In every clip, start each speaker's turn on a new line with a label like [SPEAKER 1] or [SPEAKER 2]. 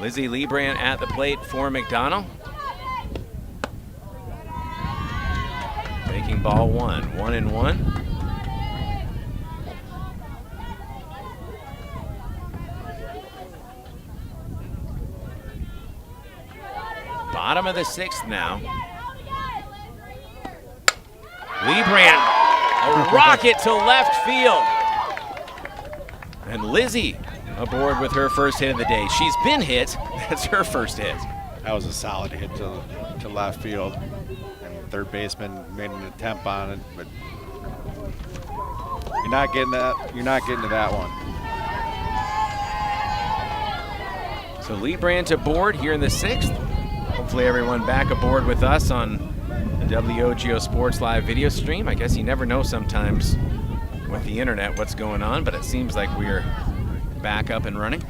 [SPEAKER 1] Lizzie Lebrand at the plate for McDonald. Taking ball one, 1-1. Bottom of the sixth now. Lebrand, a rocket to left field. And Lizzie aboard with her first hit of the day. She's been hit. That's her first hit.
[SPEAKER 2] That was a solid hit to left field. And third baseman made an attempt on it, but you're not getting that. You're not getting to that one.
[SPEAKER 1] So Lebrand aboard here in the sixth. Hopefully everyone back aboard with us on the WOGO Sports Live video stream. I guess you never know sometimes with the internet what's going on, but it seems like we're back up and running.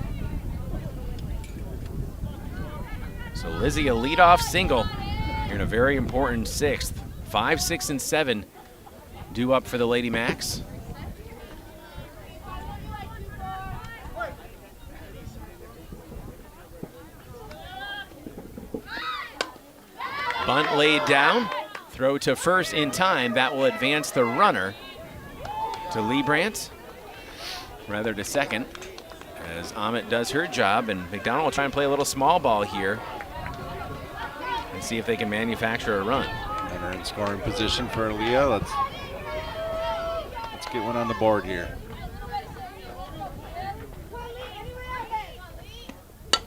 [SPEAKER 1] So Lizzie, a leadoff single here in a very important sixth. 5, 6, and 7 due up for the Lady Macks. Bunt laid down, throw to first in time. That will advance the runner to Lebrand, rather to second, as Amit does her job, and McDonald will try and play a little small ball here and see if they can manufacture a run.
[SPEAKER 2] Runner in scoring position for Aaliyah. Let's get one on the board here.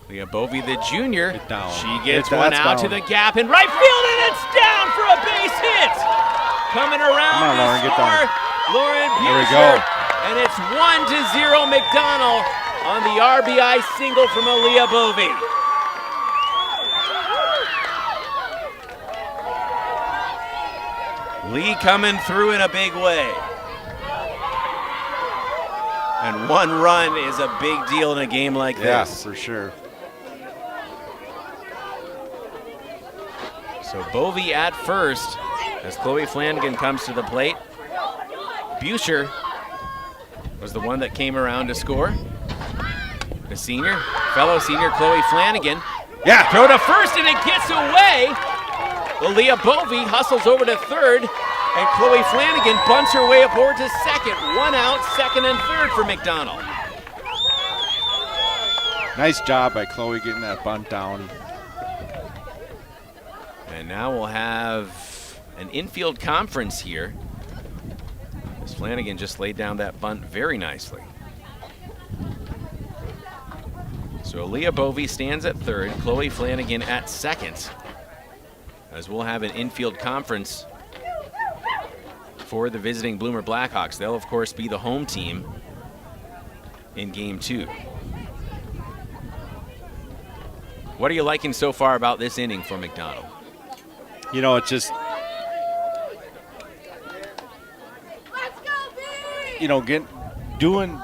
[SPEAKER 1] Leah Bovey, the junior, she gets
[SPEAKER 2] That's
[SPEAKER 1] one out to the gap in right field, and it's down for a base hit. Coming around
[SPEAKER 2] Come on, Lauren, get down.
[SPEAKER 1] Lauren
[SPEAKER 2] There we
[SPEAKER 1] Buescher,
[SPEAKER 2] go.
[SPEAKER 1] and it's 1-0 McDonald on the RBI single from Aaliyah Bovey. Lee coming through in a big way. And one run is a big deal in a game like this.
[SPEAKER 2] Yeah, for sure.
[SPEAKER 1] So Bovey at first as Chloe Flanagan comes to the plate. Buescher was the one that came around to score. The senior, fellow senior Chloe Flanagan.
[SPEAKER 2] Yeah.
[SPEAKER 1] Throw to first and it gets away. Aaliyah Bovey hustles over to third, and Chloe Flanagan bunts her way aboard to second. One out, second and third for McDonald.
[SPEAKER 2] Nice job by Chloe getting that bunt down.
[SPEAKER 1] And now we'll have an infield conference here, as Flanagan just laid down that bunt very nicely. So Aaliyah Bovey stands at third, Chloe Flanagan at second, as we'll have an infield conference for the visiting Bloomer Blackhawks. They'll, of course, be the home team in Game 2. What are you liking so far about this inning for McDonald?
[SPEAKER 2] You know, it's just, you know, doing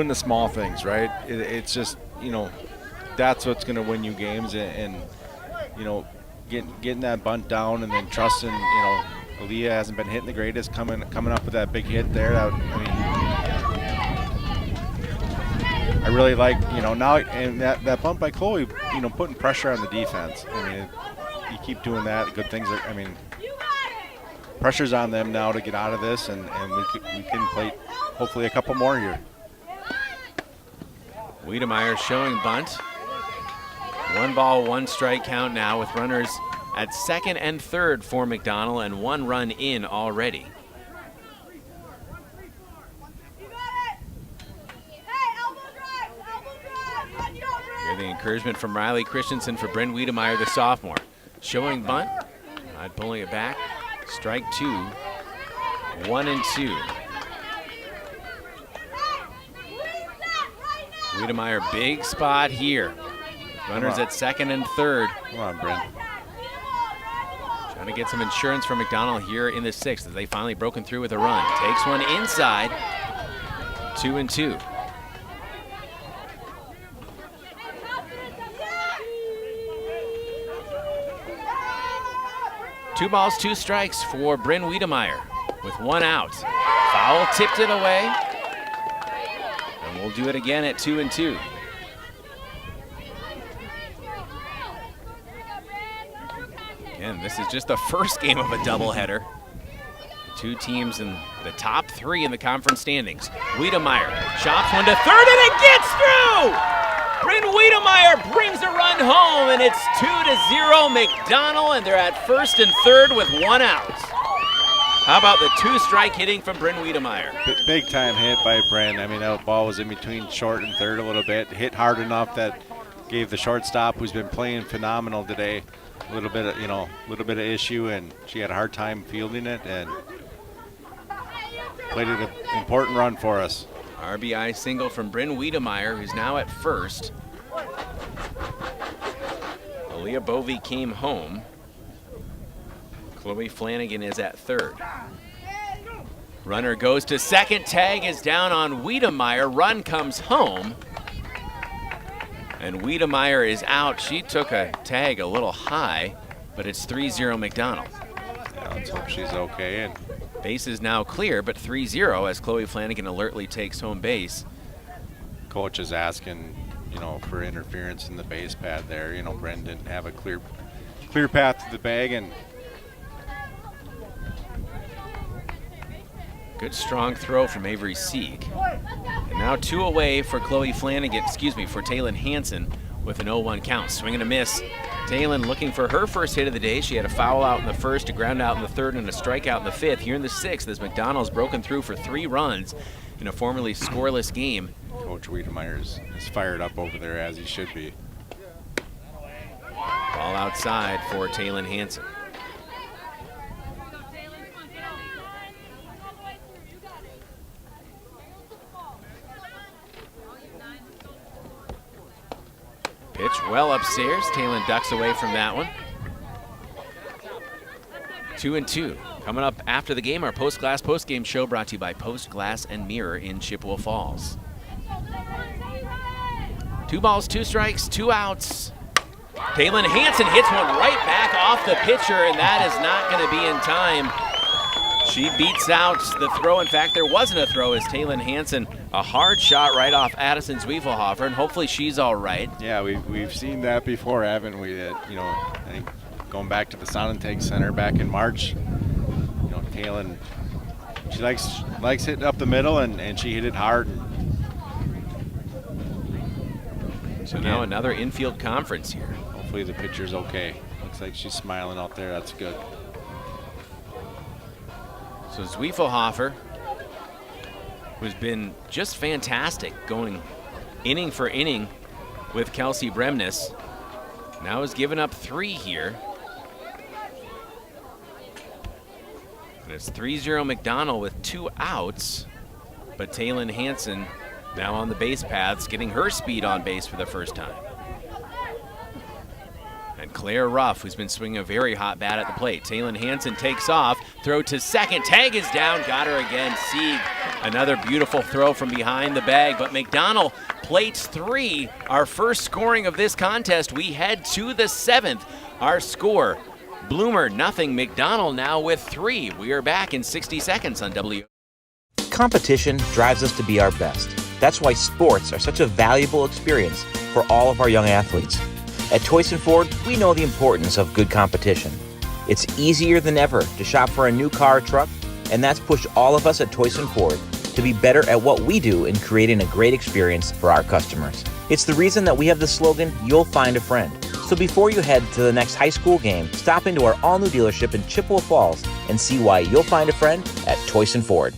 [SPEAKER 2] the small things, right? It's just, you know, that's what's going to win you games, and you know, getting that bunt down and then trusting, you know, Aaliyah hasn't been hitting the greatest, coming up with that big hit there. I mean, I really like, you know, now, and that bunt by Chloe, you know, putting pressure on the defense. I mean, you keep doing that, good things are, I mean, pressure's on them now to get out of this, and we can play hopefully a couple more here.
[SPEAKER 1] Wiedemeyer showing bunt. 1 ball, 1 strike count now with runners at second and third for McDonald and 1 run in already. Hear the encouragement from Riley Christensen for Bryn Wiedemeyer, the sophomore. Showing bunt, not pulling it back. Strike 2, 1-2. Wiedemeyer, big spot here. Runners at second and third.
[SPEAKER 2] Come on, Bryn.
[SPEAKER 1] Trying to get some insurance for McDonald here in the sixth as they finally broken through with a run. Takes one inside, 2-2. Two balls, 2 strikes for Bryn Wiedemeyer with 1 out. Foul tipped it away. And we'll do it again at 2-2. Again, this is just the first game of a doubleheader. Two teams in the top three in the conference standings. Wiedemeyer chops one to third, and it gets through! Bryn Wiedemeyer brings a run home, and it's 2-0 McDonald, and they're at first and third with one out. How about the two-strike hitting from Bryn Wiedemeyer?
[SPEAKER 2] Big time hit by Bryn. I mean, that ball was in between short and third a little bit. Hit hard enough that gave the shortstop, who's been playing phenomenal today, a little bit of issue, and she had a hard time fielding it and played it an important run for us.
[SPEAKER 1] RBI single from Bryn Wiedemeyer, who's now at first. Aaliyah Bovey came home. Chloe Flanagan is at third. Runner goes to second. Tag is down on Wiedemeyer. Run comes home. And Wiedemeyer is out. She took a tag a little high, but it's 3-0 McDonald.
[SPEAKER 2] Yeah, let's hope she's okay. And
[SPEAKER 1] base is now clear, but 3-0 as Chloe Flanagan alertly takes home base.
[SPEAKER 2] coach is asking, for interference in the base pad there. Bryn didn't have a clear path to the bag, and
[SPEAKER 1] good strong throw from Avery Sieg. And now two away for Chloe Flanagan, for Taylin Hansen with an 0-1 count. Swing and a miss. Taylin looking for her first hit of the day. She had a foul out in the first, a ground out in the third, and a strikeout in the fifth. Here in the sixth, as McDonald's broken through for 3 runs in a formerly scoreless game.
[SPEAKER 2] Coach Wiedemeyer is fired up over there, as he should be.
[SPEAKER 1] Ball outside for Taylin Hansen. Pitch well upstairs. Taylin ducks away from that one. 2-2. Coming up after the game, our postgame show brought to you by Post Glass and Mirror in Chippewa Falls. 2 balls, 2 strikes, 2 outs. Taylin Hansen hits one right back off the pitcher, and that is not going to be in time. She beats out the throw. In fact, there wasn't a throw as Taylin Hansen, a hard shot right off Addison Zwiefelhofer, and hopefully she's all right.
[SPEAKER 2] Yeah, we've seen that before, haven't we? That, I think going back to the Sound Intake Center back in March, Taylin, she likes hitting up the middle, and she hit it hard.
[SPEAKER 1] So now another infield conference here.
[SPEAKER 2] Hopefully the pitcher's okay. Looks like she's smiling out there. That's good.
[SPEAKER 1] So Zwiefelhofer, who's been just fantastic going inning for inning with Kelsey Bremnes, now has given up 3 here. And it's 3-0 McDonald with 2 outs, but Taylin Hansen now on the base paths, getting her speed on base for the first time. And Claire Ruff, who's been swinging a very hot bat at the plate. Taylin Hansen takes off, throw to second, tag is down, got her again. Sieg, another beautiful throw from behind the bag, but McDonald plates 3, our first scoring of this contest. We head to the 7th. Our score, Bloomer 0, McDonald now with 3. We are back in 60 seconds on WOGO.
[SPEAKER 3] Competition drives us to be our best. That's why sports are such a valuable experience for all of our young athletes. At Toyson Ford, we know the importance of good competition. It's easier than ever to shop for a new car or truck, and that's pushed all of us at Toyson Ford to be better at what we do in creating a great experience for our customers. It's the reason that we have the slogan, "You'll find a friend." So before you head to the next high school game, stop into our all-new dealership in Chippewa Falls and see why you'll find a friend at Toyson Ford.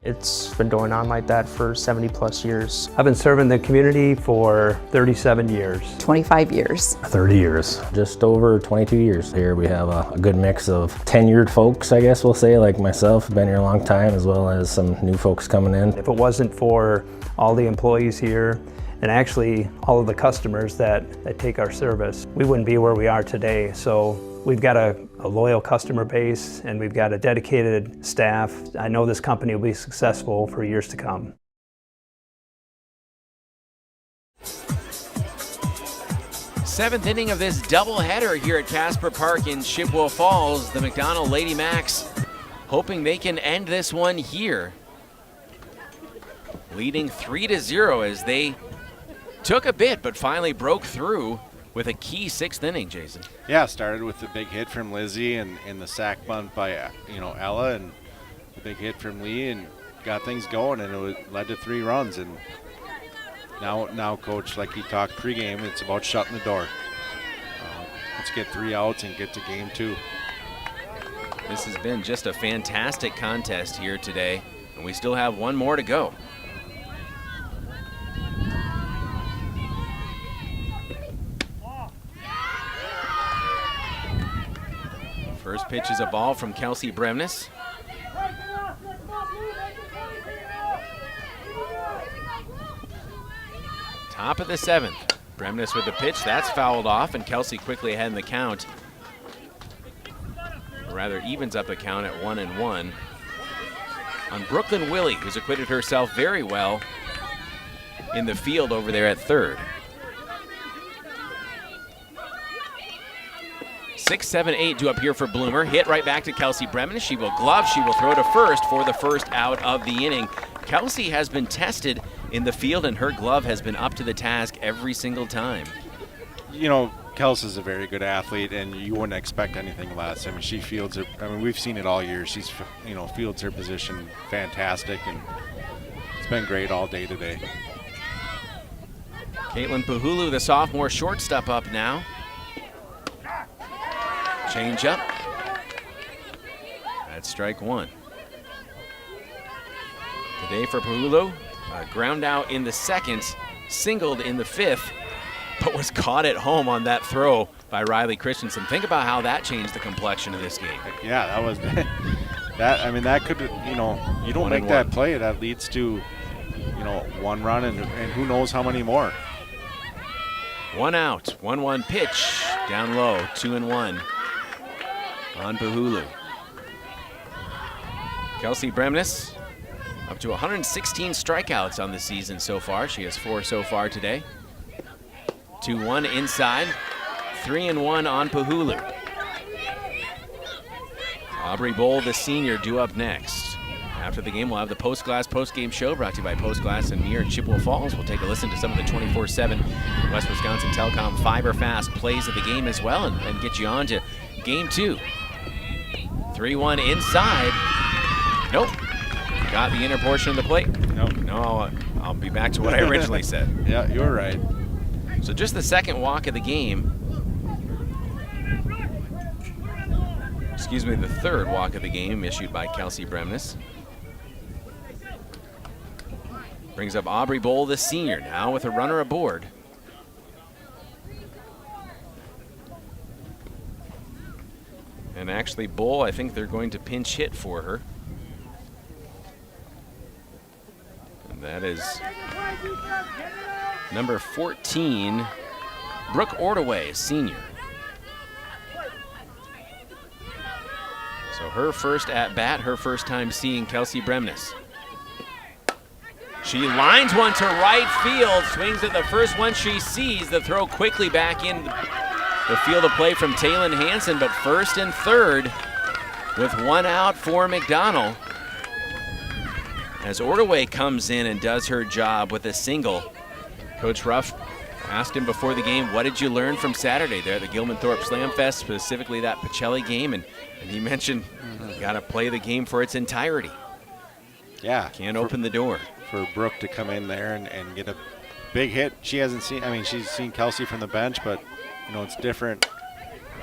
[SPEAKER 4] It's been going on like that for 70 plus years. I've been serving the community for 37 years.
[SPEAKER 5] 25 years.
[SPEAKER 6] 30 years. Just over 22 years. Here we have a good mix of tenured folks, I guess we'll say, like myself, been here a long time, as well as some new folks coming in.
[SPEAKER 4] If it wasn't for all the employees here, and actually all of the customers that take our service, we wouldn't be where we are today. So we've got a loyal customer base, and we've got a dedicated staff. I know this company will be successful for years to come.
[SPEAKER 1] Seventh inning of this doubleheader here at Casper Park in Chippewa Falls. The McDonald Lady Macks hoping they can end this one here, leading 3-0 as they took a bit but finally broke through with a key 6th inning, Jason.
[SPEAKER 2] Yeah, started with the big hit from Lizzie and the sac bunt by Ella, and the big hit from Lee, and got things going, and it led to 3 runs. And now, Coach, like he talked pregame, it's about shutting the door. Let's get 3 outs and get to game 2.
[SPEAKER 1] This has been just a fantastic contest here today, and we still have 1 more to go. First pitch is a ball from Kelsey Bremnes. Top of the 7th. Bremnes with the pitch, that's fouled off, and Kelsey quickly ahead in the count. Or rather, evens up the count at 1-1. On Brooklyn Willie, who's acquitted herself very well in the field over there at 3rd. 6, 7, 8 due up here for Bloomer. Hit right back to Kelsey Bremnes. She will glove, she will throw to first for the first out of the inning. Kelsey has been tested in the field, and her glove has been up to the task every single time.
[SPEAKER 2] Kelsey's a very good athlete, and you wouldn't expect anything less. I mean, she fields her. I mean, we've seen it all year. She's, fields her position fantastic, and it's been great all day today.
[SPEAKER 1] Caitlin Puhulu, the sophomore shortstop, up now. Change up. That's strike 1. Today for Puhulu, ground out in the 2nd, singled in the 5th, but was caught at home on that throw by Riley Christensen. Think about how that changed the complexion of this game.
[SPEAKER 2] Yeah, that was that. I mean, that could, you don't make that play, that leads to, 1 run and who knows how many more.
[SPEAKER 1] 1 out, 1-1 pitch, down low, 2-1 on Puhulu. Kelsey Bremnes up to 116 strikeouts on the season so far. She has 4 so far today. 2-1 inside, 3-1 on Puhulu. Aubrey Bowl, the senior, due up next. After the game, we'll have the post-game show brought to you by Postglass and near Chippewa Falls. We'll take a listen to some of the 24/7 West Wisconsin Telecom Fiber Fast plays of the game as well, and get you on to game 2. 3-1 inside. Nope. Got the inner portion of the plate.
[SPEAKER 2] Nope.
[SPEAKER 1] No, I'll be back to what I originally said.
[SPEAKER 2] Yeah, you're right.
[SPEAKER 1] So just the 2nd walk of the game. Excuse me, the 3rd walk of the game issued by Kelsey Bremnes. Brings up Aubrey Bowl, the senior, now with a runner aboard. And actually, Bowl, I think they're going to pinch hit for her. And that is number 14, Brooke Ordaway, senior. So her first at bat, her first time seeing Kelsey Bremnes. She lines one to right field, swings at the first one she sees. The throw quickly back in the field of play from Taylin Hansen, but 1st and 3rd with 1 out for McDonell. As Ordaway comes in and does her job with a single. Coach Ruff asked him before the game, what did you learn from Saturday there at the Gilman-Thorpe Slam Fest, specifically that Pacelli game? And he mentioned, you got to play the game for its entirety.
[SPEAKER 2] Yeah.
[SPEAKER 1] Can't open the door.
[SPEAKER 2] For Brooke to come in there and get a big hit. She hasn't seen, she's seen Kelsey from the bench, but, it's different.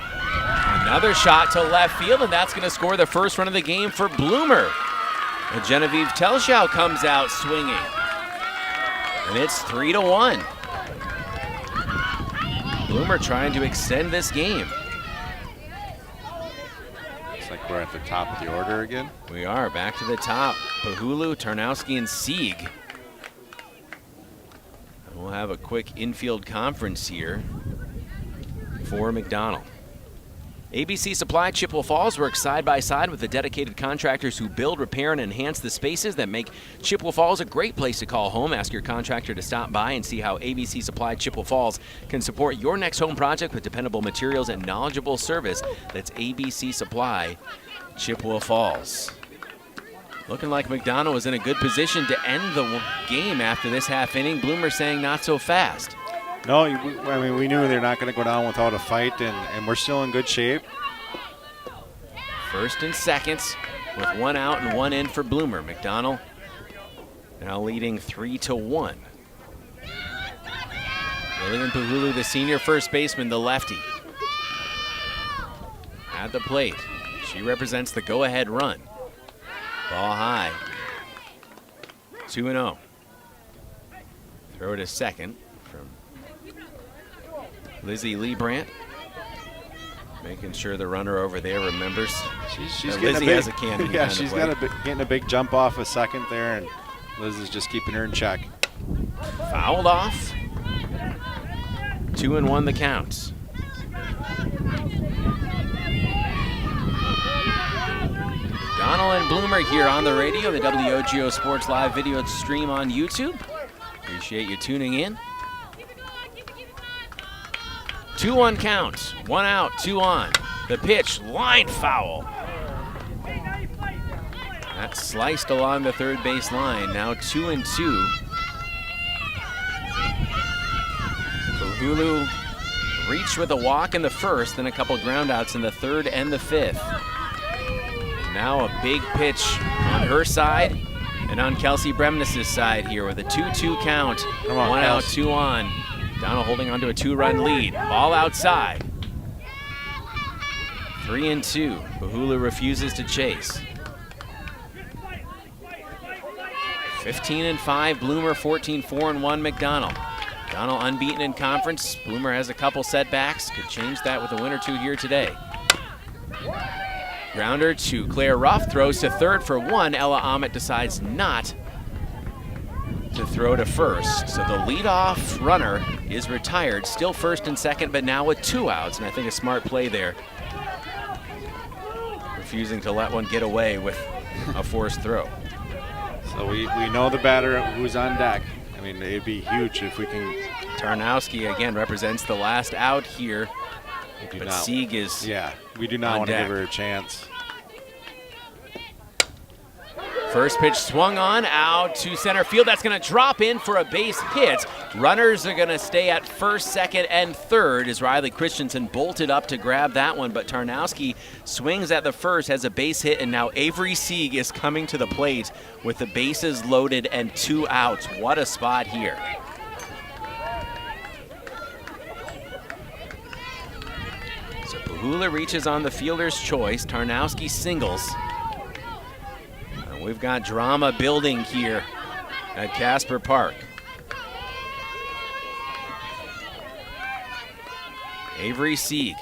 [SPEAKER 1] Another shot to left field, and that's going to score the first run of the game for Bloomer. And Genevieve Telschow comes out swinging. And it's 3-1. Bloomer trying to extend this game.
[SPEAKER 2] Looks like we're at the top of the order again.
[SPEAKER 1] We are back to the top. Puhulu, Tarnowski, and Sieg. And we'll have a quick infield conference here for McDonald. ABC Supply Chippewa Falls works side by side with the dedicated contractors who build, repair, and enhance the spaces that make Chippewa Falls a great place to call home. Ask your contractor to stop by and see how ABC Supply Chippewa Falls can support your next home project with dependable materials and knowledgeable service. That's ABC Supply Chippewa Falls. Looking like McDonald was in a good position to end the game after this half inning. Bloomer saying not so fast.
[SPEAKER 2] No, I mean, we knew they're not going to go down without a fight, and we're still in good shape.
[SPEAKER 1] First and seconds with 1 out and 1 in for Bloomer. McDonald now leading 3-1. Lillian Puhulu, the senior first baseman, the lefty. At the plate, she represents the go-ahead run. Ball high. 2-0. Throw to second from Lizzie Leibrandt. Making sure the runner over there remembers.
[SPEAKER 2] She's
[SPEAKER 1] that
[SPEAKER 2] getting
[SPEAKER 1] Lizzie
[SPEAKER 2] a big,
[SPEAKER 1] has a cannon.
[SPEAKER 2] yeah, she's getting a big jump off a second there, and Liz is just keeping her in check.
[SPEAKER 1] Fouled off. 2-1 the count. McDonald and Bloomer here on the radio, the WOGO Sports Live video stream on YouTube. Appreciate you tuning in. 2-1 count, 1 out, 2 on. The pitch, line foul. That's sliced along the third base line, now 2-2. Puhulu reached with a walk in the first, then a couple ground outs in the third and the fifth. Now a big pitch on her side and on Kelsey Bremnes' side here with a 2-2 count.
[SPEAKER 2] Come on,
[SPEAKER 1] 1 out,
[SPEAKER 2] Kelsey.
[SPEAKER 1] 2 on. Donald holding on to a 2-run lead. Ball outside. 3-2. Puhulu refuses to chase. 15-5 Bloomer, 14-4-1 McDonald. McDonald unbeaten in conference. Bloomer has a couple setbacks. Could change that with a win or two here today. Grounder to Claire Ruff, throws to third for 1. Ella Ahmet decides not to throw to first. So the leadoff runner is retired, still first and second, but now with 2 outs, and I think a smart play there. Refusing to let one get away with a forced throw.
[SPEAKER 2] So we know the batter who's on deck. I mean, it'd be huge if we can.
[SPEAKER 1] Tarnowski again represents the last out here, but Sieg is
[SPEAKER 2] we do not want to
[SPEAKER 1] deck.
[SPEAKER 2] give her a chance.
[SPEAKER 1] First pitch swung on, out to center field. That's going to drop in for a base hit. Runners are going to stay at first, second, and third as Riley Christensen bolted up to grab that one, but Tarnowski swings at the first, has a base hit, and now Avery Sieg is coming to the plate with the bases loaded and 2 outs. What a spot here. So Puhula reaches on the fielder's choice. Tarnowski singles. We've got drama building here at Casper Park. Avery Sieg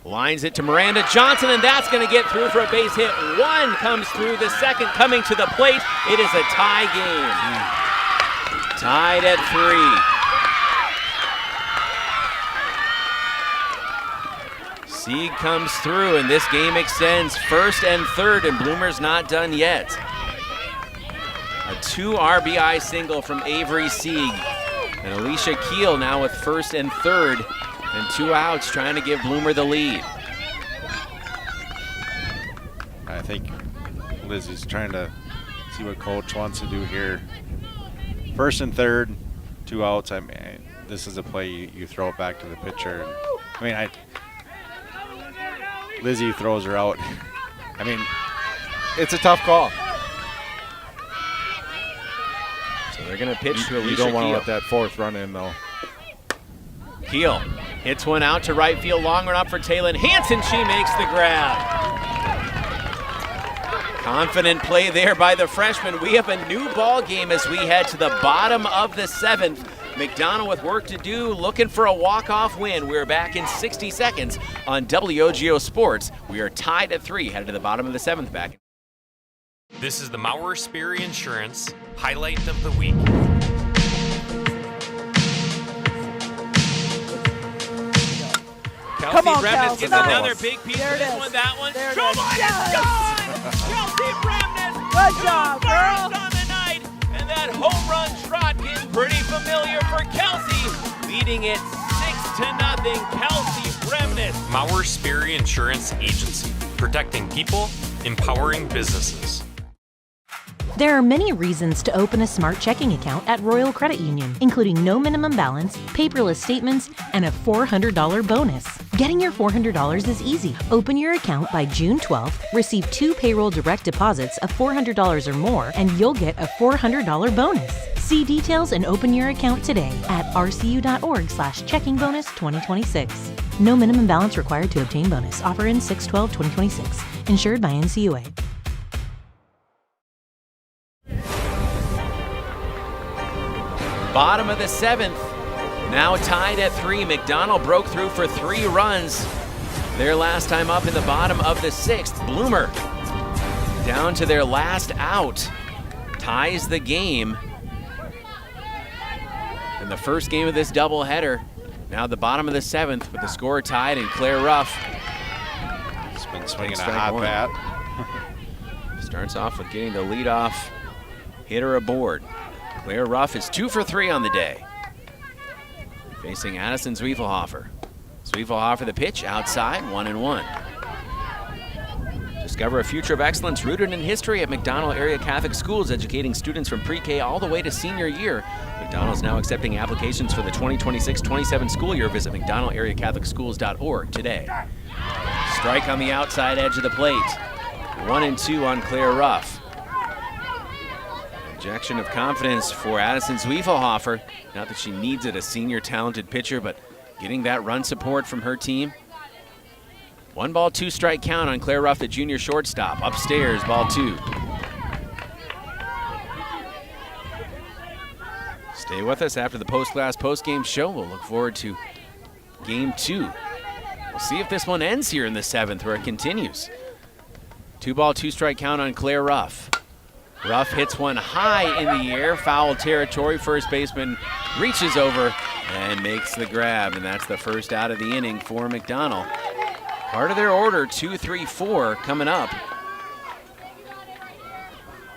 [SPEAKER 1] lines it to Miranda Johnson, and that's going to get through for a base hit. 1 comes through, the second coming to the plate. It is a tie game. Tied at 3. Sieg comes through, and this game extends first and third, and Bloomer's not done yet. A 2 RBI single from Avery Sieg. And Alicia Keel now with first and third, and 2 outs trying to give Bloomer the lead.
[SPEAKER 2] I think Lizzie's trying to see what coach wants to do here. First and third, 2 outs. I mean, this is a play you throw it back to the pitcher. Lizzie throws her out. I mean, it's a tough call.
[SPEAKER 1] So they're going to pitch to Alicia Keel.
[SPEAKER 2] You don't want to let that 4th run in, though.
[SPEAKER 1] Keel hits one out to right field. Long run up for Taylin Hansen. She makes the grab. Confident play there by the freshman. We have a new ball game as we head to the bottom of the 7th. McDonald with work to do, looking for a walk-off win. We're back in 60 seconds on WOGO Sports. We are tied at 3, headed to the bottom of the 7th back.
[SPEAKER 5] This is the Maurer Sperry Insurance Highlight of the Week.
[SPEAKER 1] Kelsey Bremnes gets
[SPEAKER 7] nice.
[SPEAKER 1] another big piece
[SPEAKER 7] There
[SPEAKER 1] of
[SPEAKER 7] it
[SPEAKER 1] this
[SPEAKER 7] is.
[SPEAKER 1] one, that one.
[SPEAKER 7] There it
[SPEAKER 1] Come
[SPEAKER 7] is.
[SPEAKER 1] on,
[SPEAKER 7] Yes.
[SPEAKER 1] it's gone! Kelsey Bremnes,
[SPEAKER 7] Good job, girl.
[SPEAKER 1] first on the night, and that home run trot getting pretty familiar for Kelsey, leading it 6-0. Kelsey Bremnes.
[SPEAKER 5] Maurer Sperry Insurance Agency, protecting people, empowering businesses.
[SPEAKER 7] There are many reasons to open a smart checking account at Royal Credit Union, including no minimum balance, paperless statements, and a $400 bonus. Getting your $400 is easy. Open your account by June 12th, receive 2 payroll direct deposits of $400 or more, and you'll get a $400 bonus. See details and open your account today at rcu.org/checkingbonus2026. No minimum balance required to obtain bonus. Offer ends 6/12/2026. Insured by NCUA.
[SPEAKER 1] Bottom of the 7th, now tied at 3. McDonald broke through for 3 runs. Their last time up in the bottom of the 6th. Bloomer down to their last out, ties the game. In the first game of this doubleheader, now the bottom of the 7th with the score tied, and Claire Ruff
[SPEAKER 2] It's been swinging a hot bat.
[SPEAKER 1] Starts off with getting the leadoff hitter aboard. Claire Ruff is 2 for 3 on the day. Facing Addison Zwiefelhofer. Zwiefelhofer the pitch outside, 1-1. Discover a future of excellence rooted in history at McDonald Area Catholic Schools, educating students from pre-K all the way to senior year. McDonald's now accepting applications for the 2026-27 school year. Visit McDonaldAreaCatholicSchools.org today. Strike on the outside edge of the plate. 1-2 on Claire Ruff. Injection of confidence for Addison Zwiefelhofer. Not that she needs it, a senior talented pitcher, but getting that run support from her team. 1 ball, 2 strike count on Claire Ruff, the junior shortstop. Upstairs, ball 2. Stay with us after the post-game show. We'll look forward to game 2. We'll see if this one ends here in the 7th, where it continues. 2 ball, 2 strike count on Claire Ruff. Ruff hits one high in the air, foul territory. First baseman reaches over and makes the grab, and that's the first out of the inning for McDonald. Part of their order, 2, 3, 4 coming up.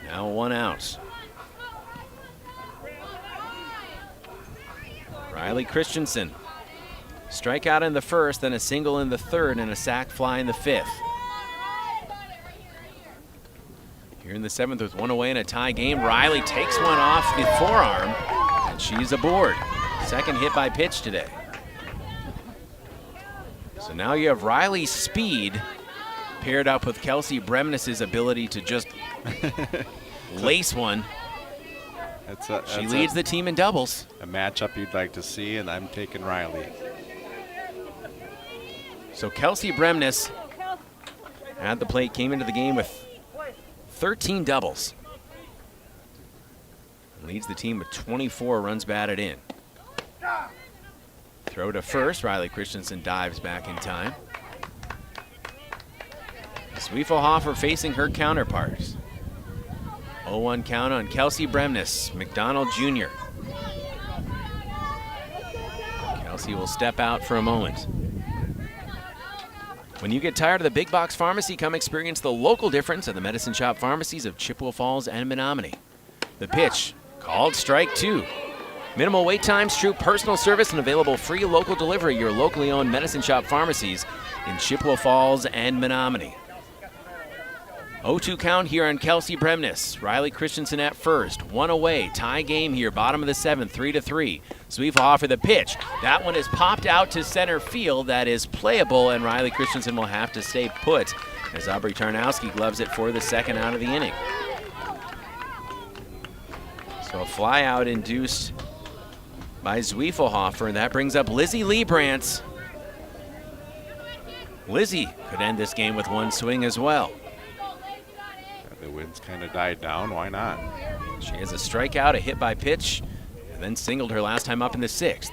[SPEAKER 1] Now 1 out. Riley Christensen. Strikeout in the first, then a single in the third, and a sac fly in the 5th. Here in the 7th with 1 away in a tie game, Riley takes one off the forearm, and she's aboard. Second hit by pitch today. So now you have Riley's speed paired up with Kelsey Bremnes' ability to just lace one. She leads the team in doubles.
[SPEAKER 2] A matchup you'd like to see, and I'm taking Riley.
[SPEAKER 1] So Kelsey Bremnes at the plate came into the game with 13 doubles. Leads the team with 24 runs batted in. Throw to first. Riley Christensen dives back in time. Zwiefelhofer facing her counterparts. 0-1 count on Kelsey Bremnes, McDonald Jr. Kelsey will step out for a moment. When you get tired of the big box pharmacy, come experience the local difference at the Medicine Shop pharmacies of Chippewa Falls and Menominee. The pitch, called strike 2. Minimal wait times, true personal service, and available free local delivery. Your locally owned Medicine Shop pharmacies in Chippewa Falls and Menominee. 0-2 count here on Kelsey Bremnes. Riley Christensen at first. 1 away. Tie game here. Bottom of the 7th. 3-3. Zwiefelhofer the pitch. That one is popped out to center field. That is playable, and Riley Christensen will have to stay put as Aubrey Tarnowski gloves it for the second out of the inning. So a fly out induced by Zwiefelhofer, and that brings up Lizzie Liebrantz. Lizzie could end this game with 1 swing as well.
[SPEAKER 2] The wind's kind of died down. Why not?
[SPEAKER 1] She has a strikeout, a hit by pitch, and then singled her last time up in the 6th.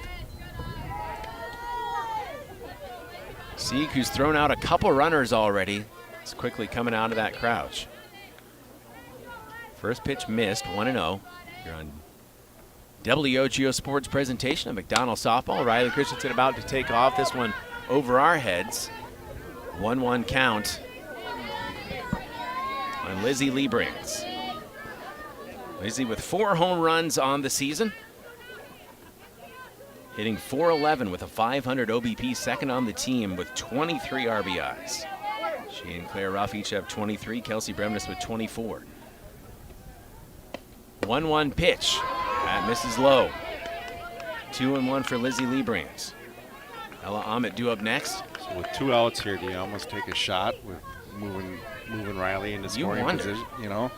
[SPEAKER 1] Sieg, who's thrown out a couple runners already, is quickly coming out of that crouch. First pitch missed, 1-0. You're on WOGO Sports presentation of McDonald softball. Riley Christensen about to take off this one over our heads. 1-1 count on Lizzie Liebrantz. Lizzie with 4 home runs on the season. Hitting .411 with a .500 OBP, second on the team with 23 RBIs. She and Claire Ruff each have 23, Kelsey Bremnes with 24. 1-1 pitch. That misses low. 2-1 for Lizzie Liebrands. Ella Ahmet due up next.
[SPEAKER 8] So with 2 outs here, do you almost take a shot with moving Riley into scoring position? You know.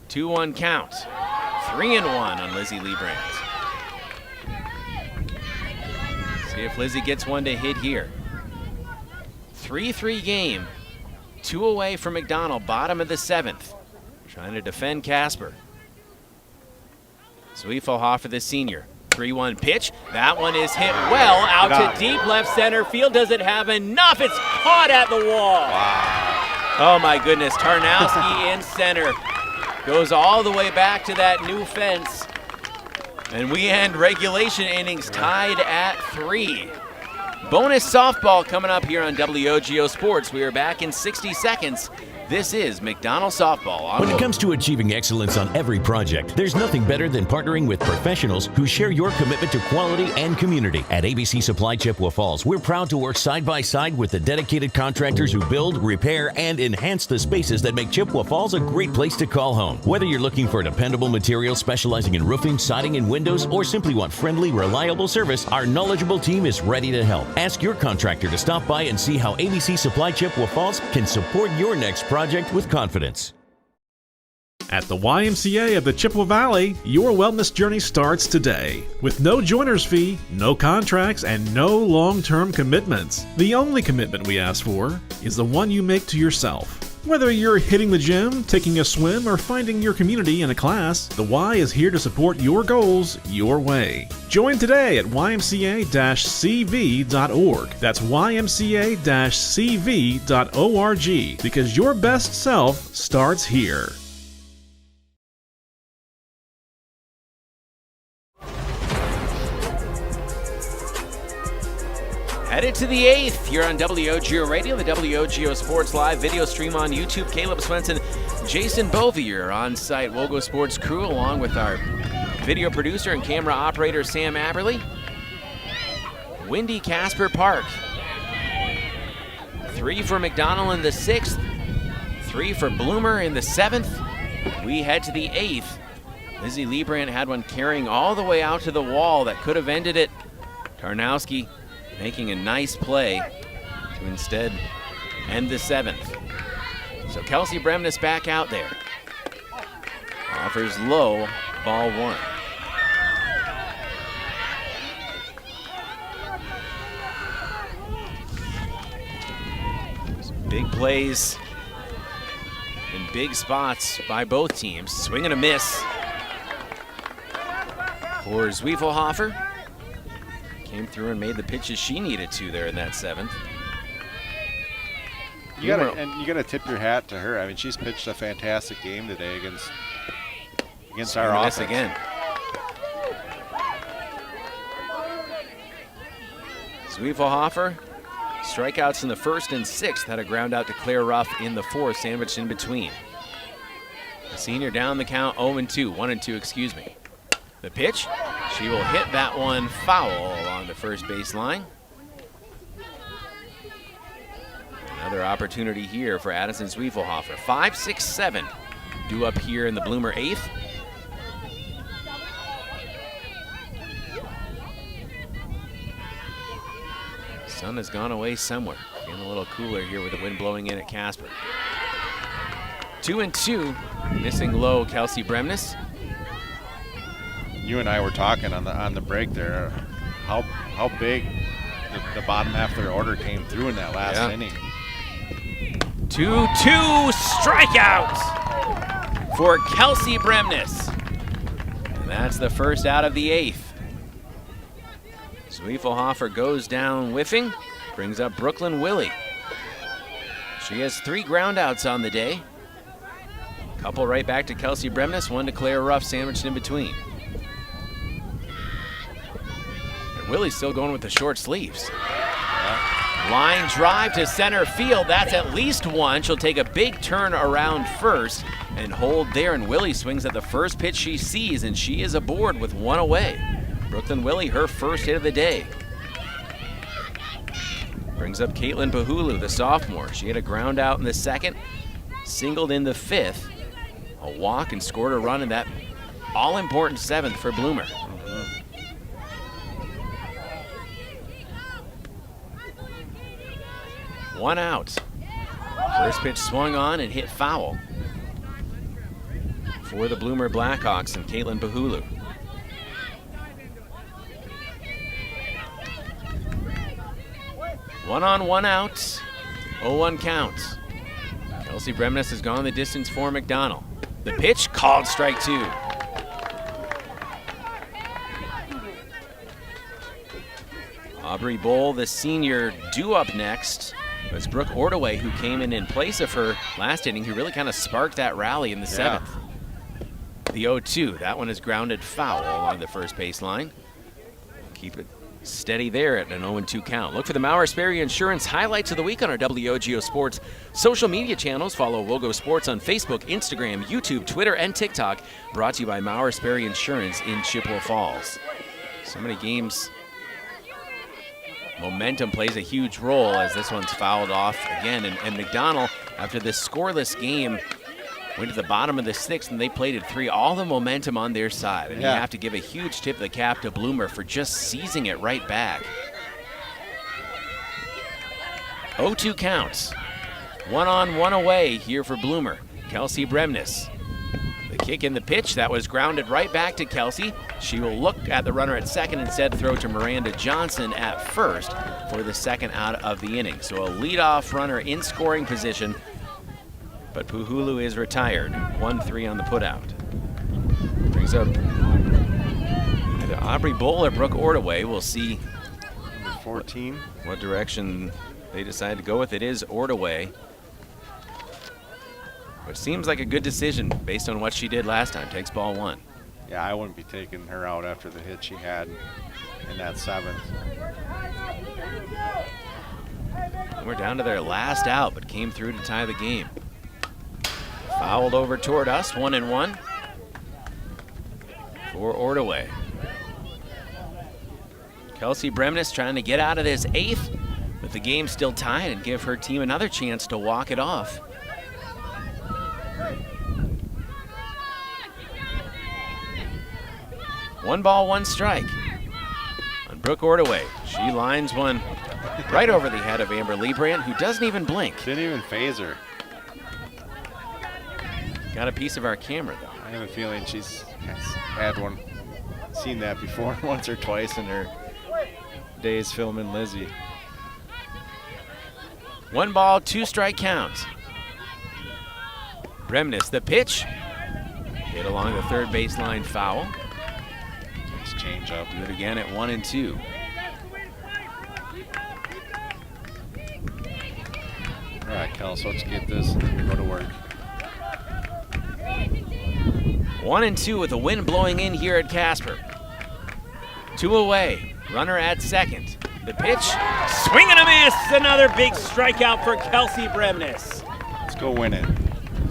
[SPEAKER 1] 2-1 count. 3-1 on Lizzie Liebrands. See if Lizzie gets one to hit here. 3-3 game. 2 away from McDonald, bottom of the 7th. Trying to defend Casper. Zwiefelhofer, the senior. 3-1 pitch. That one is hit well out to deep left center field. Does it have enough? It's caught at the wall. Wow. Oh my goodness. Tarnowski in center. Goes all the way back to that new fence. And we end regulation innings tied at 3. Bonus softball coming up here on WOGO Sports. We are back in 60 seconds. This is McDonald Softball.
[SPEAKER 9] When it comes to achieving excellence on every project, there's nothing better than partnering with professionals who share your commitment to quality and community. At ABC Supply Chippewa Falls, we're proud to work side by side with the dedicated contractors who build, repair, and enhance the spaces that make Chippewa Falls a great place to call home. Whether you're looking for dependable materials specializing in roofing, siding, and windows, or simply want friendly, reliable service, our knowledgeable team is ready to help. Ask your contractor to stop by and see how ABC Supply Chippewa Falls can support your next project with confidence.
[SPEAKER 10] At the YMCA of the Chippewa Valley, your wellness journey starts today. With no joiner's fee, no contracts, and no long-term commitments. The only commitment we ask for is the one you make to yourself. Whether you're hitting the gym, taking a swim, or finding your community in a class, the Y is here to support your goals your way. Join today at ymca-cv.org. That's ymca-cv.org, because your best self starts here.
[SPEAKER 1] Headed to the 8th here on WOGO Radio, the WOGO Sports Live video stream on YouTube. Caleb Swenson, Jason Bovier on site, WOGO Sports crew, along with our video producer and camera operator Sam Aberley. Windy Casper Park. 3 for McDonald in the 6th, 3 for Bloomer in the 7th. We head to the 8th. Lizzie Liebrand had one carrying all the way out to the wall that could have ended it. Tarnowski making a nice play to instead end the 7th. So Kelsey Bremnes back out there. Offers low, ball 1. Some big plays in big spots by both teams. Swing and a miss for Zwiefelhofer. Came through and made the pitches she needed to there in that 7th.
[SPEAKER 8] You gotta tip your hat to her. I mean, she's pitched a fantastic game today against our offense
[SPEAKER 1] again. Zwiefelhofer, strikeouts in the 1st and 6th, had a ground out to Claire Ruff in the 4th, sandwiched in between. The senior down the count 0-2, 1-2, excuse me. The pitch, she will hit that one foul along the first baseline. Another opportunity here for Addison Zwiefelhofer. 5, 6, 7 due up here in the Bloomer 8th. Sun has gone away somewhere. Getting a little cooler here with the wind blowing in at Casper. 2-2, missing low Kelsey Bremnes.
[SPEAKER 8] You and I were talking on the break there, how big the bottom half of their order came through in that last inning.
[SPEAKER 1] 2-2 strikeout for Kelsey Bremnes. And that's the first out of the 8th. Zwiefelhofer goes down whiffing, brings up Brooklyn Willie. She has 3 groundouts on the day. Couple right back to Kelsey Bremnes, one to Claire Ruff, sandwiched in between. Willie's still going with the short sleeves. Line drive to center field. That's at least one. She'll take a big turn around first and hold there. And Willie swings at the first pitch she sees, and she is aboard with 1 away. Brooklyn Willie, her first hit of the day. Brings up Caitlin Pahulu, the sophomore. She had a ground out in the 2nd, singled in the 5th. a walk and scored a run in that all-important 7th for Bloomer. One out. First pitch swung on and hit foul for the Bloomer Blackhawks and Caitlin Bahulu. One on, one out. 0-1 count. Kelsey Bremnes has gone the distance for McDonald. The pitch called strike 2. Aubrey Bowl, the senior, due up next. It was Brooke Ordaway who came in place of her last inning, who really kind of sparked that rally in the 7th. The 0-2, that one is grounded foul along the first baseline. Keep it steady there at an 0-2 count. Look for the Maurer Sperry Insurance highlights of the week on our WOGO Sports social media channels. Follow WOGO Sports on Facebook, Instagram, YouTube, Twitter, and TikTok. Brought to you by Maurer Sperry Insurance in Chippewa Falls. So many games. Momentum plays a huge role as this one's fouled off again. And McDonald, after this scoreless game, went to the bottom of the 6th and they played at 3. All the momentum on their side. And you have to give a huge tip of the cap to Bloomer for just seizing it right back. 0-2 counts. 1 on, 1 away here for Bloomer. Kelsey Bremnes. The kick in the pitch, that was grounded right back to Kelsey. She will look at the runner at second, instead throw to Miranda Johnson at first for the 2nd out of the inning. So a leadoff runner in scoring position, but Puhulu is retired. 1-3 on the putout. Brings up either Aubrey Bowl or Brooke Ordaway. We'll see
[SPEAKER 8] Number 14.
[SPEAKER 1] what direction they decide to go with. It is Ordaway, which seems like a good decision based on what she did last time. Takes ball 1.
[SPEAKER 8] Yeah, I wouldn't be taking her out after the hit she had in that 7th.
[SPEAKER 1] We're down to their last out, but came through to tie the game. Fouled over toward us, 1-1 for Ordaway. Kelsey Bremnes trying to get out of this 8th, with the game still tied, and give her team another chance to walk it off. One ball, one strike on Brooke Ordaway. She lines one right over the head of Amber Liebrandt, who doesn't even blink.
[SPEAKER 8] Didn't even phase her.
[SPEAKER 1] Got a piece of our camera, though.
[SPEAKER 8] I have a feeling she's had one, seen that before once or twice in her days filming Lizzie.
[SPEAKER 1] 1 ball, 2 strike count. Bremnes, the pitch. Hit along the 3rd baseline, foul.
[SPEAKER 8] Nice change up.
[SPEAKER 1] Do it again at 1-2.
[SPEAKER 8] All right, Kels, let's get this and go to work.
[SPEAKER 1] 1-2 with the wind blowing in here at Casper. 2 away. Runner at 2nd. The pitch, swing and a miss. Another big strikeout for Kelsey Bremnes.
[SPEAKER 8] Let's go win it.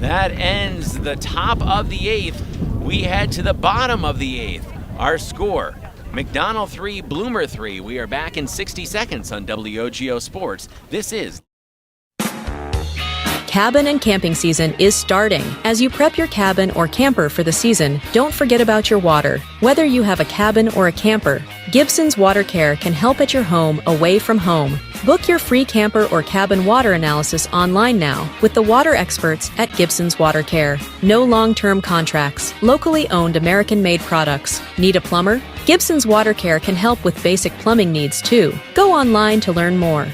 [SPEAKER 1] That ends the top of the 8th. We head to the bottom of the 8th. Our score, McDonald 3, Bloomer 3. We are back in 60 seconds on WOGO Sports. This is
[SPEAKER 11] Cabin and camping season is starting. As you prep your cabin or camper for the season, don't forget about your water. Whether you have a cabin or a camper, Gibson's Water Care can help at your home away from home. Book your free camper or cabin water analysis online now with the water experts at Gibson's Water Care. No long-term contracts. Locally owned American-made products. Need a plumber? Gibson's Water Care can help with basic plumbing needs too. Go online to learn more.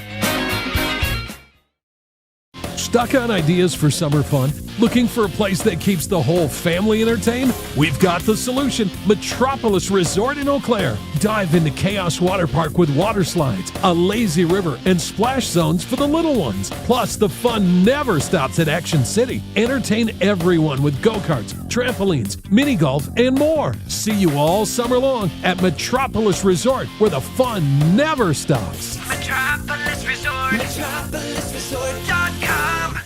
[SPEAKER 12] Stuck on ideas for summer fun? Looking for a place that keeps the whole family entertained? We've got the solution. Metropolis Resort in Eau Claire. Dive into Chaos Water Park with water slides, a lazy river, and splash zones for the little ones. Plus, the fun never stops at Action City. Entertain everyone with go-karts, trampolines, mini golf, and more. See you all summer long at Metropolis Resort, where the fun never stops.
[SPEAKER 13] Metropolis Resort. MetropolisResort.com.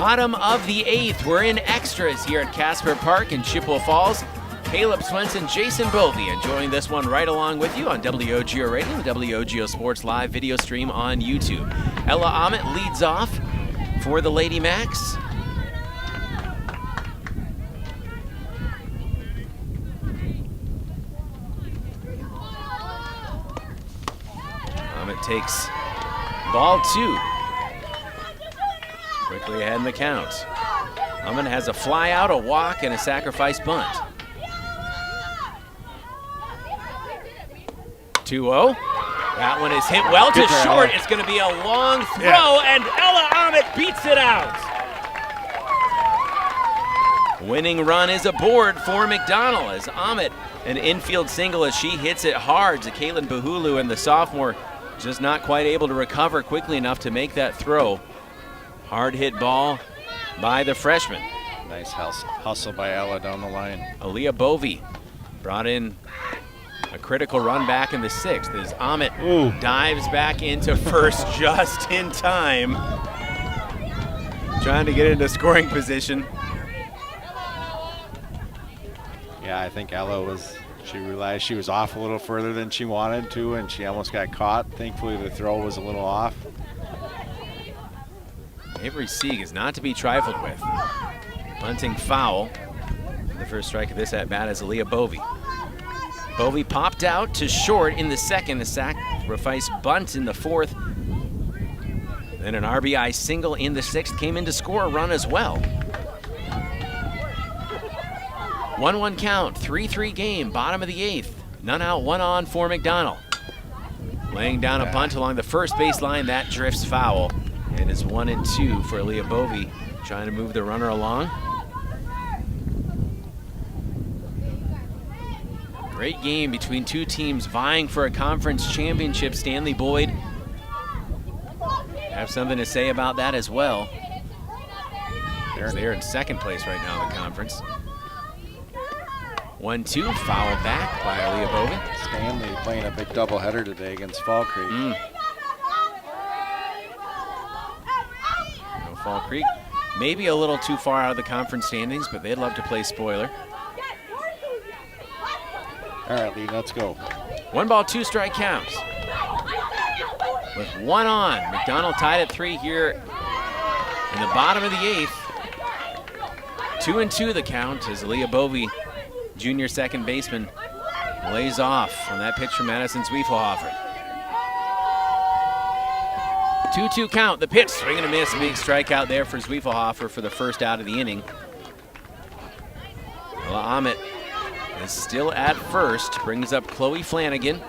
[SPEAKER 1] bottom of the 8th. We're in extras here at Casper Park in Chippewa Falls. Caleb Swenson, Jason Bovey enjoying this one right along with you on WOGO Radio, the WOGO Sports Live video stream on YouTube. Ella Ahmet leads off for the Lady Macks. It takes ball 2. Quickly ahead in the count. Ullman has a fly out, a walk, and a sacrifice bunt. 2-0. That one is hit well to short. It's going to be a long throw, and Ella Ahmet beats it out. Winning run is aboard for McDonald as Ahmet, an infield single as she hits it hard to Caitlin Bahulu, and the sophomore just not quite able to recover quickly enough to make that throw. Hard hit ball by the freshman.
[SPEAKER 8] Nice hustle by Ella down the line.
[SPEAKER 1] Aaliyah Bovey brought in a critical run back in the 6th as Ahmet dives back into first just in time. Trying to get into scoring position.
[SPEAKER 8] Yeah, I think Ella she realized she was off a little further than she wanted to, and she almost got caught. Thankfully, the throw was a little off.
[SPEAKER 1] Avery Sieg is not to be trifled with. Bunting foul. The first strike of this at bat is Aaliyah Bovey. Bovey popped out to short in the 2nd, a sacrifice bunt in the 4th. Then an RBI single in the 6th, came in to score a run as well. 1-1 count, 3-3 game, bottom of the 8th. None out, 1 on for McDonald. Laying down a bunt along the first baseline, that drifts foul. It is 1-2 for Aaliyah Bovey, trying to move the runner along. Great game between two teams vying for a conference championship. Stanley Boyd have something to say about that as well. They're in 2nd place right now in the conference. 1-2, foul back by Aaliyah Bovey.
[SPEAKER 8] Stanley playing a big doubleheader today against Fall Creek.
[SPEAKER 1] No Fall Creek. Maybe a little too far out of the conference standings, but they'd love to play spoiler.
[SPEAKER 8] All right, Lee, let's go.
[SPEAKER 1] 1 ball, 2 strike counts. With 1 on, McDonald tied at 3 here in the bottom of the 8th. 2-2 the count as Aaliyah Bovey, junior 2nd baseman, lays off on that pitch from Madison Zwiefelhofer. 2-2 count, the pitch, swing and a miss, big strikeout there for Zwiefelhofer for the first out of the inning. Ella Ahmet is still at first, brings up Chloe Flanagan.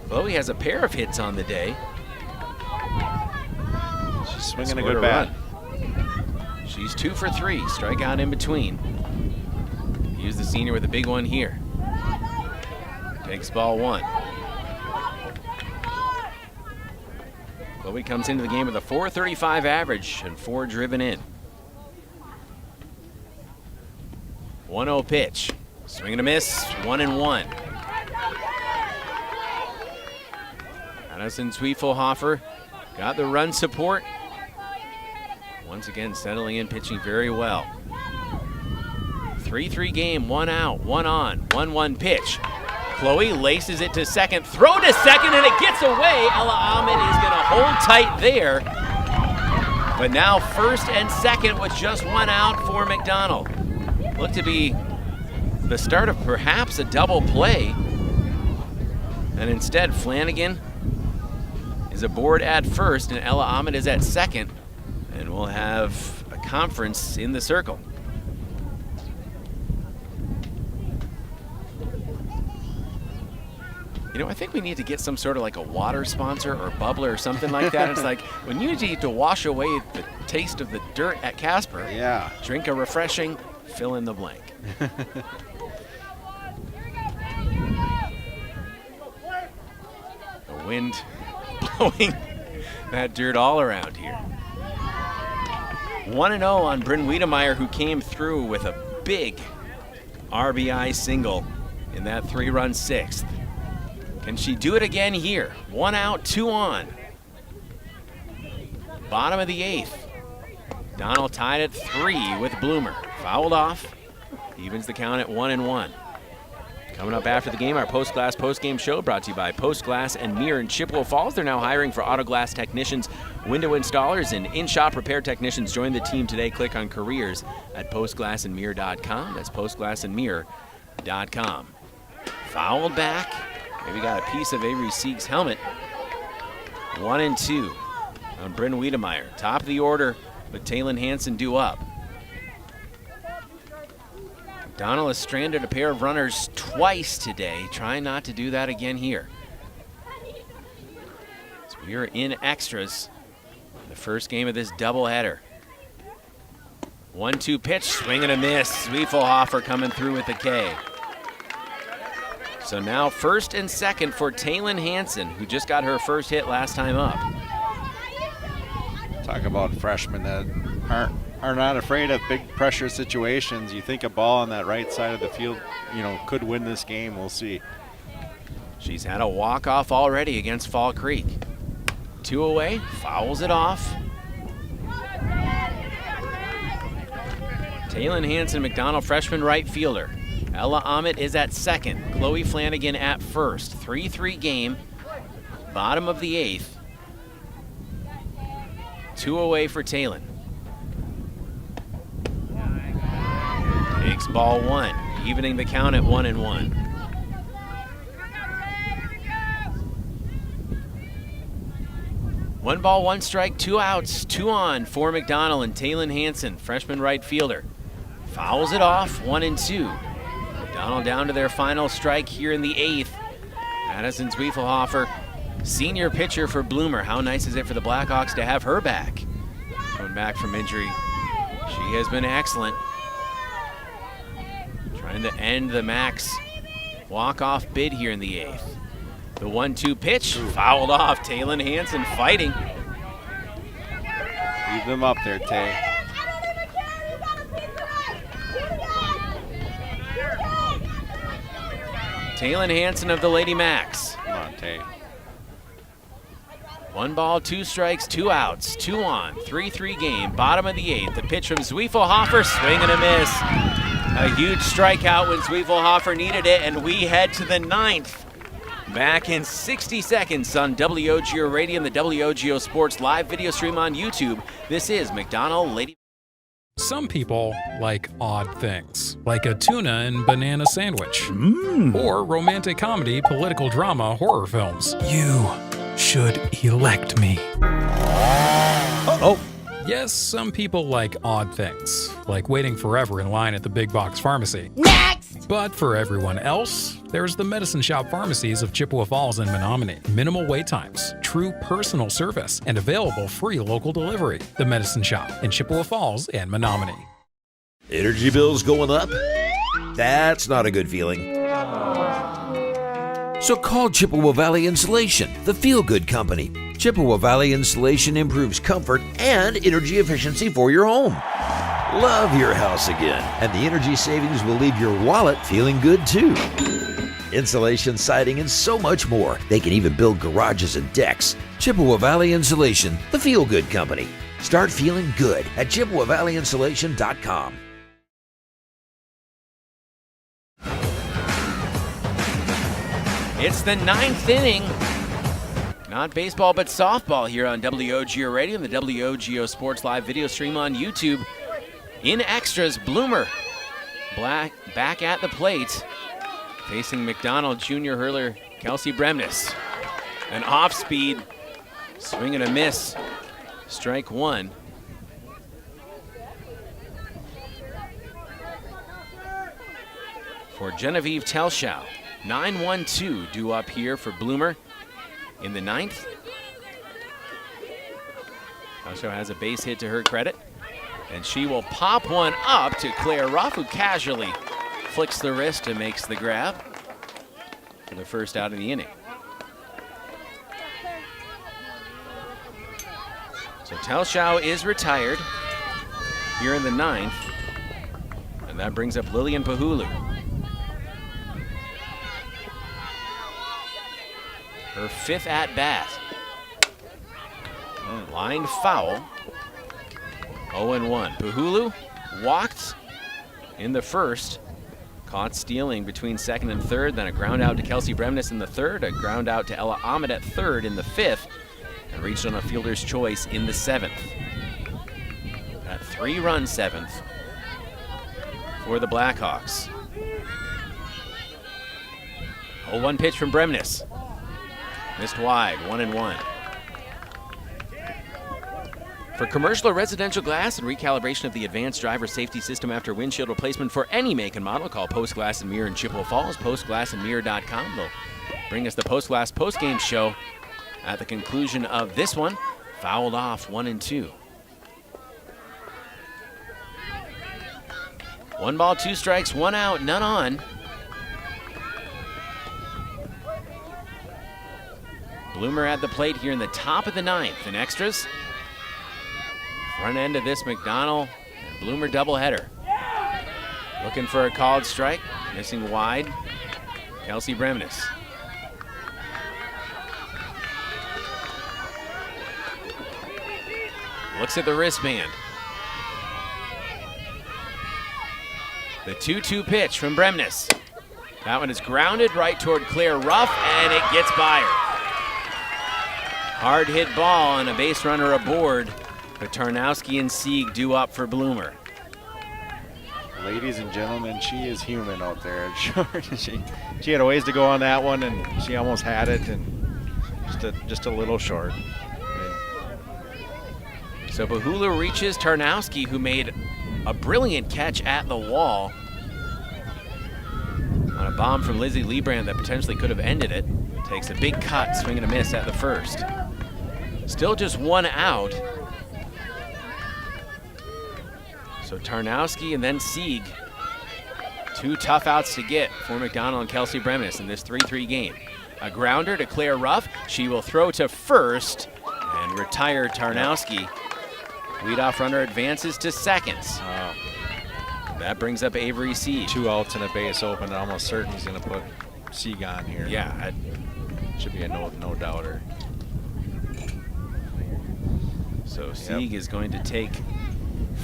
[SPEAKER 1] Chloe has a pair of hits on the day.
[SPEAKER 8] She's swinging a good bat.
[SPEAKER 1] She's 2 for 3, strikeout in between. Here's the senior with a big one here. Takes ball 1. Chloe comes into the game with a .435 average and 4 driven in. 1-0 pitch. Swing and a miss, 1-1. Madison Zwiefelhofer got the run support. Once again, settling in, pitching very well. 3-3 game, 1 out, 1 on, 1-1 pitch. Chloe laces it to 2nd, throw to 2nd, and it gets away. Ella Ahmet is going to hold tight there. But now 1st and 2nd with just 1 out for McDonald. Looked to be the start of perhaps a double play. And instead, Flanagan is aboard at 1st, and Ella Ahmet is at 2nd. And we'll have a conference in the circle. You know, I think we need to get some sort of like a water sponsor or bubbler or something like that. It's like when you need to wash away the taste of the dirt at Casper,
[SPEAKER 8] yeah,
[SPEAKER 1] drink a refreshing, fill in the blank. The wind blowing that dirt all around here. 1-0 on Bryn Wiedemeyer, who came through with a big RBI single in that 3-run 6th. Can she do it again here? 1 out, 2 on. Bottom of the 8th. Donald tied at 3 with Bloomer. Fouled off. Evens the count at 1-1. Coming up after the game, our Postglass postgame show brought to you by Postglass and Mirror in Chippewa Falls. They're now hiring for auto glass technicians, window installers, and in-shop repair technicians. Join the team today. Click on careers at postglassandmirror.com. That's postglassandmirror.com. Fouled back. Maybe got a piece of Avery Sieg's helmet. 1-2 on Bryn Wiedemeyer. Top of the order with Taylon Hansen due up. McDonald has stranded a pair of runners twice today, trying not to do that again here. So we are in extras, the first game of this doubleheader. 1-2 pitch, swing and a miss. Zwiefelhofer coming through with the K. So now first and second for Taylon Hansen, who just got her first hit last time up.
[SPEAKER 8] Talk about freshmen that are not afraid of big pressure situations. You think a ball on that right side of the field, could win this game. We'll see.
[SPEAKER 1] She's had a walk-off already against Fall Creek. 2 away, fouls it off. Taylon Hansen, McDonald freshman right fielder. Ella Ahmet is at second. Chloe Flanagan at first. 3-3 game, bottom of the 8th. 2 away for Taylon. Takes ball 1, evening the count at 1-1. One ball, one strike, 2 outs, 2 on for McDonald and Taylon Hansen, freshman right fielder. Fouls it off, 1-2. McDonald down to their final strike here in the 8th. Madison Zwiefelhofer, senior pitcher for Bloomer. How nice is it for the Blackhawks to have her back? Coming back from injury, she has been excellent. Trying to end the Macks walk-off bid here in the 8th. The 1-2 pitch, fouled off. Taylon Hansen fighting.
[SPEAKER 8] Leave them up there, Tay.
[SPEAKER 1] Taylon Hansen of the Lady Macks.
[SPEAKER 8] Come on, Tay.
[SPEAKER 1] 1 ball, 2 strikes, 2 outs, 2 on, 3-3 game, bottom of the 8th. The pitch from Zwiefelhofer, swing and a miss. A huge strikeout when Zwiefelhofer needed it, and we head to the 9th. Back in 60 seconds on WOGO Radio and the WOGO Sports live video stream on YouTube. This is McDonald Lady.
[SPEAKER 14] Some people like odd things, like a tuna and banana sandwich, or romantic comedy, political drama, horror films. You should elect me. Uh-oh. Yes, some people like odd things, like waiting forever in line at the big box pharmacy. Next! But for everyone else, there's the Medicine Shop pharmacies of Chippewa Falls and Menominee. Minimal wait times, true personal service, and available free local delivery. The Medicine Shop in Chippewa Falls and Menominee.
[SPEAKER 15] Energy bills going up? That's not a good feeling. So call Chippewa Valley Insulation, the feel-good company. Chippewa Valley Insulation improves comfort and energy efficiency for your home. Love your house again, and the energy savings will leave your wallet feeling good too. Insulation, siding, and so much more. They can even build garages and decks. Chippewa Valley Insulation, the feel-good company. Start feeling good at ChippewaValleyInsulation.com.
[SPEAKER 1] It's the 9th inning. Not baseball, but softball here on WOGO Radio and the WOGO Sports live video stream on YouTube. In extras, Bloomer back at the plate, facing McDonald junior hurler Kelsey Bremnes. An off-speed swing and a miss. Strike 1. For Genevieve Telschow. 9-1-2 due up here for Bloomer in the 9th. Telschow has a base hit to her credit, and she will pop one up to Claire Ruff, who casually flicks the wrist and makes the grab for the first out of the inning. So Telschow is retired here in the 9th, and that brings up Lillian Pahulu. Her 5th at-bat. Line foul. 0-1. Pahulu walked in the first. Caught stealing between second and third, then a ground out to Kelsey Bremnes in the third, a ground out to Ella Ahmed at third in the fifth, and reached on a fielder's choice in the seventh. That 3-run seventh for the Blackhawks. 0-1 pitch from Bremnes. Missed wide, 1-1. For commercial or residential glass and recalibration of the advanced driver safety system after windshield replacement for any make and model, call Post Glass and Mirror in Chippewa Falls, postglassandmirror.com. They'll bring us the Post Glass postgame show at the conclusion of this one. Fouled off, 1-2. 1 ball, 2 strikes, 1 out, none on. Bloomer at the plate here in the top of the ninth in extras. Front end of this McDonell and Bloomer doubleheader. Looking for a called strike, missing wide. Kelsey Bremnes. Looks at the wristband. The 2-2 pitch from Bremnes. That one is grounded right toward Claire Ruff, and it gets by her. Hard hit ball and a base runner aboard. But Tarnowski and Sieg do up for Bloomer.
[SPEAKER 2] Ladies and gentlemen, she is human out there at short. She had a ways to go on that one, and she almost had it, and just a little short.
[SPEAKER 1] So Bahula reaches Tarnowski, who made a brilliant catch at the wall on a bomb from Lizzie Lebrand that potentially could have ended it. Takes a big cut, swing and a miss at the first. Still just 1 out. So Tarnowski and then Sieg. 2 tough outs to get for McDonald and Kelsey Bremnes in this 3-3 game. A grounder to Claire Ruff. She will throw to first and retire Tarnowski. Leadoff runner advances to second. That brings up Avery Sieg.
[SPEAKER 2] 2 outs and a base open. I'm almost certain he's going to put Sieg on here.
[SPEAKER 1] Yeah.
[SPEAKER 2] Should be a no doubter.
[SPEAKER 1] So Sieg is going to take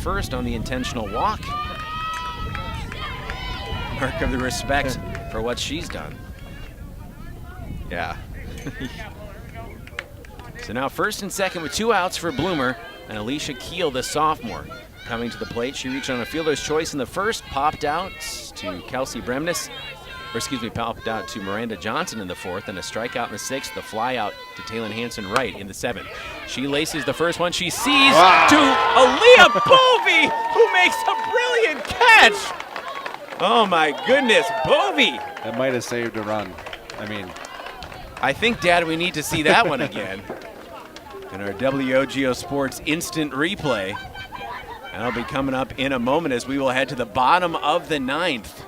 [SPEAKER 1] first on the intentional walk. Mark of the respect for what she's done.
[SPEAKER 2] Yeah.
[SPEAKER 1] So now first and second with 2 outs for Bloomer, and Alicia Keel, the sophomore, coming to the plate. She reached on a fielder's choice in the first, popped out to Kelsey Bremnes, popped out to Miranda Johnson in the fourth, and a strikeout in the sixth, the fly out to Taylor Hansen Wright in the seventh. She laces the first one, she sees to Aaliyah Bovey, who makes a brilliant catch. Oh my goodness, Bovey.
[SPEAKER 8] That might have saved a run.
[SPEAKER 1] I think, Dad, we need to see that one again in our WOGO Sports instant replay. That'll be coming up in a moment as we will head to the bottom of the ninth.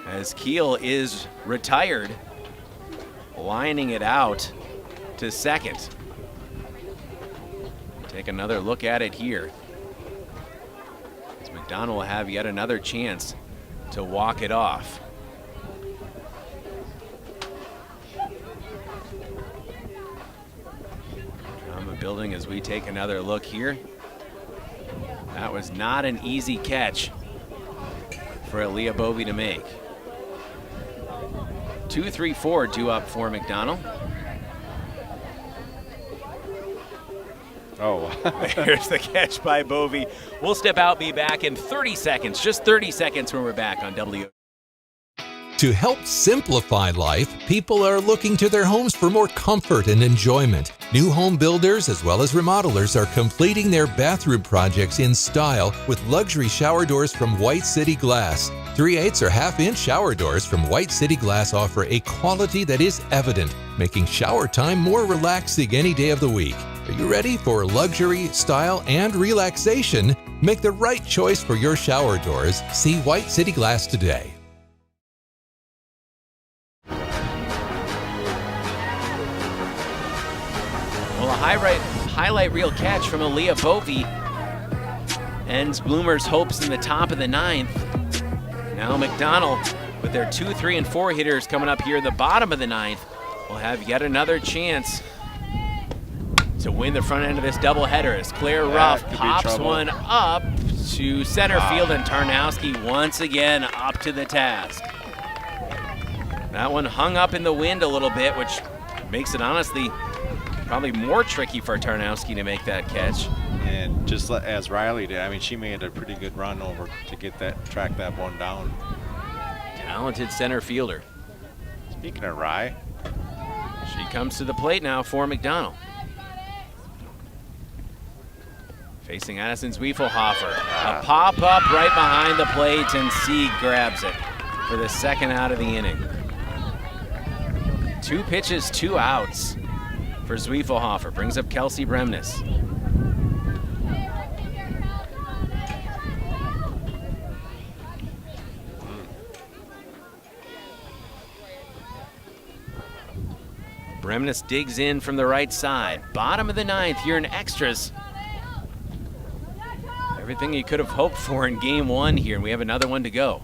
[SPEAKER 1] As Keel is retired, lining it out to second. Take another look at it here. As McDonald will have yet another chance to walk it off. Drama building as we take another look here. That was not an easy catch for Aaliyah Bovey to make. 2-3-4 due up for McDonald.
[SPEAKER 2] Oh,
[SPEAKER 1] there's the catch by Bovey. We'll step out, be back in 30 seconds, just 30 seconds when we're back on WOGO.
[SPEAKER 16] To help simplify life, people are looking to their homes for more comfort and enjoyment. New home builders as well as remodelers are completing their bathroom projects in style with luxury shower doors from White City Glass. 3/8 or half-inch shower doors from White City Glass offer a quality that is evident, making shower time more relaxing any day of the week. Are you ready for luxury, style, and relaxation? Make the right choice for your shower doors. See White City Glass today.
[SPEAKER 1] Well, a highlight reel catch from Aaliyah Bovey ends Bloomer's hopes in the top of the ninth. Now McDonald, with their 2, 3, and 4 hitters coming up here in the bottom of the ninth, will have yet another chance to win the front end of this doubleheader as Claire Ruff pops one up to center field, and Tarnowski once again up to the task. That one hung up in the wind a little bit, which makes it honestly probably more tricky for Tarnowski to make that catch.
[SPEAKER 8] And just as Riley did, I mean, she made a pretty good run over to get that, track that one down.
[SPEAKER 1] Talented center fielder.
[SPEAKER 8] Speaking of Rye,
[SPEAKER 1] she comes to the plate now for McDonald. Facing Addison Zwiefelhofer. A pop-up right behind the plate, and Sieg grabs it for the second out of the inning. 2 pitches, 2 outs for Zwiefelhofer. Brings up Kelsey Bremnes. Bremnes digs in from the right side. Bottom of the 9th here in extras. Everything you could have hoped for in game 1 here, and we have another one to go.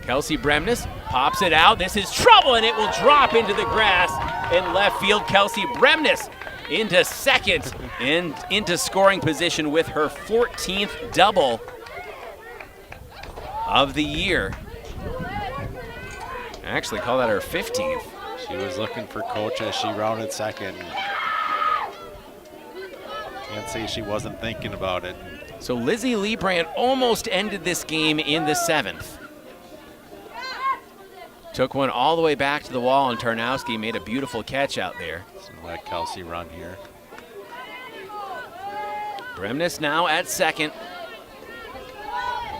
[SPEAKER 1] Kelsey Bremnes pops it out. This is trouble, and it will drop into the grass in left field. Kelsey Bremnes into second and into scoring position with her 14th double of the year. I actually call that her 15th.
[SPEAKER 8] she was looking for coach as she rounded second. Can't say she wasn't thinking about it.
[SPEAKER 1] So Lizzie Liebrandt almost ended this game in the 7th. Took one all the way back to the wall, and Tarnowski made a beautiful catch out there.
[SPEAKER 8] So let Kelsey run here.
[SPEAKER 1] Bremnes now at second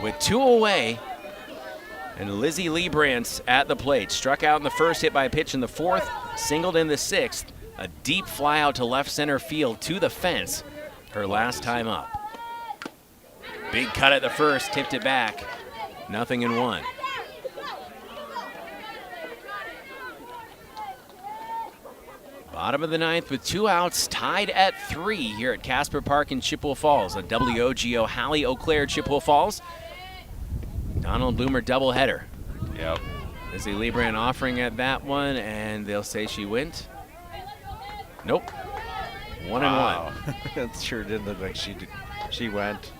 [SPEAKER 1] with 2 away. And Lizzie Liebrandt at the plate. Struck out in the first, hit by a pitch in the 4th, singled in the 6th. A deep fly out to left center field to the fence. Her last time up. Big cut at the first, tipped it back. 0-1. Bottom of the 9th with 2 outs, tied at 3 here at Casper Park in Chippewa Falls. A WOGO Hallie Eau Claire Chippewa Falls. Donald Bloomer doubleheader.
[SPEAKER 8] Yep.
[SPEAKER 1] Lizzie Liebrandt offering at that one, and they'll say she went. Nope. 1-1.
[SPEAKER 2] That sure did look like she went.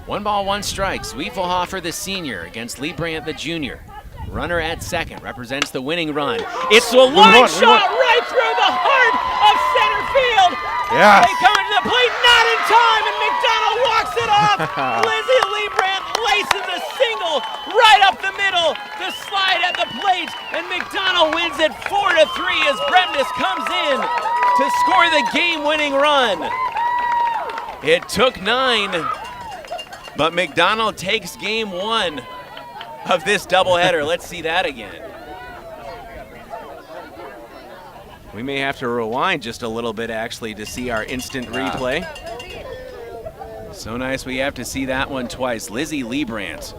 [SPEAKER 1] 1 ball, 1 strike. Zwiefelhofer, the senior, against Liebrandt, the junior. Runner at second, represents the winning run. It's a line shot right through the heart of center field.
[SPEAKER 2] Yeah.
[SPEAKER 1] They come into the plate, not in time, and McDonald walks it off. Lizzie Liebrandt laces a single right up the middle. The slide at the plate, and McDonald wins it 4-3 as Bremnes comes in to score the game-winning run. It took 9, but McDonald takes game 1 of this doubleheader. Let's see that again. We may have to rewind just a little bit actually to see our instant replay. So nice we have to see that one twice. Lizzie Liebrandt.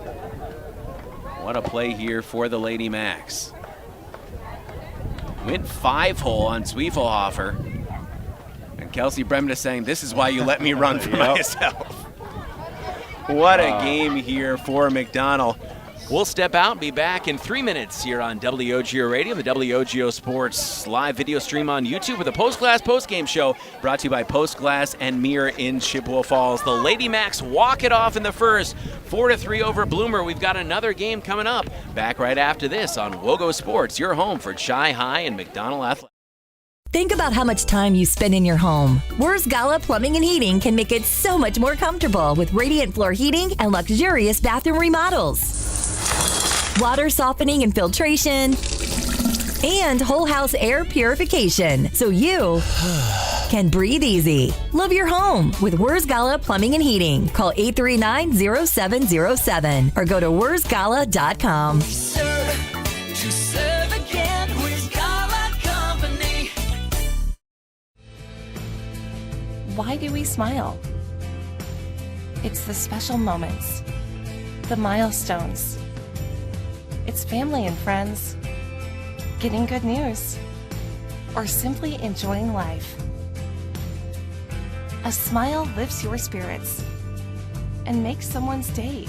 [SPEAKER 1] What a play here for the Lady Macks. Went 5-hole on Zwiefelhofer. And Kelsey Bremnes saying, this is why you let me run for myself. What a game here for McDonald. We'll step out and be back in 3 minutes here on WOGO Radio, the WOGO Sports live video stream on YouTube with a Postglass postgame show brought to you by Postglass and Mirror in Chippewa Falls. The Lady Macks walk it off in the first, 4-3 over Bloomer. We've got another game coming up. Back right after this on WOGO Sports, your home for Chi High and McDonald Athletics.
[SPEAKER 17] Think about how much time you spend in your home. Wurz Gala Plumbing and Heating can make it so much more comfortable with radiant floor heating and luxurious bathroom remodels. Water softening and filtration, and whole house air purification, so you can breathe easy. Love your home with Wurz Gala Plumbing and Heating. Call 839-0707 or go to wurzgala.com.
[SPEAKER 18] Why do we smile? It's the special moments, the milestones. It's family and friends, getting good news, or simply enjoying life. A smile lifts your spirits and makes someone's day.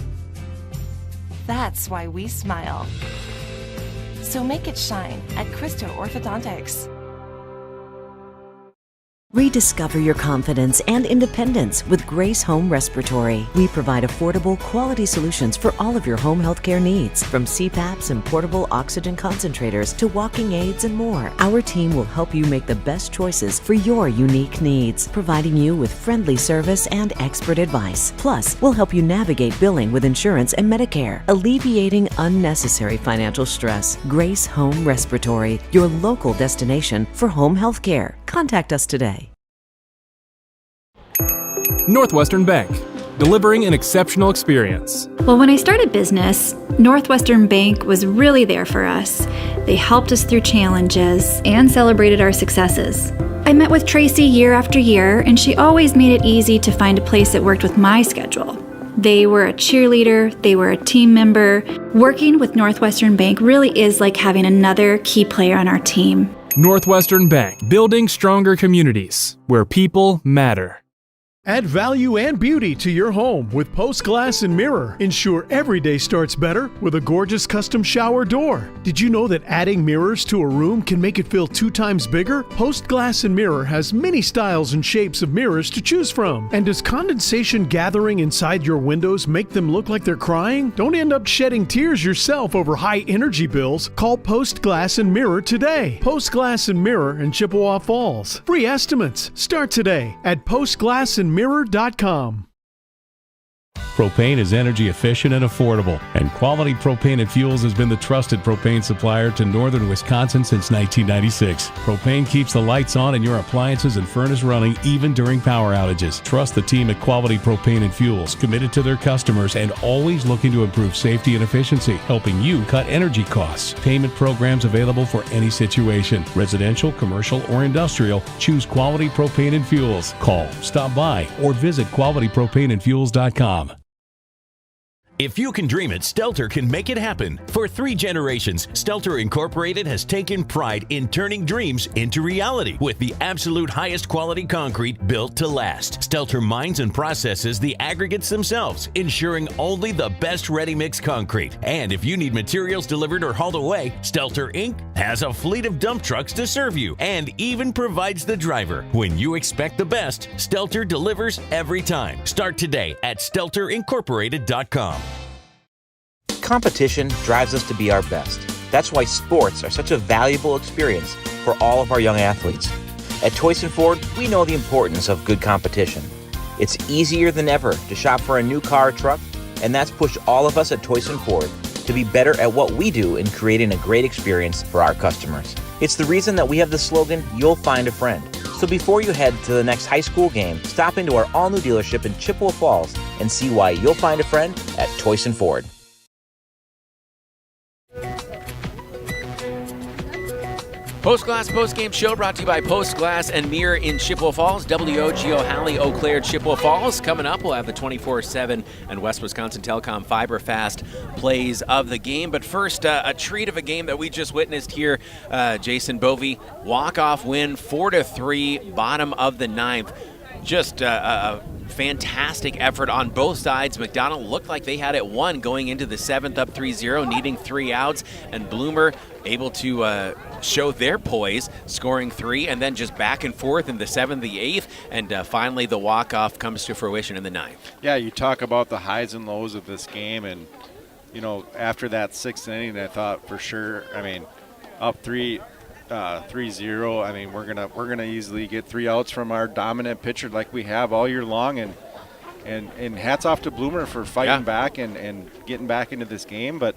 [SPEAKER 18] That's why we smile. So make it shine at Christo Orthodontics.
[SPEAKER 19] Rediscover your confidence and independence with Grace Home Respiratory. We provide affordable, quality solutions for all of your home healthcare needs, from CPAPs and portable oxygen concentrators to walking aids and more. Our team will help you make the best choices for your unique needs, providing you with friendly service and expert advice. Plus, we'll help you navigate billing with insurance and Medicare, alleviating unnecessary financial stress. Grace Home Respiratory, your local destination for home healthcare. Contact us today.
[SPEAKER 20] Northwestern Bank, delivering an exceptional experience.
[SPEAKER 21] Well, when I started business, Northwestern Bank was really there for us. They helped us through challenges and celebrated our successes. I met with Tracy year after year, and she always made it easy to find a place that worked with my schedule. They were a cheerleader, they were a team member. Working with Northwestern Bank really is like having another key player on our team.
[SPEAKER 20] Northwestern Bank, building stronger communities where people matter.
[SPEAKER 22] Add value and beauty to your home with Post Glass and Mirror. Ensure every day starts better with a gorgeous custom shower door. Did you know that adding mirrors to a room can make it feel 2 times bigger? Post Glass and Mirror has many styles and shapes of mirrors to choose from. And does condensation gathering inside your windows make them look like they're crying? Don't end up shedding tears yourself over high energy bills. Call Post Glass and Mirror today. Post Glass and Mirror in Chippewa Falls. Free estimates start today at postglassandmirror.com.
[SPEAKER 23] Propane is energy efficient and affordable, and Quality Propane and Fuels has been the trusted propane supplier to northern Wisconsin since 1996. Propane keeps the lights on and your appliances and furnace running even during power outages. Trust the team at Quality Propane and Fuels, committed to their customers and always looking to improve safety and efficiency, helping you cut energy costs. Payment programs available for any situation. Residential, commercial, or industrial, choose Quality Propane and Fuels. Call, stop by, or visit qualitypropaneandfuels.com.
[SPEAKER 9] If you can dream it, Stelter can make it happen. For 3 generations, Stelter Incorporated has taken pride in turning dreams into reality with the absolute highest quality concrete built to last. Stelter mines and processes the aggregates themselves, ensuring only the best ready-mix concrete. And if you need materials delivered or hauled away, Stelter Inc. has a fleet of dump trucks to serve you and even provides the driver. When you expect the best, Stelter delivers every time. Start today at StelterIncorporated.com.
[SPEAKER 3] Competition drives us to be our best. That's why sports are such a valuable experience for all of our young athletes. At Toys & Ford, we know the importance of good competition. It's easier than ever to shop for a new car or truck, and that's pushed all of us at Toys & Ford to be better at what we do in creating a great experience for our customers. It's the reason that we have the slogan, "You'll find a friend." So before you head to the next high school game, stop into our all-new dealership in Chippewa Falls and see why you'll find a friend at Toys & Ford.
[SPEAKER 1] Post Glass Postgame Show brought to you by Post Glass and Mirror in Chippewa Falls. WOGO, Halley, Eau Claire, Chippewa Falls. Coming up, we'll have the 24/7 and West Wisconsin Telecom Fiber Fast plays of the game. But first, a treat of a game that we just witnessed here. Jason Bovey, walk-off win, 4-3, bottom of the 9th. Just a fantastic effort on both sides. McDonald looked like they had it won going into the 7th, up 3-0, needing 3 outs, and Bloomer able to show their poise, scoring 3, and then just back and forth in the 7th, the 8th, and finally the walk-off comes to fruition in the 9th.
[SPEAKER 8] Yeah, you talk about the highs and lows of this game, and, you know, after that 6th inning, I thought for sure, I mean, up 3-0, I mean, we're gonna easily get 3 outs from our dominant pitcher like we have all year long, and hats off to Bloomer for fighting back and getting back into this game. But,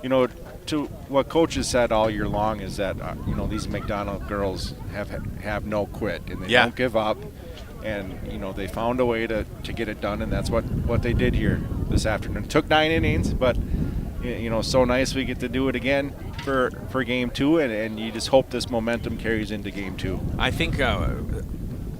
[SPEAKER 8] you know, to what coaches said all year long is that you know, these McDonald girls have no quit, and they don't give up, and, you know, they found a way to get it done, and that's what they did here this afternoon. It took 9 innings, but, you know, so nice we get to do it again for game 2, and you just hope this momentum carries into game 2.
[SPEAKER 1] I think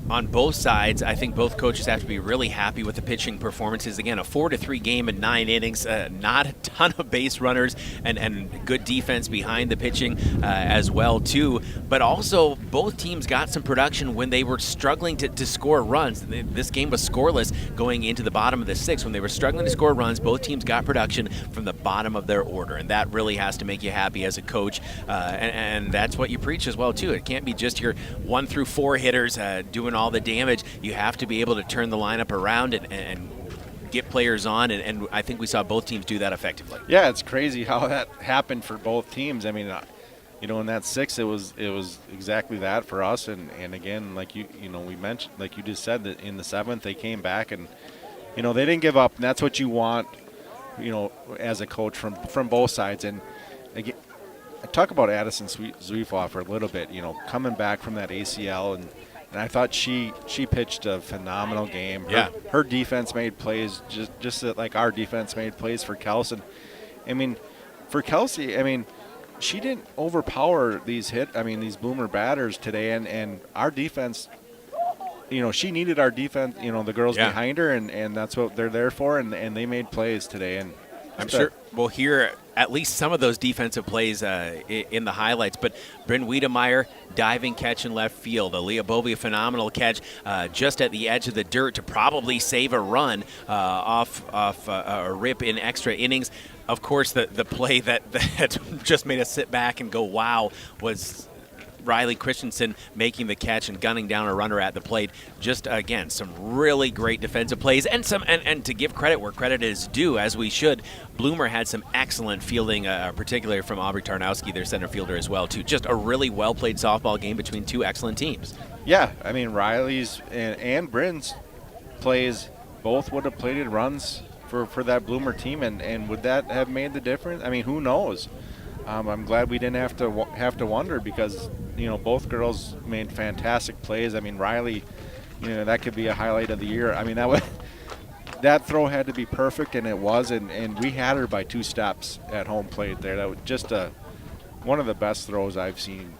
[SPEAKER 1] on both sides, I think both coaches have to be really happy with the pitching performances. Again, a 4-3 game in 9 innings, not a ton of base runners, and good defense behind the pitching as well, too. But also, both teams got some production when they were struggling to score runs. This game was scoreless going into the bottom of the 6th. When they were struggling to score runs, both teams got production from the bottom of their order, and that really has to make you happy as a coach, and that's what you preach as well, too. It can't be just your 1 through 4 hitters doing all the damage. You have to be able to turn the lineup around and get players on, and I think we saw both teams do that effectively.
[SPEAKER 8] Yeah, it's crazy how that happened for both teams. I mean, in that 6, it was exactly that for us, and again, like we mentioned, like you just said, that in the 7th they came back and they didn't give up, and that's what you want, as a coach from both sides. And again, I talk about Addison Zwieflaw for a little bit, coming back from that ACL, and I thought she pitched a phenomenal game. Her defense made plays just like our defense made plays for Kelsey. I mean, for Kelsey, she didn't overpower these Bloomer batters today, and our defense, she needed our defense, the girls behind her, and that's what they're there for, and they made plays today. And
[SPEAKER 1] I'm sure we'll hear at least some of those defensive plays in the highlights. But Bryn Wiedemeyer, diving catch in left field. Aaliyah Bovey, a phenomenal catch just at the edge of the dirt to probably save a run off a rip in extra innings. Of course, the play that just made us sit back and go, wow, was Riley Christensen making the catch and gunning down a runner at the plate. Just, again, some really great defensive plays, and to give credit where credit is due, as we should. Bloomer had some excellent fielding, particularly from Aubrey Tarnowski, their center fielder, as well, too. Just a really well-played softball game between two excellent teams.
[SPEAKER 8] Yeah, Riley's and Bryn's plays both would have plated runs for that Bloomer team, and would that have made the difference? Who knows? I'm glad we didn't have to wonder, because both girls made fantastic plays. Riley, that could be a highlight of the year. That throw had to be perfect, and it was, and we had her by 2 steps at home plate there. That was just one of the best throws I've seen,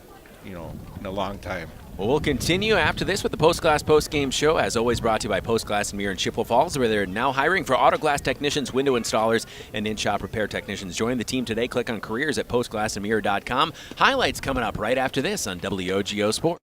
[SPEAKER 8] in a long time.
[SPEAKER 1] Well, we'll continue after this with the Post Glass Post Game Show, as always brought to you by Post Glass and Mirror in Chippewa Falls, where they're now hiring for auto glass technicians, window installers, and in-shop repair technicians. Join the team today. Click on careers at postglassandmirror.com. Highlights coming up right after this on WOGO Sports.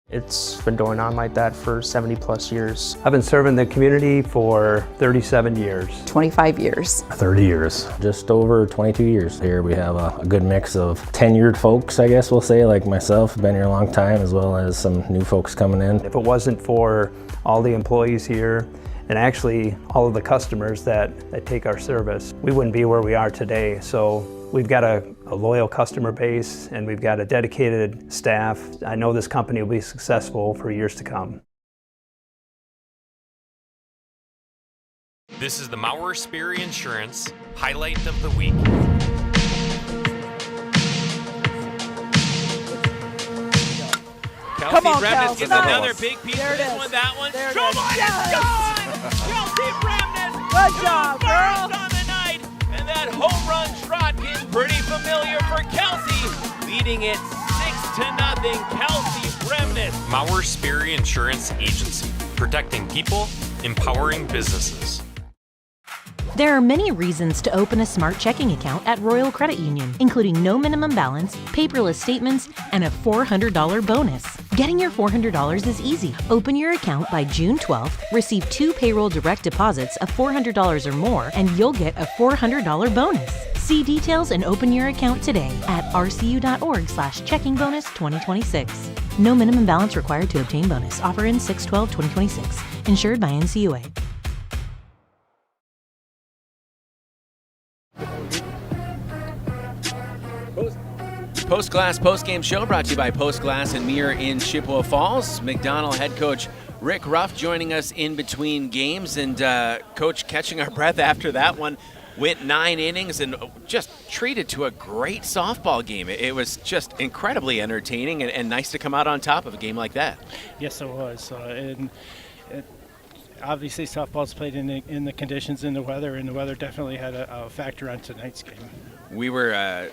[SPEAKER 4] It's been going on like that for 70 plus years. I've been serving the community for 37 years.
[SPEAKER 5] 25 years.
[SPEAKER 6] 30 years. Just over 22 years. Here we have a good mix of tenured folks, I guess we'll say, like myself, been here a long time, as well as some new folks coming in.
[SPEAKER 4] If it wasn't for all the employees here, and actually all of the customers that take our service, we wouldn't be where we are today. So we've got a loyal customer base, and we've got a dedicated staff. I know this company will be successful for years to come.
[SPEAKER 24] This is the Maurer Spear Insurance Highlight of the Week.
[SPEAKER 1] Kelsey Remnitz gets another big piece of this one, that one. Stroman is gone! Kelsey Remnitz!
[SPEAKER 25] Good job, girl!
[SPEAKER 1] On the night, and that home run trot is pretty familiar for Kelsey, leading it 6-0. Kelsey Remnitz.
[SPEAKER 24] Maurer Spear Insurance Agency, protecting people, empowering businesses.
[SPEAKER 7] There are many reasons to open a smart checking account at Royal Credit Union, including no minimum balance, paperless statements, and a $400 bonus. Getting your $400 is easy. Open your account by June 12th, receive 2 payroll direct deposits of $400 or more, and you'll get a $400 bonus. See details and open your account today at rcu.org/checkingbonus2026. No minimum balance required to obtain bonus. Offer in 6/12/2026. Insured by NCUA.
[SPEAKER 1] Post Glass Post Game Show brought to you by Post Glass and Mirror in Chippewa Falls. McDonald head coach Rick Ruff joining us in between games, and coach, catching our breath after that one, went 9 innings and just treated to a great softball game. It was just incredibly entertaining and nice to come out on top of a game like that.
[SPEAKER 26] Yes, it was. Obviously, softball's played in the conditions in the weather, and the weather definitely had a factor on tonight's game.
[SPEAKER 1] We were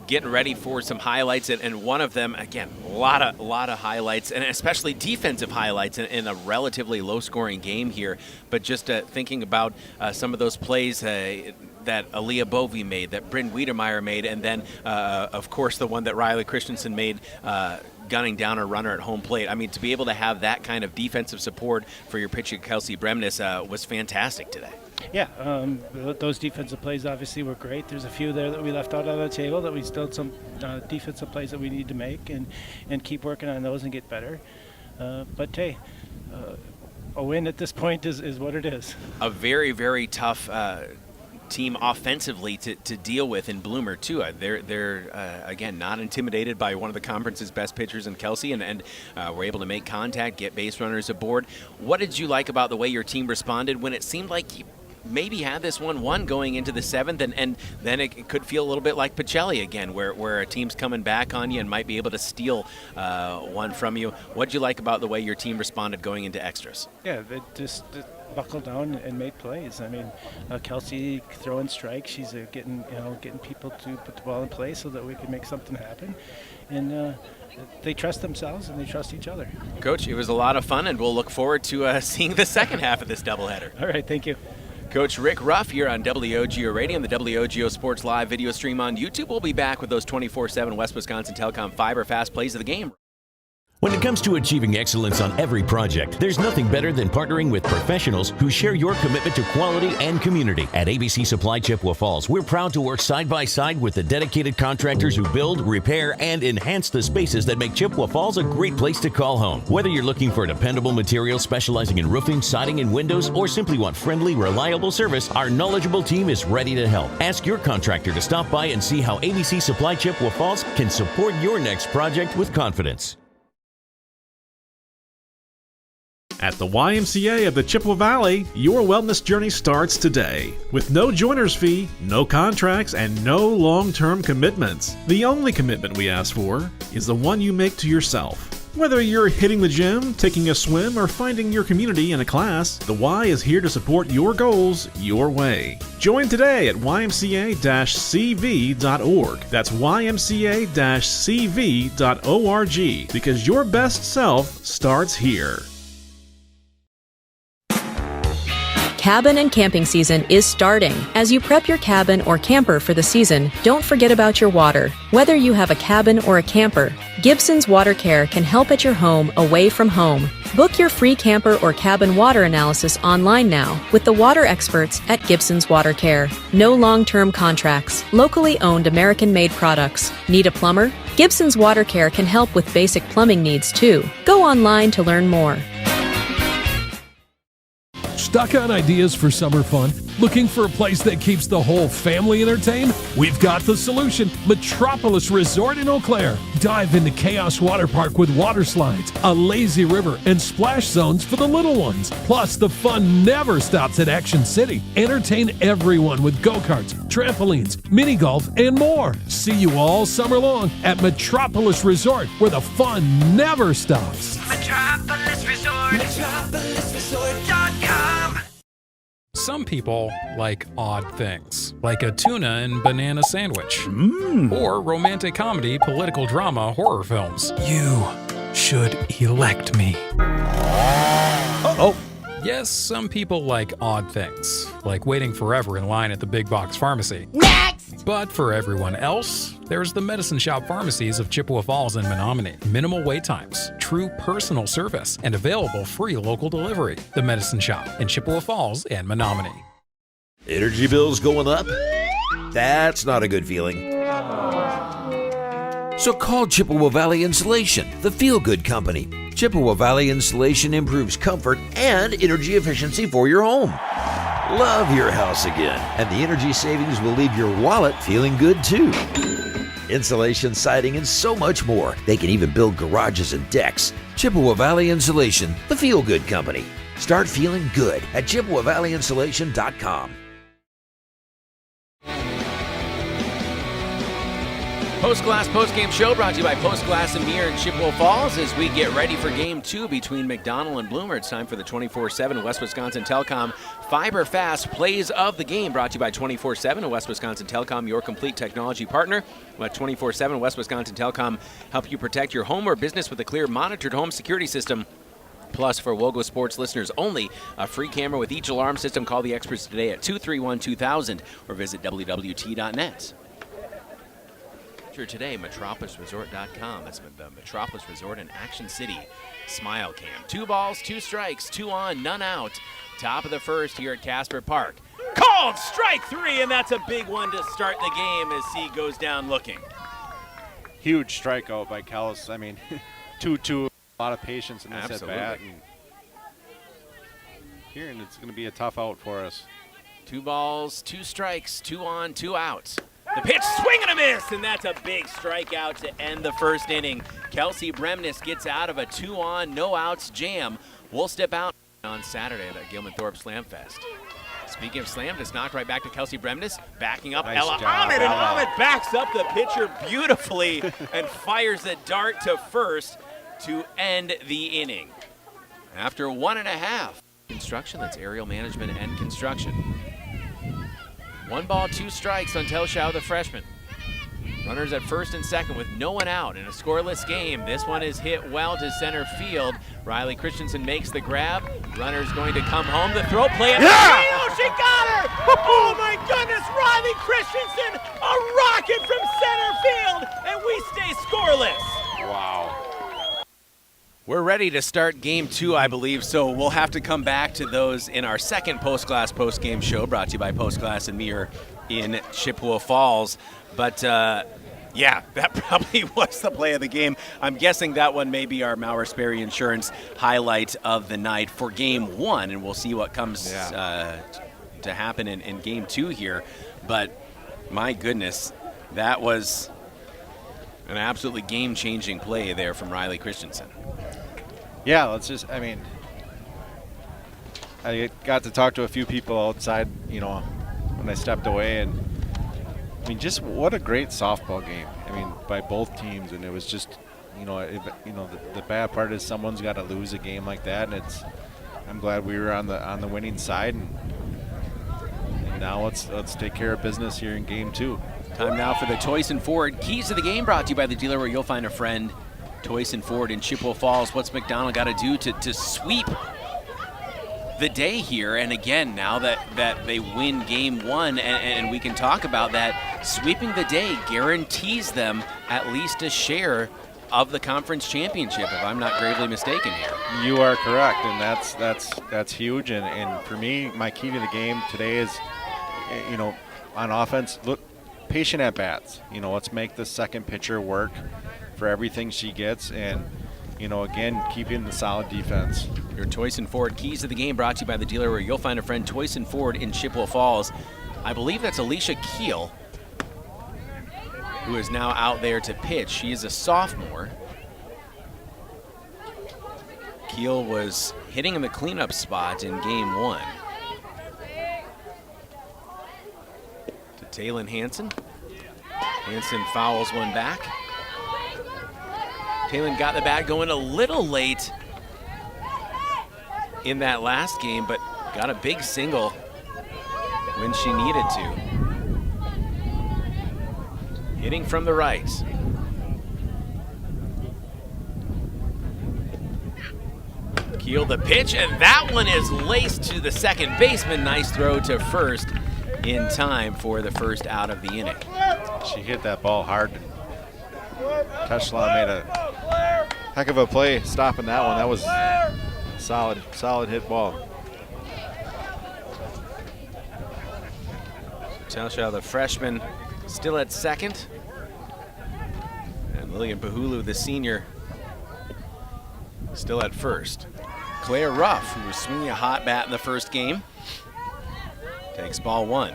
[SPEAKER 1] getting ready for some highlights, and one of them, again, a lot of highlights, and especially defensive highlights in a relatively low-scoring game here. But just thinking about some of those plays that Aaliyah Bovey made, that Bryn Wiedemeyer made, and then, of course, the one that Riley Christensen made gunning down a runner at home plate. I mean, to be able to have that kind of defensive support for your pitcher, Kelsey Bremnes, was fantastic today.
[SPEAKER 26] Yeah, those defensive plays obviously were great. There's a few there that we left out on the table that we still had some defensive plays that we need to make and keep working on those and get better. But hey, a win at this point is what it is.
[SPEAKER 1] A very, very tough team offensively to deal with in Bloomer too. They're again not intimidated by one of the conference's best pitchers in Kelsey, and were able to make contact, get base runners aboard. What did you like about the way your team responded when it seemed like you maybe had this 1-1 going into the 7th, and then it could feel a little bit like Pacelli again, where a team's coming back on you and might be able to steal one from you? What did you like about the way your team responded going into extras?
[SPEAKER 26] Yeah, they just buckled down and made plays. I mean, Kelsey throwing strikes. She's getting people to put the ball in play so that we can make something happen. And they trust themselves and they trust each other.
[SPEAKER 1] Coach, it was a lot of fun, and we'll look forward to seeing the second half of this doubleheader.
[SPEAKER 26] All right, thank you.
[SPEAKER 1] Coach Rick Ruff here on WOGO Radio and the WOGO Sports Live video stream on YouTube. We'll be back with those 24/7 West Wisconsin Telecom Fiber fast plays of the game.
[SPEAKER 9] When it comes to achieving excellence on every project, there's nothing better than partnering with professionals who share your commitment to quality and community. At ABC Supply Chippewa Falls, we're proud to work side by side with the dedicated contractors who build, repair, and enhance the spaces that make Chippewa Falls a great place to call home. Whether you're looking for dependable materials specializing in roofing, siding, and windows, or simply want friendly, reliable service, our knowledgeable team is ready to help. Ask your contractor to stop by and see how ABC Supply Chippewa Falls can support your next project with confidence.
[SPEAKER 5] At the YMCA of the Chippewa Valley, your wellness journey starts today. With no joiner's fee, no contracts, and no long-term commitments. The only commitment we ask for is the one you make to yourself. Whether you're hitting the gym, taking a swim, or finding your community in a class, the Y is here to support your goals your way. Join today at ymca-cv.org. That's ymca-cv.org, because your best self starts here.
[SPEAKER 10] Cabin and camping season is starting. As you prep your cabin or camper for the season, don't forget about your water. Whether you have a cabin or a camper, Gibson's Water Care can help at your home away from home. Book your free camper or cabin water analysis online now with the water experts at Gibson's Water Care. No long-term contracts, locally owned American-made products. Need a plumber? Gibson's Water Care can help with basic plumbing needs too. Go online to learn more.
[SPEAKER 11] Stuck on ideas for summer fun? Looking for a place that keeps the whole family entertained? We've got the solution. Metropolis Resort in Eau Claire. Dive into Chaos Water Park with water slides, a lazy river, and splash zones for the little ones. Plus, the fun never stops at Action City. Entertain everyone with go-karts, trampolines, mini golf, and more. See you all summer long at Metropolis Resort, where the fun never stops.
[SPEAKER 12] Metropolis Resort. MetropolisResort.com.
[SPEAKER 14] Some people like odd things, like a tuna and banana sandwich, or romantic comedy, political drama, horror films. You should elect me. Yes, some people like odd things, like waiting forever in line at the big box pharmacy. Next! But for everyone else, there's the medicine shop pharmacies of Chippewa Falls and Menominee. Minimal wait times, true personal service, and available free local delivery. The medicine shop in Chippewa Falls and Menominee.
[SPEAKER 15] Energy bills going up? That's not a good feeling. So call Chippewa Valley Insulation, the feel-good company. Chippewa Valley Insulation improves comfort and energy efficiency for your home. Love your house again, and the energy savings will leave your wallet feeling good too. Insulation, siding, and so much more. They can even build garages and decks. Chippewa Valley Insulation, the feel-good company. Start feeling good at ChippewaValleyInsulation.com.
[SPEAKER 1] Postglass postgame show brought to you by Postglass and Mirror in Chippewa Falls as we get ready for Game 2 between McDonald and Bloomer. It's time for the 24/7 West Wisconsin Telecom Fiber Fast Plays of the Game, brought to you by 24/7 West Wisconsin Telecom, your complete technology partner. Let 24/7 West Wisconsin Telecom help you protect your home or business with a clear monitored home security system. Plus, for WOGO Sports listeners only, a free camera with each alarm system. Call the experts today at 231-2000 or visit wwt.net. Today, MetropolisResort.com. That's the Metropolis Resort in Action City. Smile Cam. 2 balls, 2 strikes, 2 on, none out. Top of the first here at Casper Park. Called strike 3, and that's a big one to start the game as he goes down looking.
[SPEAKER 8] Huge strikeout by Callis. I mean, 2-2. A lot of patience in this at bat. Here, and it's going to be a tough out for us.
[SPEAKER 1] 2 balls, 2 strikes, 2 on, 2 outs. The pitch, swing and a miss, and that's a big strikeout to end the first inning. Kelsey Bremnes gets out of a 2-on, no-outs jam. We'll step out on Saturday at Gilman-Thorpe Slam Fest. Speaking of slam, it's knocked right back to Kelsey Bremnes, backing up Ella Ahmed, and Ahmed backs up the pitcher beautifully and fires a dart to first to end the inning. After 1.5. Construction, that's aerial management and construction. 1 ball, 2 strikes on Telshaw, the freshman. Runners at first and second with no one out in a scoreless game. This one is hit well to center field. Riley Christensen makes the grab. Runner's going to come home. The throw play. Oh, she got her! Oh my goodness, Riley Christensen, a rocket from center field, and we stay scoreless.
[SPEAKER 8] Wow.
[SPEAKER 1] We're ready to start Game 2, I believe, so we'll have to come back to those in our second Postglass postgame show, brought to you by Postglass and Mirror in Chippewa Falls. But, yeah, that probably was the play of the game. I'm guessing that one may be our Maurer Sperry Insurance highlight of the night for Game 1, and we'll see what comes to happen in Game 2 here. But, my goodness, that was an absolutely game-changing play there from Riley Christensen.
[SPEAKER 8] Yeah, I got to talk to a few people outside, when I stepped away, and just what a great softball game. By both teams, and it was just, the bad part is someone's got to lose a game like that, and I'm glad we were on the winning side, and now let's take care of business here in Game 2.
[SPEAKER 1] Time now for the Toyson Ford Keys to the Game, brought to you by the dealer where you'll find a friend. Toyson Ford in Chippewa Falls. What's McDonald got to do to sweep the day here? And again, now that they win Game 1, and we can talk about that, sweeping the day guarantees them at least a share of the conference championship, if I'm not gravely mistaken here.
[SPEAKER 8] You are correct, and that's huge. And for me, my key to the game today is, on offense, look, patient at bats. Let's make the second pitcher work for everything she gets, and again, keeping the solid defense.
[SPEAKER 1] Your Toyson Ford Keys to the Game, brought to you by the dealer where you'll find a friend, Toyson Ford in Chippewa Falls. I believe that's Alicia Keel, who is now out there to pitch. She is a sophomore. Keel was hitting in the cleanup spot in Game 1. To Taylon Hansen. Hansen fouls one back. Taylon got the bat going a little late in that last game, but got a big single when she needed to. Hitting from the right. Keel the pitch, and that one is laced to the second baseman. Nice throw to first in time for the first out of the inning.
[SPEAKER 8] She hit that ball hard. Tesla made a heck of a play stopping that one. That was solid hit ball.
[SPEAKER 1] Telshaw, the freshman, still at second. And Lillian Pahulu, the senior, still at first. Claire Ruff, who was swinging a hot bat in the first game, takes ball 1.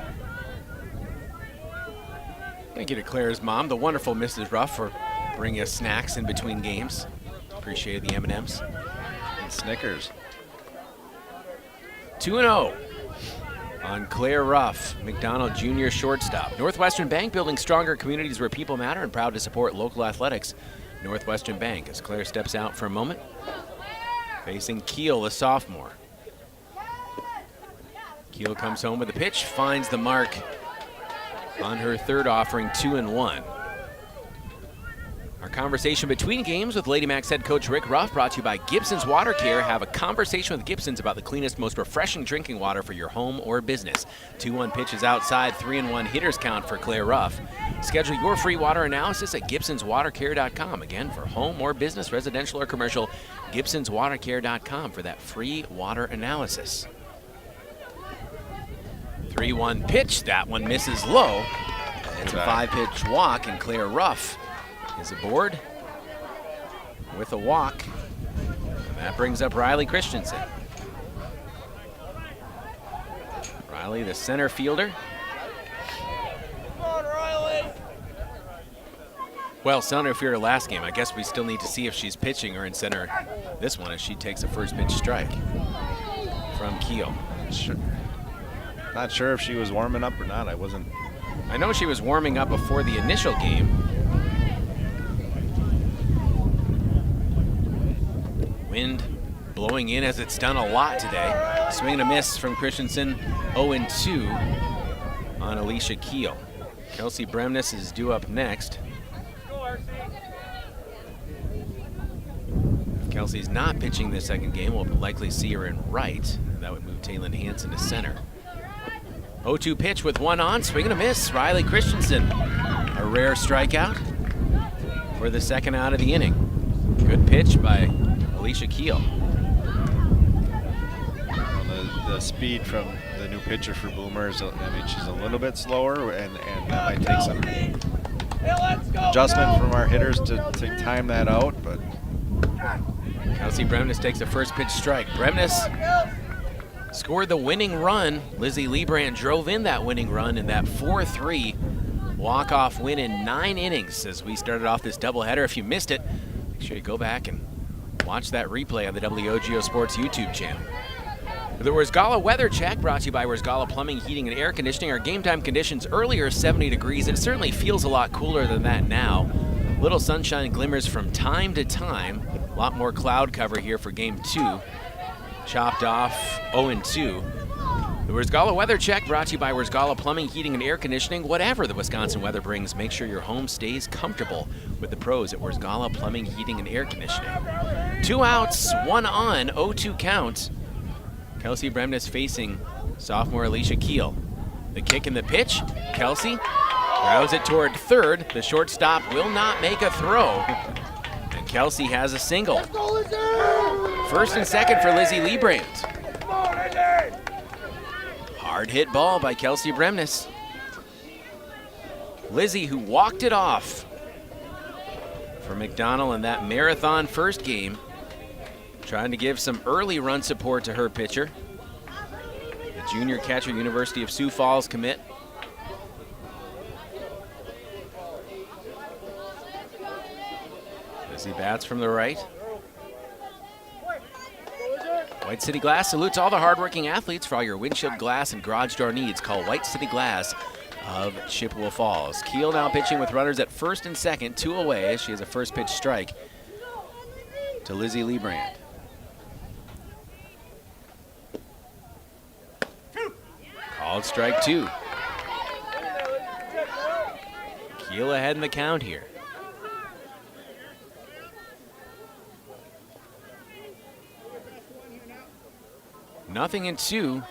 [SPEAKER 1] Thank you to Claire's mom, the wonderful Mrs. Ruff, for bringing us snacks in between games. Appreciate the M&Ms.
[SPEAKER 8] And Snickers.
[SPEAKER 1] 2-0. on Claire Ruff, McDonald Junior shortstop. Northwestern Bank, building stronger communities where people matter, and proud to support local athletics. Northwestern Bank, as Claire steps out for a moment. Facing Keel, the sophomore. Keel comes home with a pitch, finds the mark on her third offering, 2-1. Our conversation between games with Lady Macks head coach Rick Ruff, brought to you by Gibson's Water Care. Have a conversation with Gibson's about the cleanest, most refreshing drinking water for your home or business. 2-1 pitches outside, 3-1 hitters count for Claire Ruff. Schedule your free water analysis at gibsonswatercare.com. Again, for home or business, residential or commercial, gibsonswatercare.com for that free water analysis. 3-1 pitch, that one misses low. It's a 5-pitch walk, and Claire Ruff is aboard with a walk. And that brings up Riley Christensen. Riley, the center fielder.
[SPEAKER 12] Come on, Riley.
[SPEAKER 1] Well, center fielder last game. I guess we still need to see if she's pitching or in center this one as she takes a first pitch strike from Keel.
[SPEAKER 8] Not sure if she was warming up or not.
[SPEAKER 1] I know she was warming up before the initial game. Wind blowing in as it's done a lot today. Swing and a miss from Christensen, 0-2 on Alicia Keel. Kelsey Bremnes is due up next. If Kelsey's not pitching this second game, we'll likely see her in right. That would move Taylin Hansen to center. 0-2 pitch with one on, swing and a miss. Riley Christensen, a rare strikeout for the second out of the inning. Good pitch by Alicia Keel.
[SPEAKER 8] Well, the speed from the new pitcher for Boomers, I mean, she's a little bit slower, and that might take some adjustment from our hitters to time that out. But
[SPEAKER 1] Kelsey Bremnes takes the first pitch strike. Bremnes scored the winning run. Lizzie Lebrand drove in that winning run in that 4-3 walk-off win in 9 innings as we started off this doubleheader. If you missed it, make sure you go back and watch that replay on the WOGO Sports YouTube channel. The Wierzgala weather check brought to you by Wierzgala Plumbing, Heating, and Air Conditioning. Our game time conditions earlier 70 degrees. It certainly feels a lot cooler than that now. Little sunshine glimmers from time to time. A lot more cloud cover here for game 2. Chopped off 0-2. The Wierzgala weather check brought to you by Wierzgala Plumbing, Heating, and Air Conditioning. Whatever the Wisconsin weather brings, make sure your home stays comfortable with the pros at Wierzgala Plumbing, Heating, and Air Conditioning. 2 outs, 1 on, 0-2 count. Kelsey Bremnes facing sophomore Alicia Keel. The kick and the pitch. Kelsey throws it toward third. The shortstop will not make a throw. And Kelsey has a single. First and second for Lizzie Lebrand. Hard hit ball by Kelsey Bremnes. Lizzie, who walked it off for McDonald in that marathon first game, trying to give some early run support to her pitcher, the junior catcher, University of Sioux Falls commit. Lizzie bats from the right. White City Glass salutes all the hardworking athletes. For all your windshield glass and garage door needs, call White City Glass of Chippewa Falls. Keel now pitching with runners at first and second, 2 away. She has a first pitch strike to Lizzie Lebrand. Called strike 2. Keel ahead in the count here. Nothing in 2,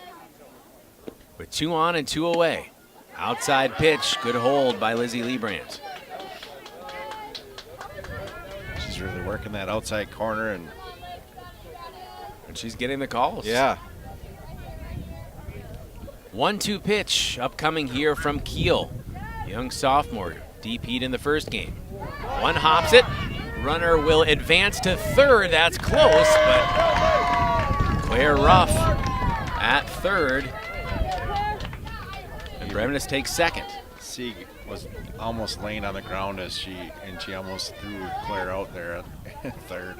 [SPEAKER 1] with 2 on and 2 away. Outside pitch, good hold by Lizzie Lebrand.
[SPEAKER 8] she's really working that outside corner, and
[SPEAKER 1] she's getting the calls.
[SPEAKER 8] Yeah.
[SPEAKER 1] 1-2 pitch upcoming here from Keel. Young sophomore, deep heat in the first game. One hops it. Runner will advance to third. That's close, but Claire Ruff at third. And Bremnes takes second.
[SPEAKER 8] Sieg was almost laying on the ground as she almost threw Claire out there at third.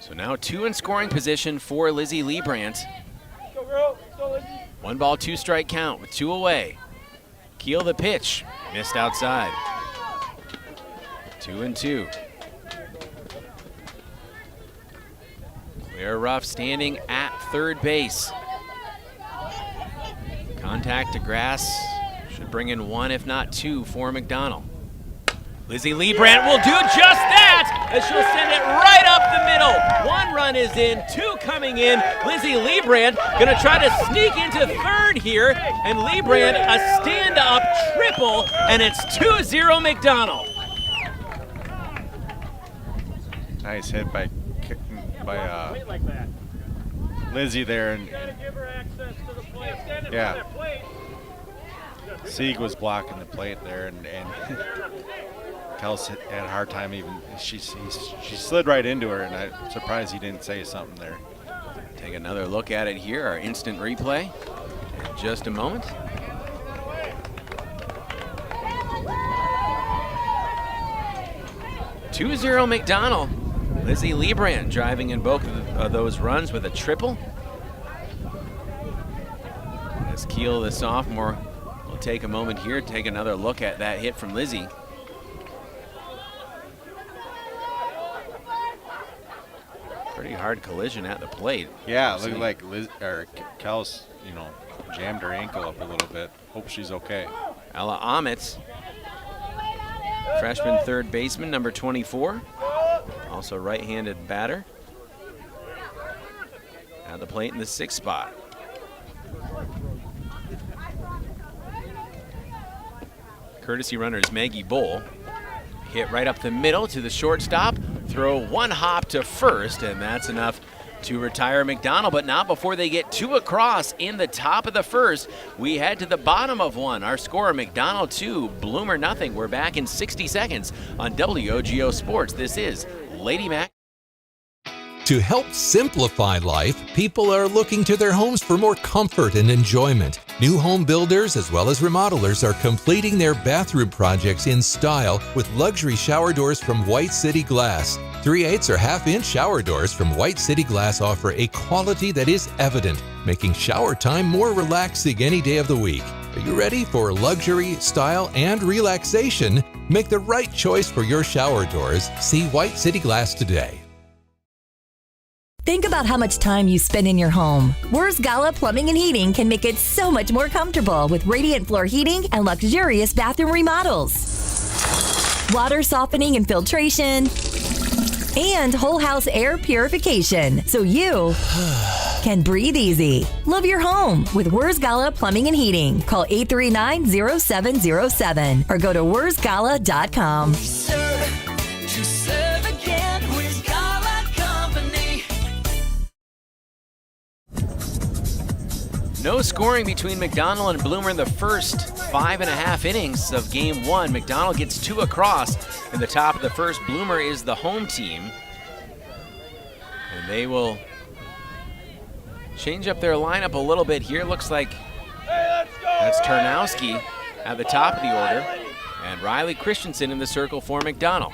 [SPEAKER 1] So now 2 in scoring position for Lizzie Liebrandt.
[SPEAKER 12] Go, girl. Go, Lizzie.
[SPEAKER 1] 1 ball, 2 strike count with 2 away. Keel the pitch, missed outside. 2-2. Claire Ruff standing at third base. Contact to grass, should bring in 1 if not 2 for McDonald. Lizzie Liebrandt will do just that as she'll send it right up the middle. 1 run is in, 2 coming in. Lizzie Liebrandt gonna try to sneak into third here, and Liebrandt a stand-up triple, and it's 2-0 McDonald.
[SPEAKER 8] Nice hit by Lizzie there, and yeah, Sieg was blocking the plate there, and Kels had a hard time even. She slid right into her, and I'm surprised he didn't say something there.
[SPEAKER 1] Take another look at it here, our instant replay in just a moment. (2-0 McDonald. Lizzie Liebrandt driving in both of those runs with a triple. As Keel, the sophomore, will take a moment here, take another look at that hit from Lizzie. Pretty hard collision at the plate.
[SPEAKER 8] Yeah, it looked like Kels, jammed her ankle up a little bit. Hope she's okay.
[SPEAKER 1] Ella Amitz, freshman third baseman, number 24. Also right-handed batter. At the plate in the 6th spot. Courtesy runners Maggie Bull. Hit right up the middle to the shortstop. Throw 1 hop to first, and that's enough to retire McDonald, but not before they get 2 across in the top of the first. We head to the bottom of 1. Our score, McDonald 2, Bloomer nothing. We're back in 60 seconds on WOGO Sports. This is Lady Mac.
[SPEAKER 2] To help simplify life, people are looking to their homes for more comfort and enjoyment. New home builders as well as remodelers are completing their bathroom projects in style with luxury shower doors from White City Glass. 3/8 or half-inch shower doors from White City Glass offer a quality that is evident, making shower time more relaxing any day of the week. Are you ready for luxury, style, and relaxation? Make the right choice for your shower doors. See White City Glass today.
[SPEAKER 13] Think about how much time you spend in your home. Wurz Gala Plumbing and Heating can make it so much more comfortable with radiant floor heating and luxurious bathroom remodels. Water softening and filtration, and whole house air purification, so you can breathe easy. Love your home with Wurz Gala Plumbing and Heating. Call 839-0707 or go to wurzgala.com.
[SPEAKER 1] No scoring between McDonald and Bloomer in the first 5.5 innings of Game 1. McDonald gets 2 across in the top of the first. Bloomer is the home team. And they will change up their lineup a little bit here. Looks like that's Tarnowski at the top of the order. And Riley Christensen in the circle for McDonald.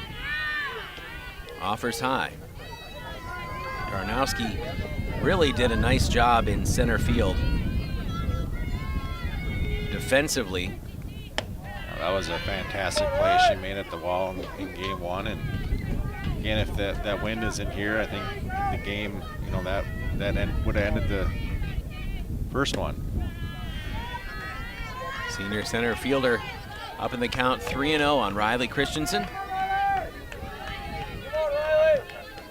[SPEAKER 1] Offers high. Tarnowski really did a nice job in center field. Defensively.
[SPEAKER 8] That was a fantastic play she made at the wall in Game 1, and again, if that wind isn't here, I think the game, that would have ended the first one.
[SPEAKER 1] Senior center fielder up in the count, 3-0 on Riley Christensen.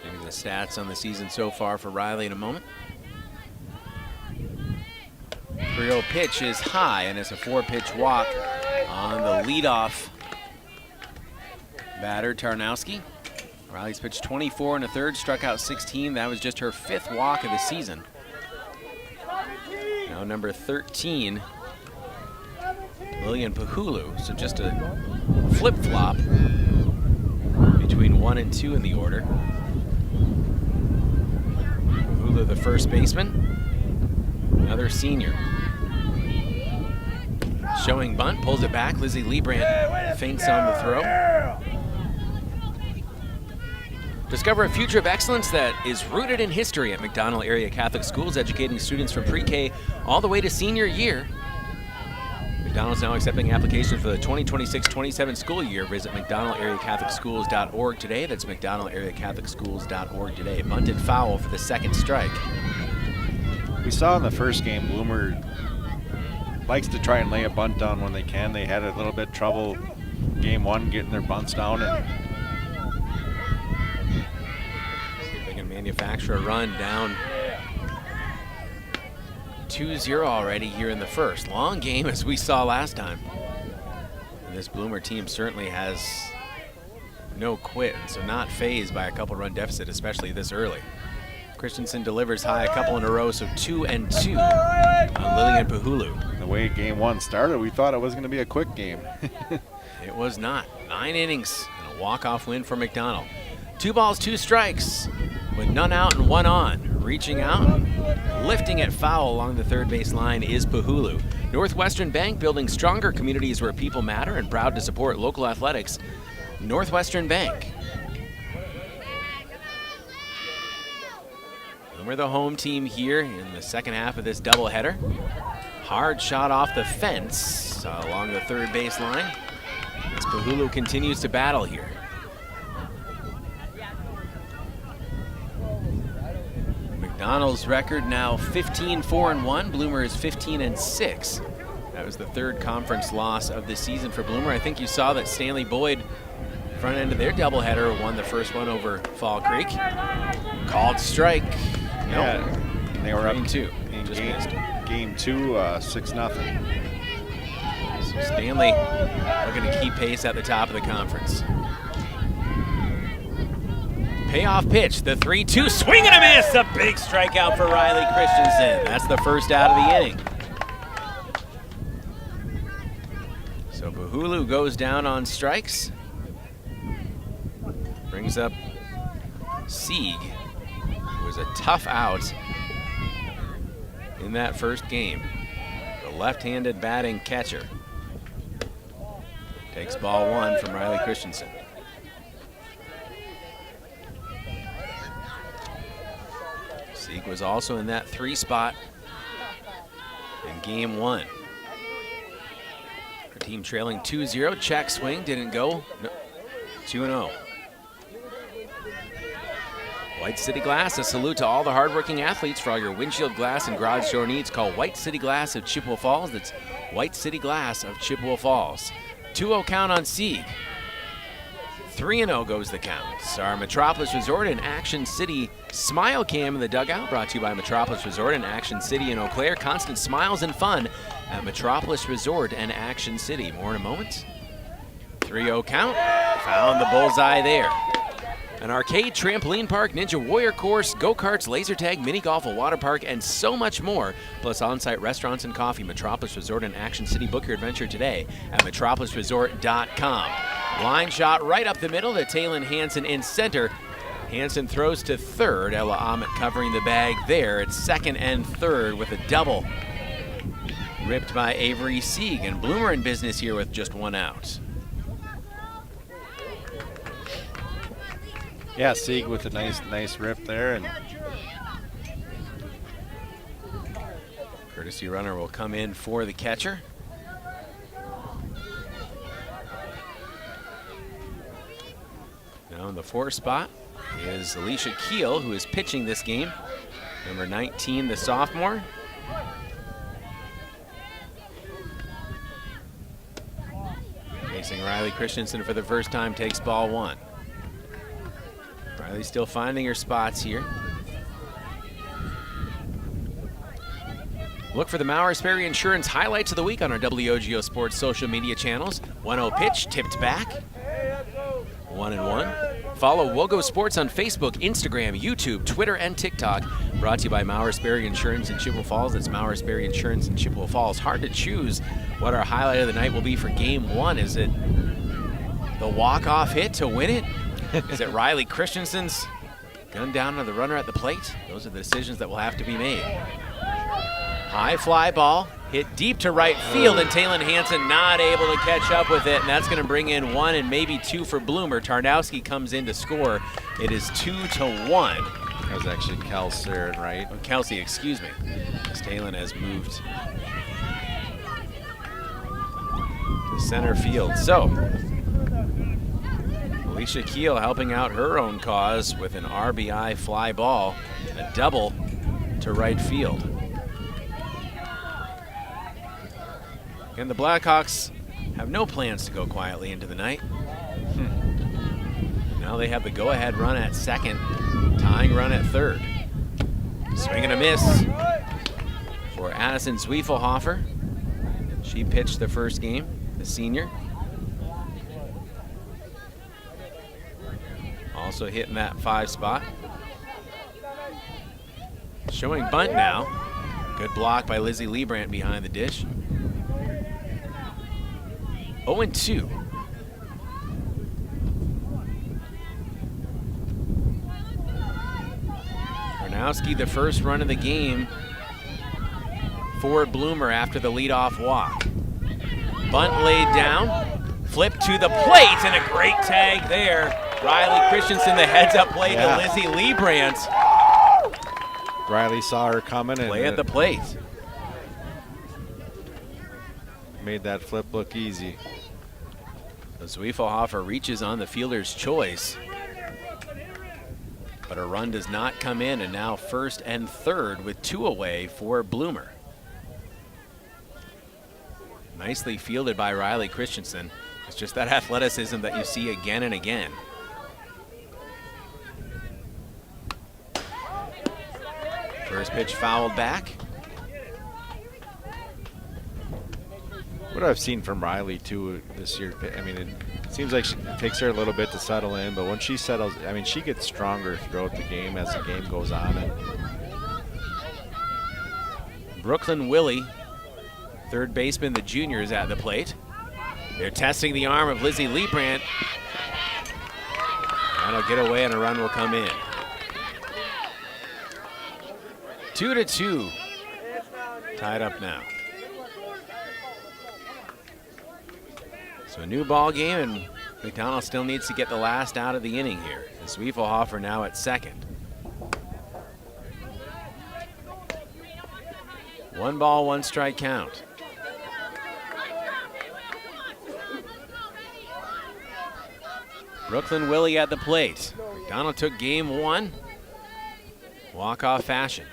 [SPEAKER 1] Give me the stats on the season so far for Riley in a moment. 3-0 pitch is high, and it's a 4-pitch walk on the leadoff batter, Tarnowski. Riley's pitched 24 1/3, struck out 16. That was just her 5th walk of the season. Now number 13, Lillian Pahulu. So just a flip-flop between 1 and 2 in the order. Pahulu, the first baseman. Another senior. Showing bunt, pulls it back. Lizzie Liebrandt feints on the throw. Discover a future of excellence that is rooted in history at McDonald Area Catholic Schools, educating students from pre-K all the way to senior year. McDonald's now accepting applications for the 2026-27 school year. Visit McDonaldAreaCatholicSchools.org today. That's McDonaldAreaCatholicSchools.org today. Bunted foul for the second strike.
[SPEAKER 8] We saw in the first game, Bloomer likes to try and lay a bunt down when they can. They had a little bit trouble game one getting their bunts down. And
[SPEAKER 1] see if they can manufacture a run down 2-0 already here in the first. Long game as we saw last time. And this Bloomer team certainly has no quit, so not phased by a couple run deficit, especially this early. Christensen delivers high a couple in a row, so 2-2 on Lillian Pahulu.
[SPEAKER 8] The way game one started, we thought it was going to be a quick game.
[SPEAKER 1] It was not. 9 innings and a walk-off win for McDonald. 2 balls, 2 strikes with none out and 1 on. Reaching out, lifting it foul along the third base line is Pahulu. Northwestern Bank, building stronger communities where people matter and proud to support local athletics. Northwestern Bank. And we're the home team here in the second half of this doubleheader. Hard shot off the fence along the third base line as Pahulu continues to battle here. McDonald's record now 15-4-1. Bloomer is 15-6. That was the third conference loss of the season for Bloomer. I think you saw that Stanley Boyd, front end of their doubleheader, won the first one over Fall Creek. Called strike. No.
[SPEAKER 8] Yeah, they were up
[SPEAKER 1] 2
[SPEAKER 8] in
[SPEAKER 1] just
[SPEAKER 8] game 2, 6-0.
[SPEAKER 1] So Stanley looking to keep pace at the top of the conference. Payoff pitch, the 3-2, swing and a miss, a big strikeout for Riley Christensen. That's the first out of the inning. So Pahulu goes down on strikes. Brings up Sieg, who was a tough out in that first game. The left-handed batting catcher. Takes ball 1 from Riley Christensen. Sieg was also in that 3 spot in game 1. Our team trailing 2-0. Check swing didn't go. No. 2-0. White City Glass, a salute to all the hardworking athletes. For all your windshield glass and garage door needs, call White City Glass of Chippewa Falls. That's White City Glass of Chippewa Falls. 2-0 count on Sieg. 3-0 goes the count. Our Metropolis Resort in Action City Smile Cam in the dugout, brought to you by Metropolis Resort in Action City in Eau Claire. Constant smiles and fun at Metropolis Resort and Action City. More in a moment. 3-0 count. Found the bullseye there. An arcade, trampoline park, Ninja Warrior course, go-karts, laser tag, mini golf, a water park, and so much more. Plus on-site restaurants and coffee. Metropolis Resort in Action City. Book your adventure today at metropolisresort.com. Line shot right up the middle to Taylon Hansen in center. Hansen throws to third. Ella Ahmet covering the bag there at second and third with a double. Ripped by Avery Sieg, and Bloomer in business here with just 1 out.
[SPEAKER 8] Yeah, Sieg with a nice rip there. And
[SPEAKER 1] courtesy runner will come in for the catcher. Now in the 4 spot is Alicia Keel, who is pitching this game. Number 19, the sophomore. Facing Riley Christensen for the first time, takes ball 1. Riley still finding her spots here. Look for the Maurer Sperry Insurance highlights of the week on our WOGO Sports social media channels. 1-0 pitch, tipped back. 1-1. Follow WOGO Sports on Facebook, Instagram, YouTube, Twitter, and TikTok. Brought to you by Maurer Sperry Insurance in Chippewa Falls. That's Maurer Sperry Insurance in Chippewa Falls. Hard to choose what our highlight of the night will be for game 1. Is it the walk-off hit to win it? Is it Riley Christensen's gun down to the runner at the plate? Those are the decisions that will have to be made. High fly ball Hit deep to right field, and Talon Hansen not able to catch up with it, and that's going to bring in 1 and maybe 2 for Bloomer. Tarnowski comes in to score. It is 2-1.
[SPEAKER 8] That was actually Kelsey, right?
[SPEAKER 1] Oh, Kelsey, excuse me. As Talon has moved to center field. So, Alicia Keel helping out her own cause with an RBI fly ball, a double to right field. And the Blackhawks have no plans to go quietly into the night. Now they have the go-ahead run at second, tying run at third. Swing and a miss for Addison Zwiefelhofer. She pitched the first game, the senior. Also hitting that 5 spot. Showing bunt now. Good block by Lizzie Liebrandt behind the dish. 0-2. Tarnowski, the first run of the game for Bloomer after the leadoff walk. Bunt laid down, flip to the plate, and a great tag there. Riley Christensen, the heads-up play to Lizzie Liebrandt.
[SPEAKER 8] Riley saw her coming and
[SPEAKER 1] play at the plate.
[SPEAKER 8] Made that flip look easy.
[SPEAKER 1] Zwiefelhofer reaches on the fielder's choice, but a run does not come in, and now first and third with 2 away for Bloomer. Nicely fielded by Riley Christensen. It's just that athleticism that you see again and again. First pitch fouled back.
[SPEAKER 8] What I've seen from Riley too this year, I mean, it seems like it takes her a little bit to settle in, but when she settles, I mean, she gets stronger throughout the game as the game goes on. And
[SPEAKER 1] Brooklyn Willie, third baseman, the juniors at the plate. They're testing the arm of Lizzie Liebrandt. That'll get away and a run will come in. 2-2. Tied up now. So a new ball game, and McDonald still needs to get the last out of the inning here. And Zwiefelhofer now at second. 1 ball, 1 strike count. Brooklyn Willie at the plate. McDonald took game 1. Walk-off fashion.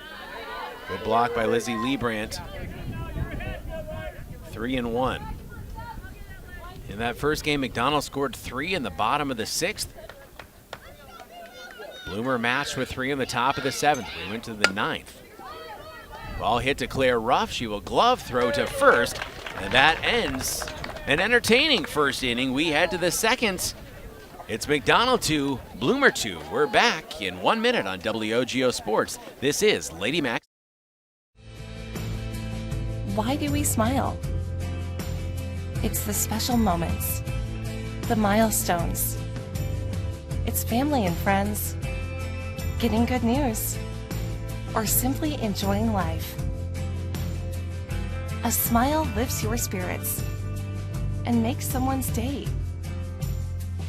[SPEAKER 1] Good block by Lizzie Liebrandt. 3-1. In that first game, McDonald scored 3 in the bottom of the 6th. Bloomer matched with 3 in the top of the 7th. We went to the 9th. Ball hit to Claire Ruff. She will glove throw to first, and that ends an entertaining first inning. We head to the second. It's McDonald 2, Bloomer 2. We're back in 1 minute on WOGO Sports. This is Lady Macks.
[SPEAKER 16] Why do we smile? It's the special moments, the milestones. It's family and friends, getting good news, or simply enjoying life. A smile lifts your spirits and makes someone's day.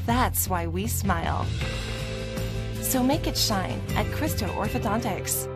[SPEAKER 16] That's why we smile. So make it shine at Christo Orthodontics.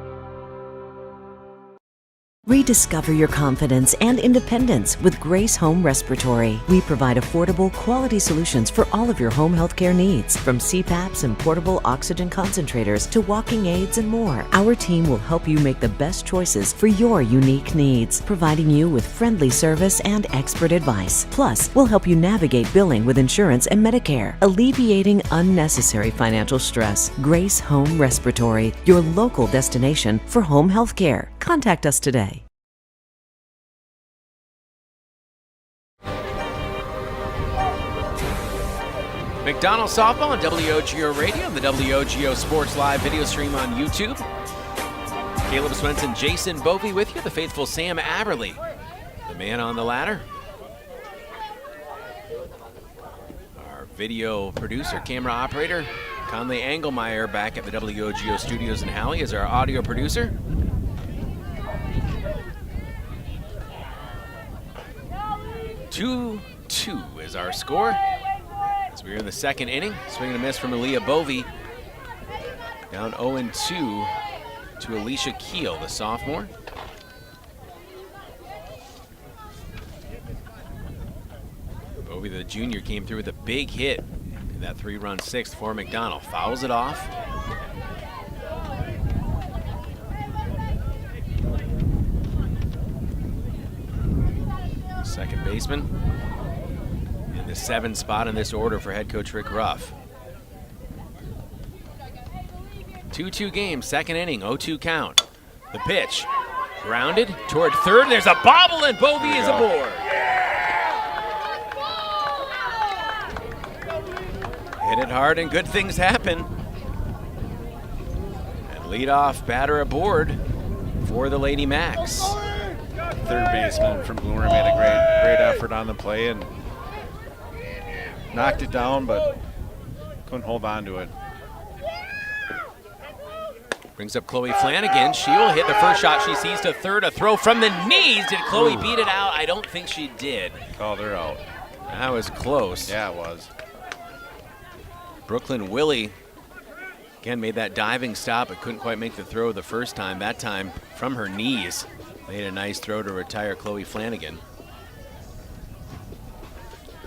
[SPEAKER 17] Rediscover your confidence and independence with Grace Home Respiratory. We provide affordable, quality solutions for all of your home healthcare needs, from CPAPs and portable oxygen concentrators to walking aids and more. Our team will help you make the best choices for your unique needs, providing you with friendly service and expert advice. Plus, we'll help you navigate billing with insurance and Medicare, alleviating unnecessary financial stress. Grace Home Respiratory, your local destination for home healthcare. Contact us today.
[SPEAKER 1] McDonald softball on WOGO Radio and the WOGO Sports Live video stream on YouTube. Caleb Swenson, Jason Bovey with you, the faithful Sam Aberly, the man on the ladder. Our video producer, camera operator, Conley Engelmeyer, back at the WOGO studios in Halley, is our audio producer. 2-2 is our score. As we're in the second inning, swing and a miss from Aaliyah Bovey. Down 0-2 to Alicia Keel, the sophomore. Bovey, the junior, came through with a big hit in that 3-run sixth for McDonald. Fouls it off. Second baseman in the 7 spot in this order for head coach Rick Ruff. 2-2 game, second inning, 0-2 count. The pitch, grounded toward third. There's a bobble and Bovey is aboard. Hit it hard and good things happen. And leadoff batter aboard for the Lady Macks.
[SPEAKER 8] Third baseman from Bloomer made a great effort on the play and knocked it down, but couldn't hold on to it.
[SPEAKER 1] Brings up Chloe Flanagan. She will hit the first shot she sees to third. A throw from the knees. Did Chloe beat it out? I don't think she did.
[SPEAKER 8] Called her out.
[SPEAKER 1] That was close.
[SPEAKER 8] Yeah, it was.
[SPEAKER 1] Brooklyn Willie, again, made that diving stop, but couldn't quite make the throw the first time. That time, from her knees, made a nice throw to retire Chloe Flanagan.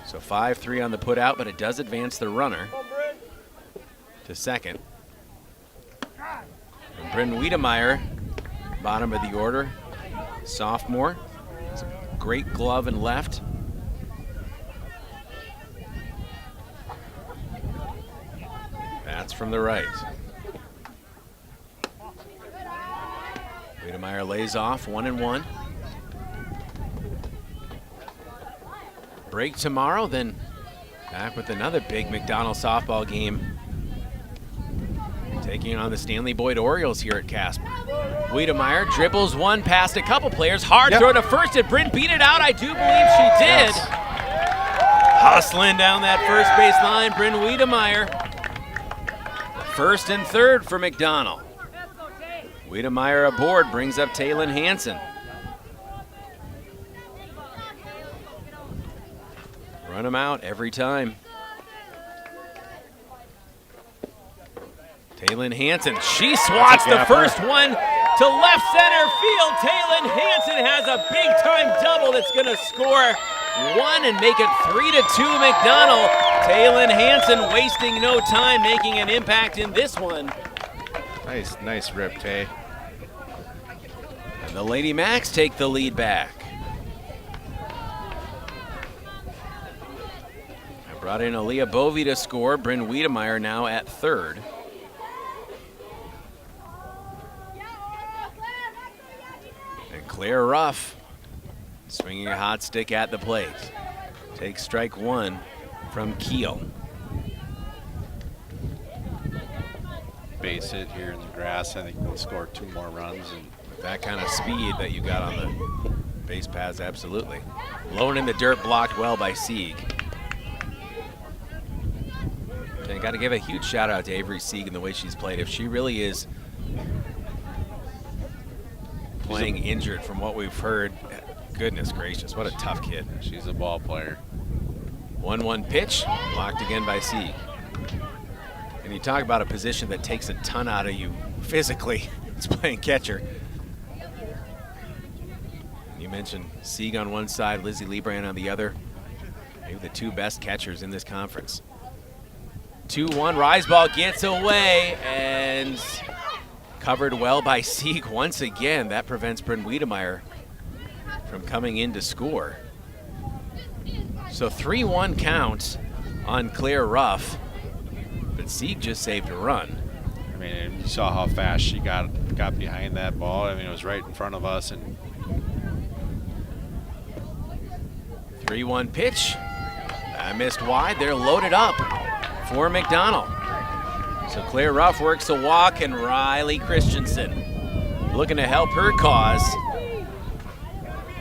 [SPEAKER 1] So 5-3 on the put out, but it does advance the runner to second. And Bryn Wiedemeyer, bottom of the order, sophomore. Great glove and left. That's from the right. Wiedemeyer lays off, 1-1. Break tomorrow, then back with another big McDonald softball game. Taking on the Stanley Boyd Orioles here at Casper. Wiedemeyer dribbles one past a couple players. Hard throw to first. Did Bryn beat it out? I do believe she did. Yes. Hustling down that first base line, Bryn Wiedemeyer. First and third for McDonald. Wiedemeyer aboard, brings up Taylin Hansen. Run him out every time. Taylin Hansen, she swats the first one to left center field. Taylin Hansen has a big time double that's gonna score one and make it 3-2 McDonald. Taylin Hansen wasting no time, making an impact in this one.
[SPEAKER 8] Nice rip, Tay.
[SPEAKER 1] And the Lady Macks take the lead back. I brought in Aaliyah Bovey to score. Bryn Wiedemeyer now at third. And Claire Ruff swinging a hot stick at the plate. Takes strike one from Keel.
[SPEAKER 8] Base hit here in the grass. I think we'll score 2 more runs. And
[SPEAKER 1] with that kind of speed that you got on the base paths, absolutely. Blown in the dirt, blocked well by Sieg. And got to give a huge shout out to Avery Sieg and the way she's played. If she really is playing injured from what we've heard, goodness gracious, what a tough kid.
[SPEAKER 8] She's a ball player.
[SPEAKER 1] 1-1 pitch, blocked again by Sieg. And you talk about a position that takes a ton out of you physically. It's playing catcher. You mentioned Sieg on one side, Lizzie Lebrand on the other. Maybe the 2 best catchers in this conference. 2-1, rise ball gets away and covered well by Sieg once again. That prevents Bryn Wiedemeyer from coming in to score. So 3-1 count on Claire Ruff, but Sieg just saved a run.
[SPEAKER 8] I mean, you saw how fast she got behind that ball. I mean, it was right in front of us. And
[SPEAKER 1] 3-1 pitch. I missed wide. They're loaded up for McDonald. So Claire Ruff works a walk, and Riley Christensen looking to help her cause.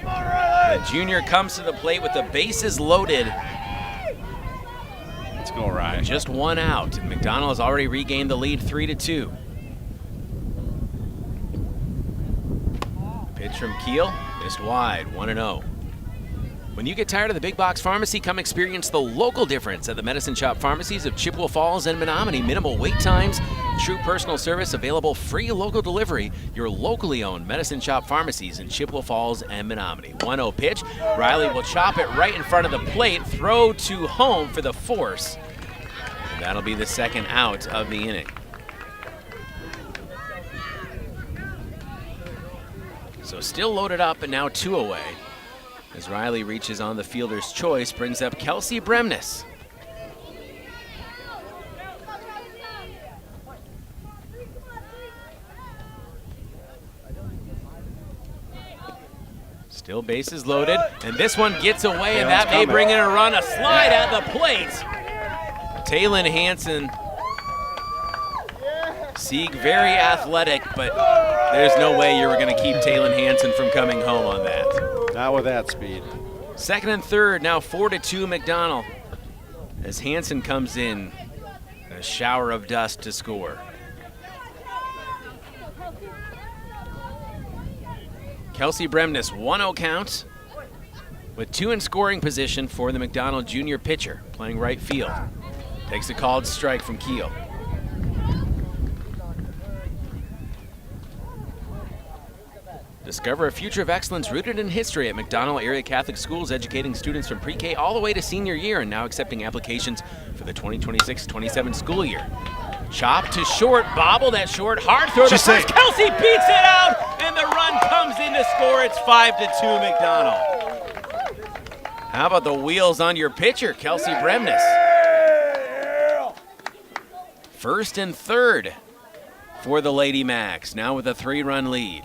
[SPEAKER 1] The junior comes to the plate with the bases loaded.
[SPEAKER 8] Let's go, Riley.
[SPEAKER 1] Just 1 out, and McDonald has already regained the lead 3-2. Pitch from Keel, missed wide, 1-0. When you get tired of the big box pharmacy, come experience the local difference at the Medicine Shop pharmacies of Chippewa Falls and Menominee. Minimal wait times, true personal service, available free local delivery. Your locally owned Medicine Shop pharmacies in Chippewa Falls and Menominee. 1-0 pitch. Riley will chop it right in front of the plate. Throw to home for the force. And that'll be the second out of the inning. So still loaded up and now 2 away. As Riley reaches on the fielder's choice, brings up Kelsey Bremnes. Still bases loaded, and this one gets away, and that may bring in a run. A slide at the plate. Taylon Hansen. Sieg, very athletic, but there's no way you were going to keep Taylon Hansen from coming home on that.
[SPEAKER 8] Not with that speed.
[SPEAKER 1] Second and third, now 4-2 McDonald. As Hansen comes in, a shower of dust to score. Kelsey Bremnes, 1-0 count, with 2 in scoring position for the McDonald junior pitcher, playing right field. Takes a called strike from Keel. Discover a future of excellence rooted in history at McDonald Area Catholic Schools, educating students from pre-K all the way to senior year, and now accepting applications for the 2026-27 school year. Chop to short, bobbled at short, hard throw to first. Kelsey beats it out, and the run comes in to score. It's 5-2 McDonald. How about the wheels on your pitcher, Kelsey Bremnes? First and third for the Lady Macks, now with a 3-run lead.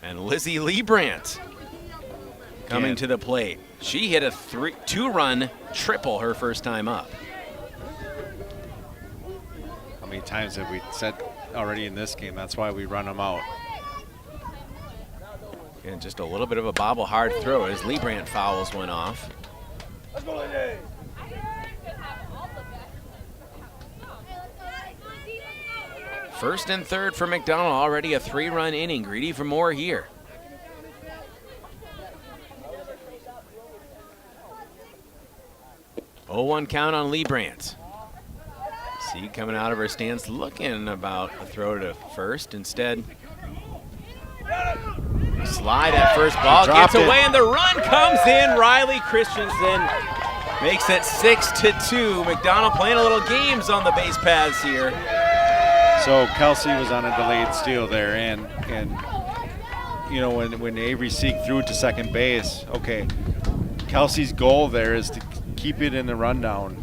[SPEAKER 1] And Lizzie Liebrandt coming to the plate. She hit a 2-run triple her first time up.
[SPEAKER 8] How many times have we said already in this game? That's why we run them out.
[SPEAKER 1] And just a little bit of a bobble hard throw as Liebrandt fouls one off. First and third for McDonald, already a 3-run inning. Greedy for more here. Oh, 1 count on Liebrandt. See, coming out of her stance, looking about a throw to first. Instead, slide at first, ball gets away, and the run comes in. Riley Christensen makes it 6-2. McDonald playing a little games on the base paths here.
[SPEAKER 8] So Kelsey was on a delayed steal there, and you know, when Avery Sieg threw it to second base, okay, Kelsey's goal there is to keep it in the rundown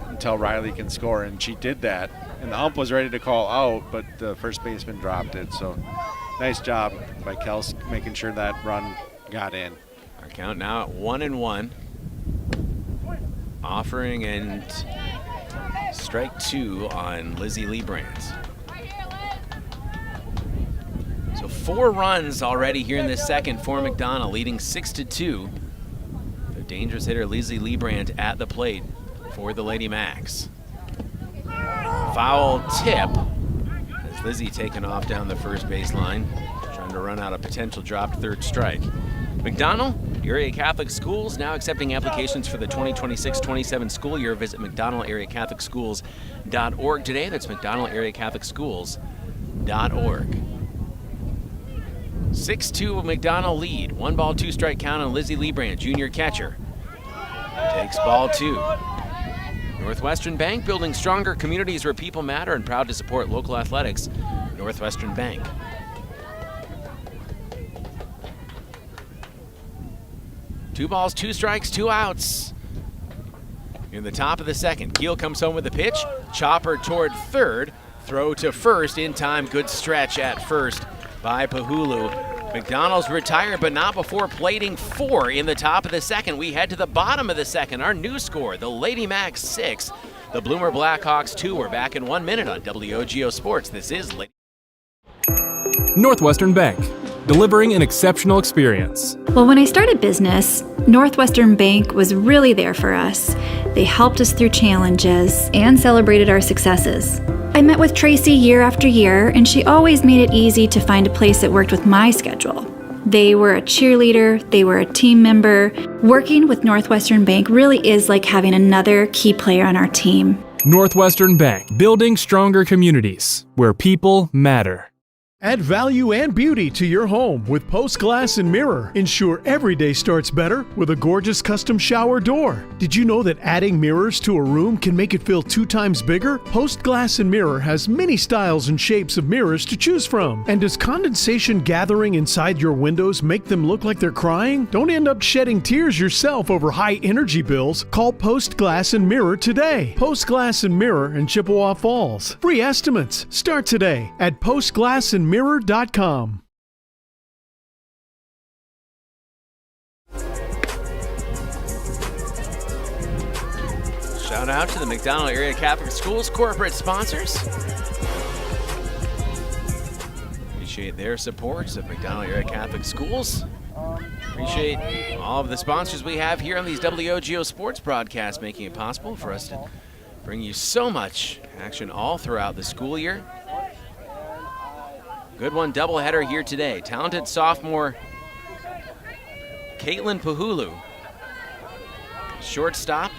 [SPEAKER 8] until Riley can score, and she did that. And the ump was ready to call out, but the first baseman dropped it. So nice job by Kelsey making sure that run got in.
[SPEAKER 1] Our count now at 1-1. Offering and strike 2 on Lizzie Liebrandt. So 4 runs already here in this second for McDonald, leading 6-2. The dangerous hitter Lizzie Liebrandt at the plate for the Lady Macks. Foul tip as Lizzie taken off down the first baseline, trying to run out a potential dropped third strike. McDonald Area Catholic Schools now accepting applications for the 2026-27 school year. Visit McDonaldAreaCatholicSchools.org today. That's McDonaldAreaCatholicSchools.org. 6-2 McDonald lead. 1 ball, 2 strike count on Lizzie Liebrandt, junior catcher. Takes ball 2. Northwestern Bank, building stronger communities where people matter, and proud to support local athletics. Northwestern Bank. Two balls, 2 strikes, 2 outs. In the top of the second, Keel comes home with the pitch. Chopper toward third. Throw to first in time. Good stretch at first by Pahulu. McDonald's retired, but not before plating 4 in the top of the second. We head to the bottom of the second. Our new score, the Lady Macks 6, the Bloomer Blackhawks 2. We're back in 1 minute on WOGO Sports. This is Lady.
[SPEAKER 18] Northwestern Bank, delivering an exceptional experience.
[SPEAKER 19] Well, when I started business, Northwestern Bank was really there for us. They helped us through challenges and celebrated our successes. I met with Tracy year after year, and she always made it easy to find a place that worked with my schedule. They were a cheerleader, they were a team member. Working with Northwestern Bank really is like having another key player on our team.
[SPEAKER 18] Northwestern Bank, building stronger communities where people matter.
[SPEAKER 3] Add value and beauty to your home with Post Glass and Mirror. Ensure every day starts better with a gorgeous custom shower door. Did you know that adding mirrors to a room can make it feel 2 times bigger? Post Glass and Mirror has many styles and shapes of mirrors to choose from. And does condensation gathering inside your windows make them look like they're crying? Don't end up shedding tears yourself over high energy bills. Call Post Glass and Mirror today. Post Glass and Mirror in Chippewa Falls. Free estimates start today at postglassandmirror.com.
[SPEAKER 1] Shout out to the McDonald Area Catholic Schools corporate sponsors. Appreciate their support of McDonald Area Catholic Schools. Appreciate all of the sponsors we have here on these WOGO sports broadcasts, making it possible for us to bring you so much action all throughout the school year. Good one, doubleheader here today. Talented sophomore Caitlin Pahulu, shortstop.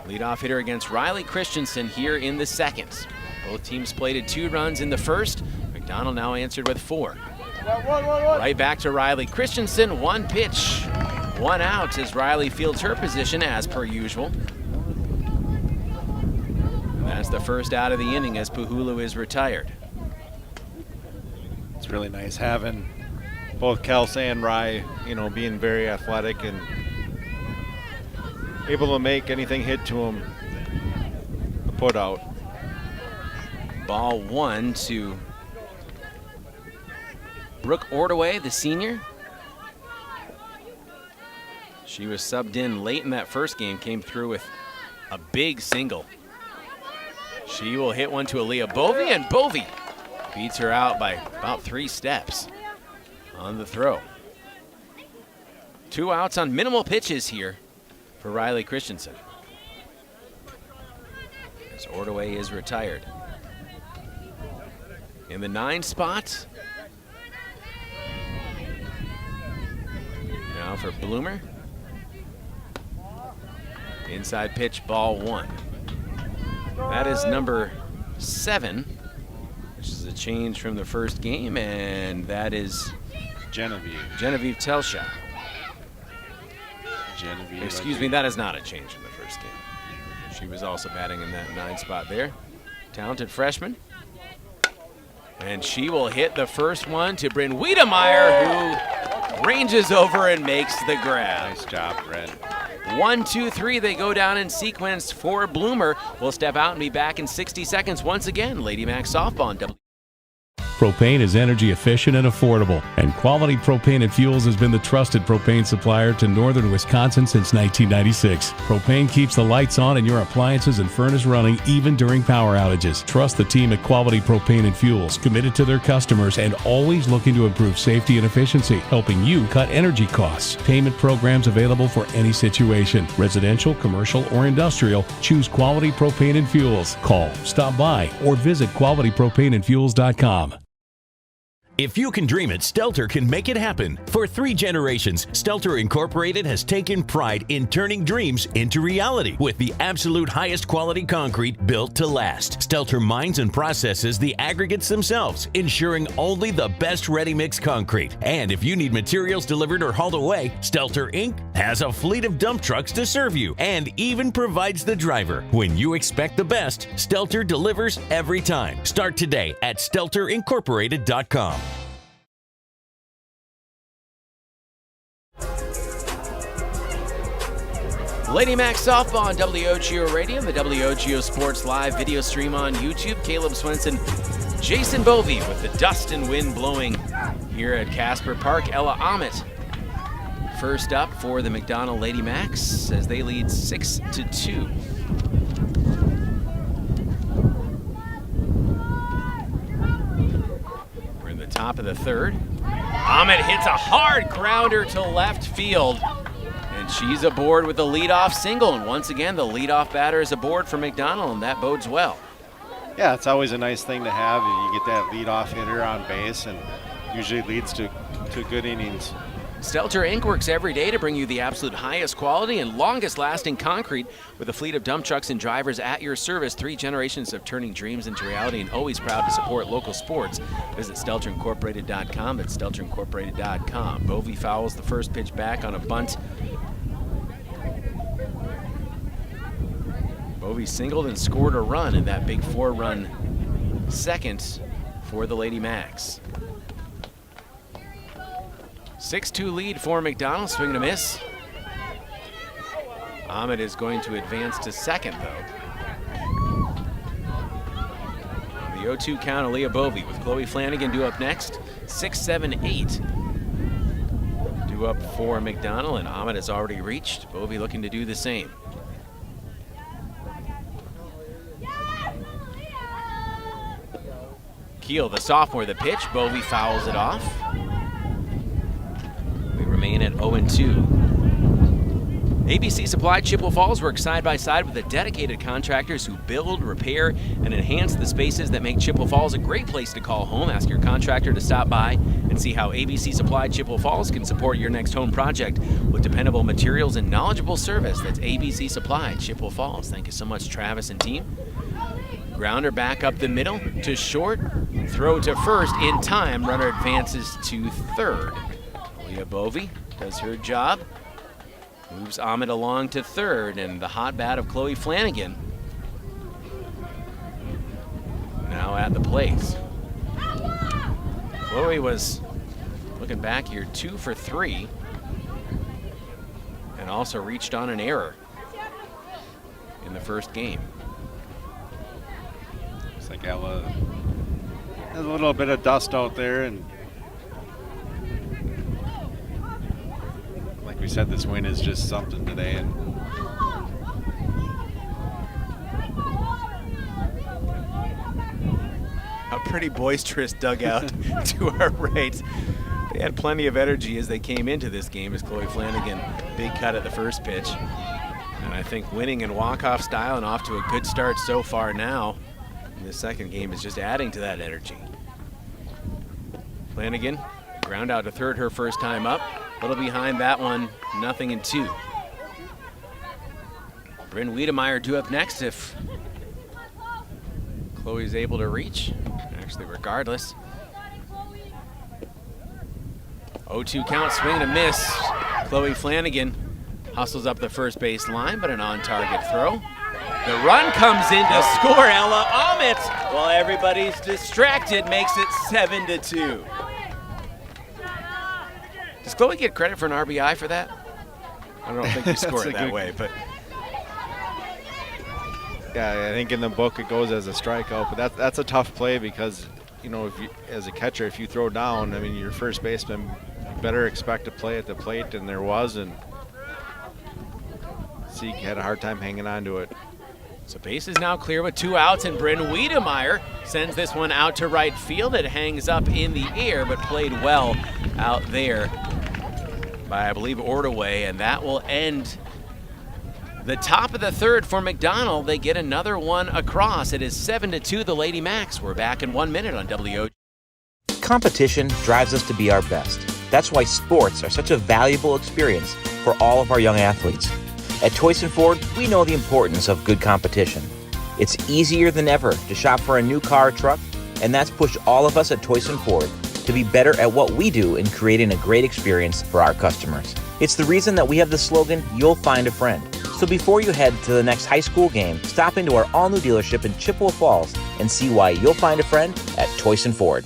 [SPEAKER 1] Leadoff hitter against Riley Christensen here in the second. Both teams plated 2 runs in the first. McDonald now answered with 4. Right back to Riley Christensen. 1 pitch, 1 out as Riley fields her position as per usual. And that's the first out of the inning as Pahulu is retired.
[SPEAKER 8] It's really nice having both Kels and Rye, being very athletic and able to make anything hit to them a put out.
[SPEAKER 1] Ball 1 to Brooke Ordaway, the senior. She was subbed in late in that first game, came through with a big single. She will hit one to Aaliyah Bovey, and Bovey beats her out by about 3 steps on the throw. 2 outs on minimal pitches here for Riley Christensen, as Ordaway is retired. In the 9 spot, now for Bloomer. Inside pitch, ball 1. That is number 7, which is a change from the first game, and that is Genevieve Telshaw. Excuse me, that is not a change from the first game. She was also batting in that 9 spot there. Talented freshman. And she will hit the first one to Bryn Wiedemeyer, who ranges over and makes the grab.
[SPEAKER 8] Nice job, Bryn.
[SPEAKER 1] 1, 2, 3, they go down in sequence for Bloomer. We'll step out and be back in 60 seconds once again. Lady Macks softball on
[SPEAKER 20] Propane is energy efficient and affordable, and Quality Propane and Fuels has been the trusted propane supplier to northern Wisconsin since 1996. Propane keeps the lights on and your appliances and furnace running even during power outages. Trust the team at Quality Propane and Fuels, committed to their customers and always looking to improve safety and efficiency, helping you cut energy costs. Payment programs available for any situation, residential, commercial, or industrial. Choose Quality Propane and Fuels. Call, stop by, or visit qualitypropaneandfuels.com.
[SPEAKER 9] If you can dream it, Stelter can make it happen. For 3 generations, Stelter Incorporated has taken pride in turning dreams into reality with the absolute highest quality concrete built to last. Stelter mines and processes the aggregates themselves, ensuring only the best ready-mix concrete. And if you need materials delivered or hauled away, Stelter Inc. has a fleet of dump trucks to serve you and even provides the driver. When you expect the best, Stelter delivers every time. Start today at StelterIncorporated.com.
[SPEAKER 1] Lady Macks softball on WOGO Radio and the WOGO Sports Live video stream on YouTube. Caleb Swenson, Jason Bovey with the dust and wind blowing here at Casper Park. Ella Ahmet first up for the McDonald Lady Macks as they lead 6-2. We're in the top of the third. Ahmet hits a hard grounder to left field. And she's aboard with the leadoff single. And once again, the leadoff batter is aboard for McDonald, and that bodes well.
[SPEAKER 8] Yeah, it's always a nice thing to have. You get that leadoff hitter on base, and usually leads to good innings.
[SPEAKER 1] Stelter Inc. works every day to bring you the absolute highest quality and longest lasting concrete with a fleet of dump trucks and drivers at your service. 3 generations of turning dreams into reality, and always proud to support local sports. Visit StelterIncorporated.com. That's StelterIncorporated.com. Bovey fouls the first pitch back on a bunt. Bovey singled and scored a run in that big 4-run second for the Lady Macks. 6-2 lead for McDonald. Swing and a miss. Ahmed is going to advance to second, though. The 0-2 count, Aaliyah Bovey with Chloe Flanagan due up next. 6, 7, 8. Due up for McDonald, and Ahmed has already reached. Bovey looking to do the same. Keel, the sophomore, the pitch. Bovey fouls it off. We remain at 0-2. ABC Supply Chippewa Falls works side by side with the dedicated contractors who build, repair, and enhance the spaces that make Chippewa Falls a great place to call home. Ask your contractor to stop by and see how ABC Supply Chippewa Falls can support your next home project with dependable materials and knowledgeable service. That's ABC Supply Chippewa Falls. Thank you so much, Travis and team. Grounder back up the middle to short. Throw to first in time. Runner advances to third. Leah Bovey does her job. Moves Ahmed along to third, and the hot bat of Chloe Flanagan now at the plate. Chloe was, looking back here, 2 for 3, and also reached on an error in the first game.
[SPEAKER 8] Looks like Ella has a little bit of dust out there, and like we said, this win is just something today. And
[SPEAKER 1] a pretty boisterous dugout to our right. They had plenty of energy as they came into this game, as Chloe Flanagan, big cut at the first pitch. And I think winning in walk-off style and off to a good start so far now in the second game is just adding to that energy. Flanagan, ground out to third her first time up. A little behind that one, 0-2. Bryn Wiedemeyer due up next if Chloe's able to reach. Actually, regardless. 0-2 count, swing and a miss. Chloe Flanagan hustles up the first base line, but an on-target throw. The run comes in to score. Ella Ahmed, while everybody's distracted, makes it 7-2. Does Chloe get credit for an RBI for that? I don't think you score it that way, but
[SPEAKER 8] yeah, I think in the book it goes as a strikeout, but that's a tough play because, you know, if you, as a catcher, if you throw down, I mean, your first baseman, you better expect to play at the plate, and there was, and Sieg had a hard time hanging on to it.
[SPEAKER 1] So base is now clear with 2 outs, and Bryn Wiedemeyer sends this one out to right field. It hangs up in the air, but played well out there by, I believe, Ordaway, and that will end the top of the third for McDonald. They get another one across. It is 7-2, the Lady Macks. We're back in 1 minute on WOGO.
[SPEAKER 4] Competition drives us to be our best. That's why sports are such a valuable experience for all of our young athletes. At Toyson Ford, we know the importance of good competition. It's easier than ever to shop for a new car or truck, and that's pushed all of us at Toyson Ford to be better at what we do in creating a great experience for our customers. It's the reason that we have the slogan, "You'll find a friend." So before you head to the next high school game, stop into our all-new dealership in Chippewa Falls and see why you'll find a friend at Toyson Ford.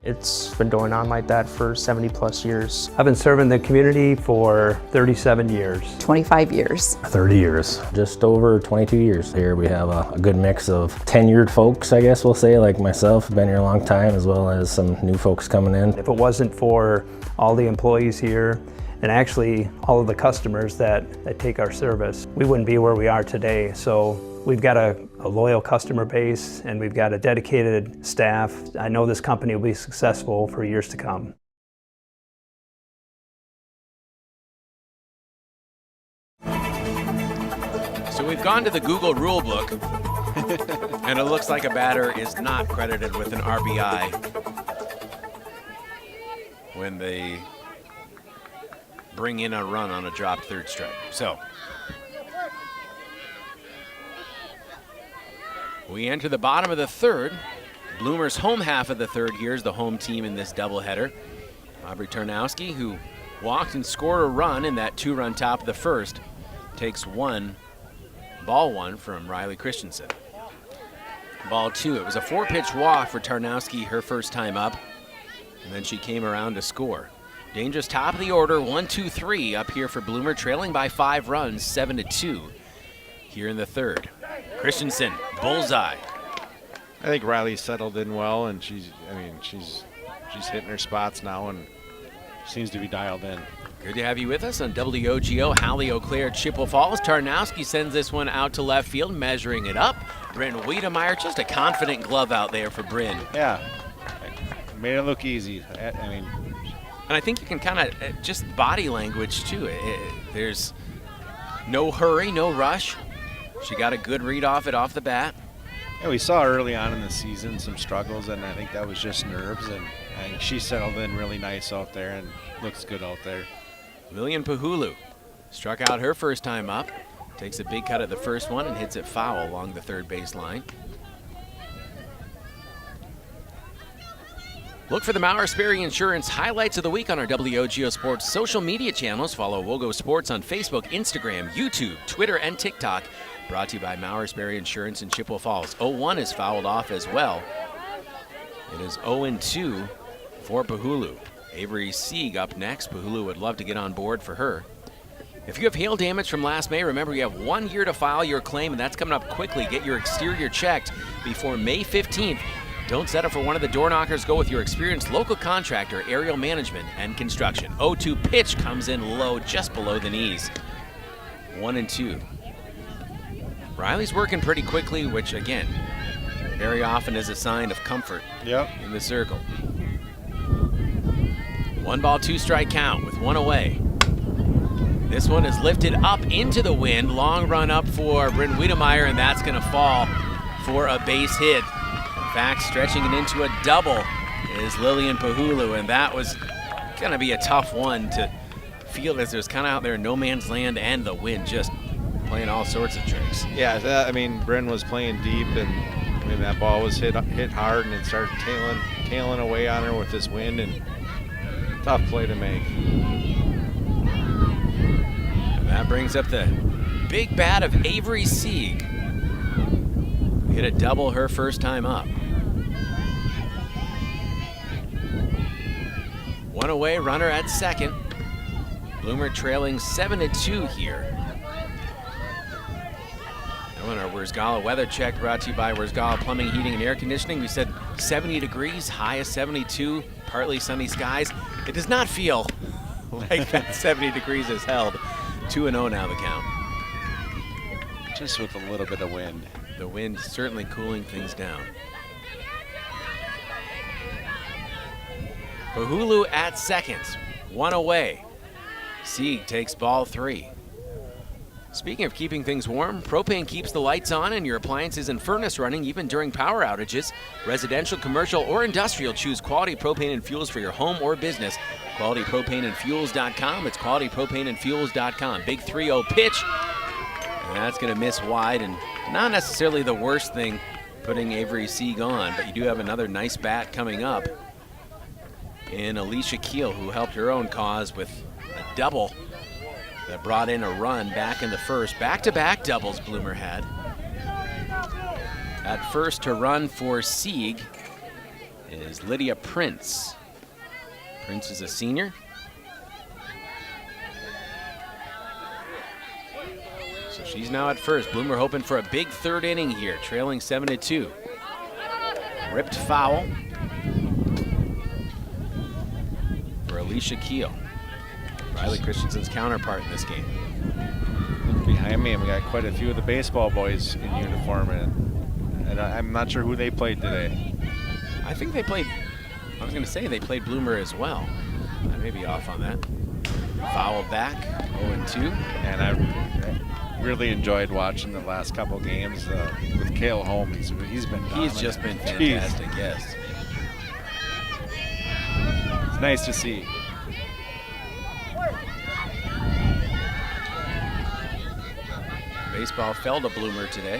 [SPEAKER 6] It's been going on like that for 70 plus years. I've been serving the community for 37 years.
[SPEAKER 21] 25 years.
[SPEAKER 22] 30 years. Just over 22 years here. We have a good mix of tenured folks, I guess we'll say, like myself, been here a long time, as well as some new folks coming in.
[SPEAKER 6] If it wasn't for all the employees here, and actually all of the customers that take our service, we wouldn't be where we are today. So we've got a loyal customer base, and we've got a dedicated staff. I know this company will be successful for years to come.
[SPEAKER 1] So we've gone to the Google rule book, and it looks like a batter is not credited with an RBI when they bring in a run on a dropped third strike. So we enter the bottom of the third. Bloomer's home half of the third here is the home team in this doubleheader. Aubrey Tarnowski, who walked and scored a run in that 2-run top of the first, takes ball one from Riley Christensen. Ball 2. It was a 4-pitch walk for Tarnowski her first time up, and then she came around to score. Dangerous top of the order, 1-2-3 up here for Bloomer, trailing by 5 runs, 7-2 here in the third. Christensen, bullseye.
[SPEAKER 8] I think Riley settled in well, and she's hitting her spots now and seems to be dialed in.
[SPEAKER 1] Good to have you with us on WOGO, Hallie Eau Claire, Chippewa Falls. Tarnowski sends this one out to left field, measuring it up. Bryn Wiedemeyer, just a confident glove out there for Bryn.
[SPEAKER 8] Yeah, made it look easy.
[SPEAKER 1] And I think you can kind of, just body language too. There's no hurry, no rush. She got a good read off it off the bat.
[SPEAKER 8] Yeah, we saw early on in the season some struggles, and I think that was just nerves, and I think she settled in really nice out there and looks good out there.
[SPEAKER 1] Lillian Pahulu struck out her first time up, takes a big cut at the first one and hits it foul along the third base line. Look for the Maurer Sperry Insurance highlights of the week on our WOGO Sports social media channels. Follow WOGO Sports on Facebook, Instagram, YouTube, Twitter, and TikTok. Brought to you by Maurer Sperry Insurance in Chippewa Falls. 0-1 is fouled off as well. It is 0-2 for Pahulu. Avery Sieg up next. Pahulu would love to get on board for her. If you have hail damage from last May, remember you have 1 year to file your claim, and that's coming up quickly. Get your exterior checked before May 15th. Don't settle for one of the door knockers. Go with your experienced local contractor, Aerial Management and Construction. 0-2 pitch comes in low, just below the knees. 1-2. Riley's working pretty quickly, which again, very often is a sign of comfort in the circle. 1 ball, 2 strike count with 1 away. This one is lifted up into the wind. Long run up for Bryn Wiedemeyer, and that's going to fall for a base hit. In fact, stretching it into a double is Lillian Pahulu, and that was going to be a tough one to field as there's kind of out there in no man's land, and the wind just playing all sorts of tricks.
[SPEAKER 8] Yeah, Bryn was playing deep, and that ball was hit hard, and it started tailing away on her with this wind, and tough play to make.
[SPEAKER 1] And that brings up the big bat of Avery Sieg. Hit a double her first time up. 1 away, runner at second. Bloomer trailing 7-2 here. On our Wurzgala weather check, brought to you by Wurzgala Plumbing, Heating, and Air Conditioning. We said 70 degrees, high of 72, partly sunny skies. It does not feel like that 70 degrees is held. 2-0 now the count.
[SPEAKER 8] Just with a little bit of wind.
[SPEAKER 1] The wind certainly cooling things down. Pahulu at second, 1 away. Sieg takes ball 3. Speaking of keeping things warm, propane keeps the lights on and your appliances and furnace running even during power outages. Residential, commercial, or industrial, choose Quality Propane and Fuels for your home or business. QualityPropaneandFuels.com. It's QualityPropaneandFuels.com. Big 3-0 pitch. And that's going to miss wide, and not necessarily the worst thing putting Avery Sieg on, but you do have another nice bat coming up in Alicia Keel, who helped her own cause with a double that brought in a run back in the first. Back-to-back doubles Bloomer had. At first to run for Sieg is Lydia Prince. Prince is a senior. So she's now at first. Bloomer hoping for a big third inning here, trailing 7-2. Ripped foul for Alicia Keel, Riley Christensen's counterpart in this game.
[SPEAKER 8] Behind me, we got quite a few of the baseball boys in uniform, and I'm not sure who they played today.
[SPEAKER 1] I think they played, I was going to say they played Bloomer as well. I may be off on that. Foul back, 0-2.
[SPEAKER 8] And I really enjoyed watching the last couple games with Cale Holm. He's been dominant.
[SPEAKER 1] He's just been fantastic, yes.
[SPEAKER 8] It's nice to see.
[SPEAKER 1] Baseball fell to Bloomer today.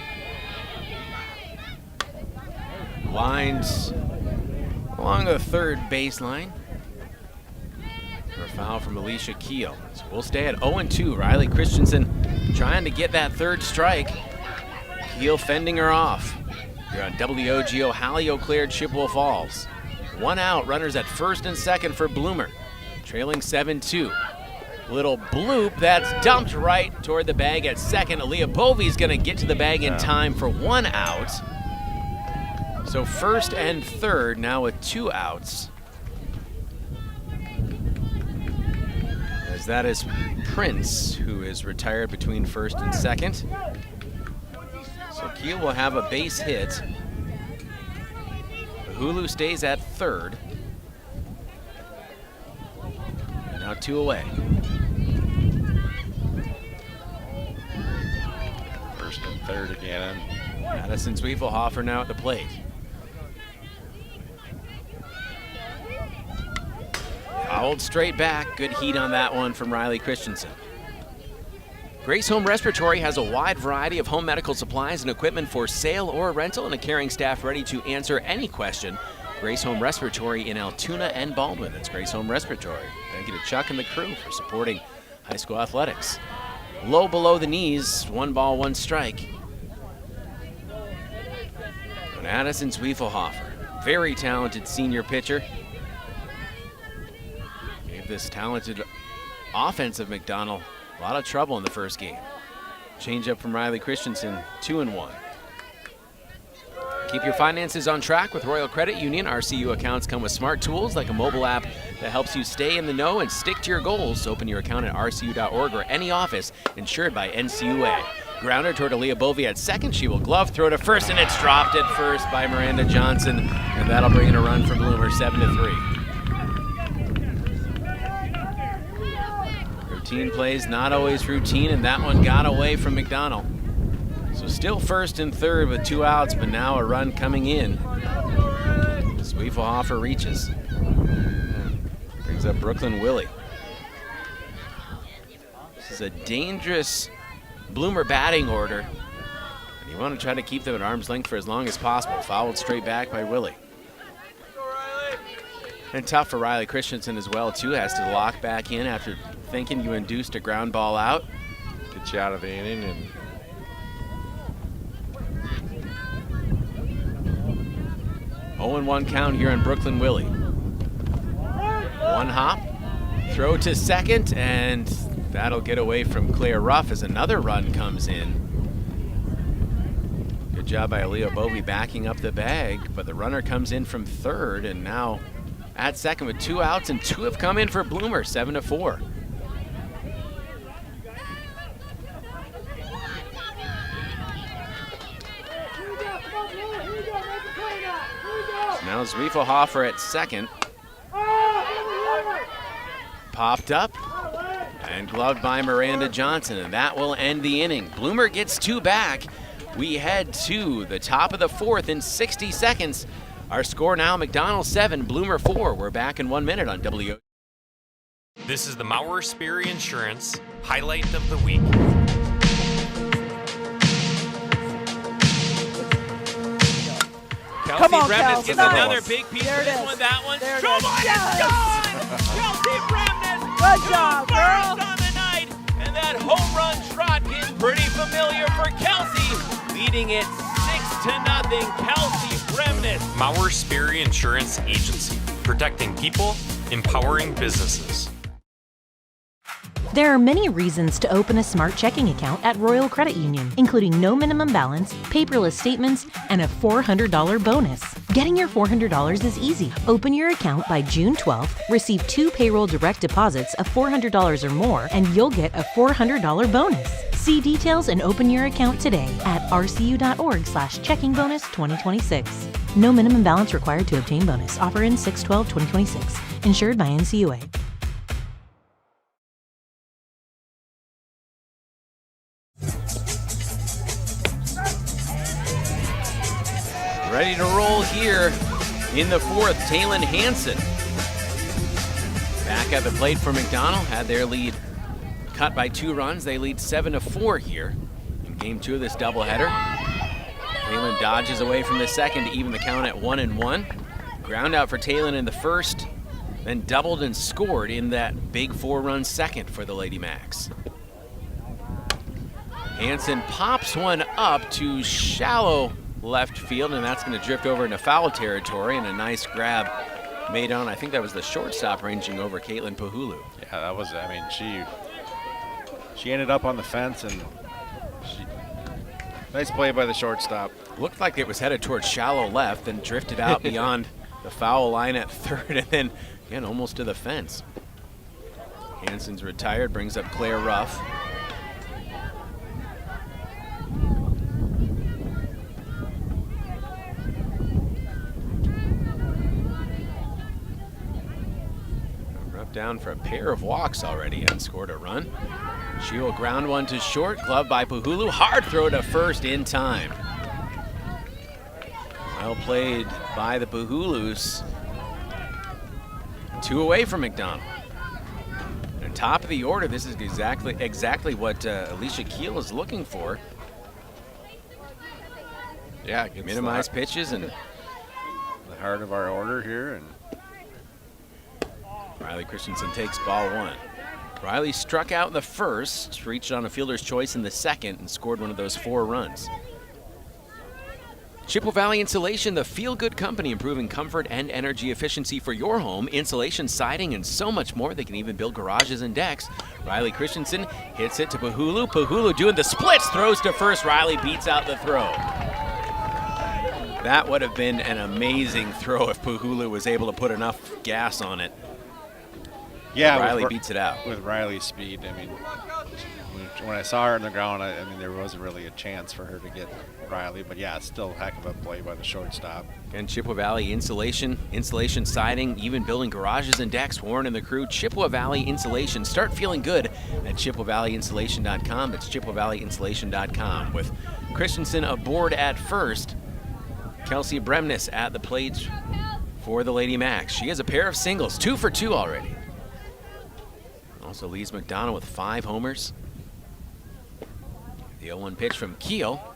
[SPEAKER 1] Lines along the third baseline. For a foul from Alicia Keel. So we'll stay at 0-2. Riley Christensen trying to get that third strike. Keel fending her off. You're on WOGO, Hallie Eau Claire, Chippewa Falls. 1 out, runners at first and second for Bloomer. Trailing 7-2. Little bloop that's dumped right toward the bag at second. Aaliyah Bovey's going to get to the bag in time for 1 out. So first and third now with 2 outs. As that is Prince, who is retired between first and second. So Keel will have a base hit. Hulu stays at third. And now 2 away.
[SPEAKER 8] First and third again.
[SPEAKER 1] Madison Zwiefelhofer now at the plate. Fouled straight back. Good heat on that one from Riley Christensen. Grace Home Respiratory has a wide variety of home medical supplies and equipment for sale or rental, and a caring staff ready to answer any question. Grace Home Respiratory in Altoona and Baldwin. That's Grace Home Respiratory. Thank you to Chuck and the crew for supporting high school athletics. Low below the knees, 1 ball, 1 strike. Madison Zwiefelhofer, very talented senior pitcher. Gave this talented offensive McDonald a lot of trouble in the first game. Change up from Riley Christensen, 2-1. Keep your finances on track with Royal Credit Union. RCU accounts come with smart tools like a mobile app that helps you stay in the know and stick to your goals. Open your account at rcu.org or any office insured by NCUA. Grounder toward Aaliyah Bovey at second. She will glove throw to first, and it's dropped at first by Miranda Johnson, and that'll bring in a run for Bloomer, 7-3. Routine plays not always routine, and that one got away from McDonell. So still first and third with 2 outs, but now a run coming in. Zwiefelhofer reaches. Brings up Brooklyn Willie. This is a dangerous Bloomer batting order, and you want to try to keep them at arm's length for as long as possible. Fouled straight back by Willie. And tough for Riley Christensen as well, too. Has to lock back in after thinking you induced a ground ball out.
[SPEAKER 8] Get you out of the inning. And
[SPEAKER 1] 0-1 count here on Brooklyn Willie. 1 hop, throw to second, and that'll get away from Claire Ruff as another run comes in. Good job by Aaliyah Bovey backing up the bag, but the runner comes in from third, and now at second with 2 outs, and 2 have come in for Bloomer, 7-4. So now Zwiefelhofer at second. Popped up and gloved by Miranda Johnson, and that will end the inning. Bloomer gets 2 back. We head to the top of the 4th in 60 seconds. Our score now, McDonald 7, Bloomer 4. We're back in 1 minute on WO.
[SPEAKER 7] This is the Maurer Sperry Insurance Highlight of the Week.
[SPEAKER 12] Kelsey
[SPEAKER 7] Bremnes gets another big piece of this one. That one. It's gone! Kelsey Bremnes.
[SPEAKER 12] Good job, girl.
[SPEAKER 7] On the night, and that home run trot is pretty familiar for Kelsey, leading it 6-0. Kelsey Bremnes. Maurer Sperry Insurance Agency, protecting people, empowering businesses.
[SPEAKER 21] There are many reasons to open a smart checking account at Royal Credit Union, including no minimum balance, paperless statements, and a $400 bonus. Getting your $400 is easy. Open your account by June 12th, receive 2 payroll direct deposits of $400 or more, and you'll get a $400 bonus. See details and open your account today at rcu.org/checkingbonus2026. No minimum balance required to obtain bonus. Offer ends 6/12/2026. Insured by NCUA.
[SPEAKER 1] Ready to roll here in the 4th, Taylon Hansen. Back at the plate for McDonald, had their lead cut by 2 runs. They lead 7-4 here in game 2 of this doubleheader. Talon dodges away from the second to even the count at 1-1. Ground out for Talon in the first, then doubled and scored in that big 4-run second for the Lady Macks. Hansen pops one up to shallow left field, and that's going to drift over into foul territory, and a nice grab made on, I think that was the shortstop ranging over Caitlin Pahulu.
[SPEAKER 8] Yeah, that was, I mean, she ended up on the fence, and nice play by the shortstop.
[SPEAKER 1] Looked like it was headed towards shallow left, then drifted out beyond the foul line at third, and then again almost to the fence. Hansen's retired, brings up Claire Ruff. Ruff down for a pair of walks already and scored a run. She will ground one to short, gloved by Pahulu. Hard throw to first in time. Well played by the Pahulus. 2 away from McDonald. And top of the order, this is exactly what Alicia Keel is looking for.
[SPEAKER 8] Yeah,
[SPEAKER 1] minimize pitches and
[SPEAKER 8] the heart of our order here. And
[SPEAKER 1] Riley Christensen takes ball 1. Riley struck out in the first, reached on a fielder's choice in the second, and scored one of those 4 runs. Chippewa Valley Insulation, the feel-good company improving comfort and energy efficiency for your home, insulation, siding, and so much more. They can even build garages and decks. Riley Christensen hits it to Pahulu. Pahulu doing the splits, throws to first. Riley beats out the throw. That would have been an amazing throw if Pahulu was able to put enough gas on it.
[SPEAKER 8] Yeah,
[SPEAKER 1] Riley beats it out.
[SPEAKER 8] With Riley's speed, I mean, when I saw her on the ground, I mean, there wasn't really a chance for her to get Riley, but yeah, it's still a heck of a play by the shortstop.
[SPEAKER 1] Again, Chippewa Valley Insulation, siding, even building garages and decks. Warren and the crew, Chippewa Valley Insulation. Start feeling good at ChippewaValleyInsulation.com. It's ChippewaValleyInsulation.com. With Christensen aboard at first, Kelsey Bremnes at the plate for the Lady Macks. She has a pair of singles, 2 for 2 already. Also leads McDonald with 5 homers. The 0-1 pitch from Keel.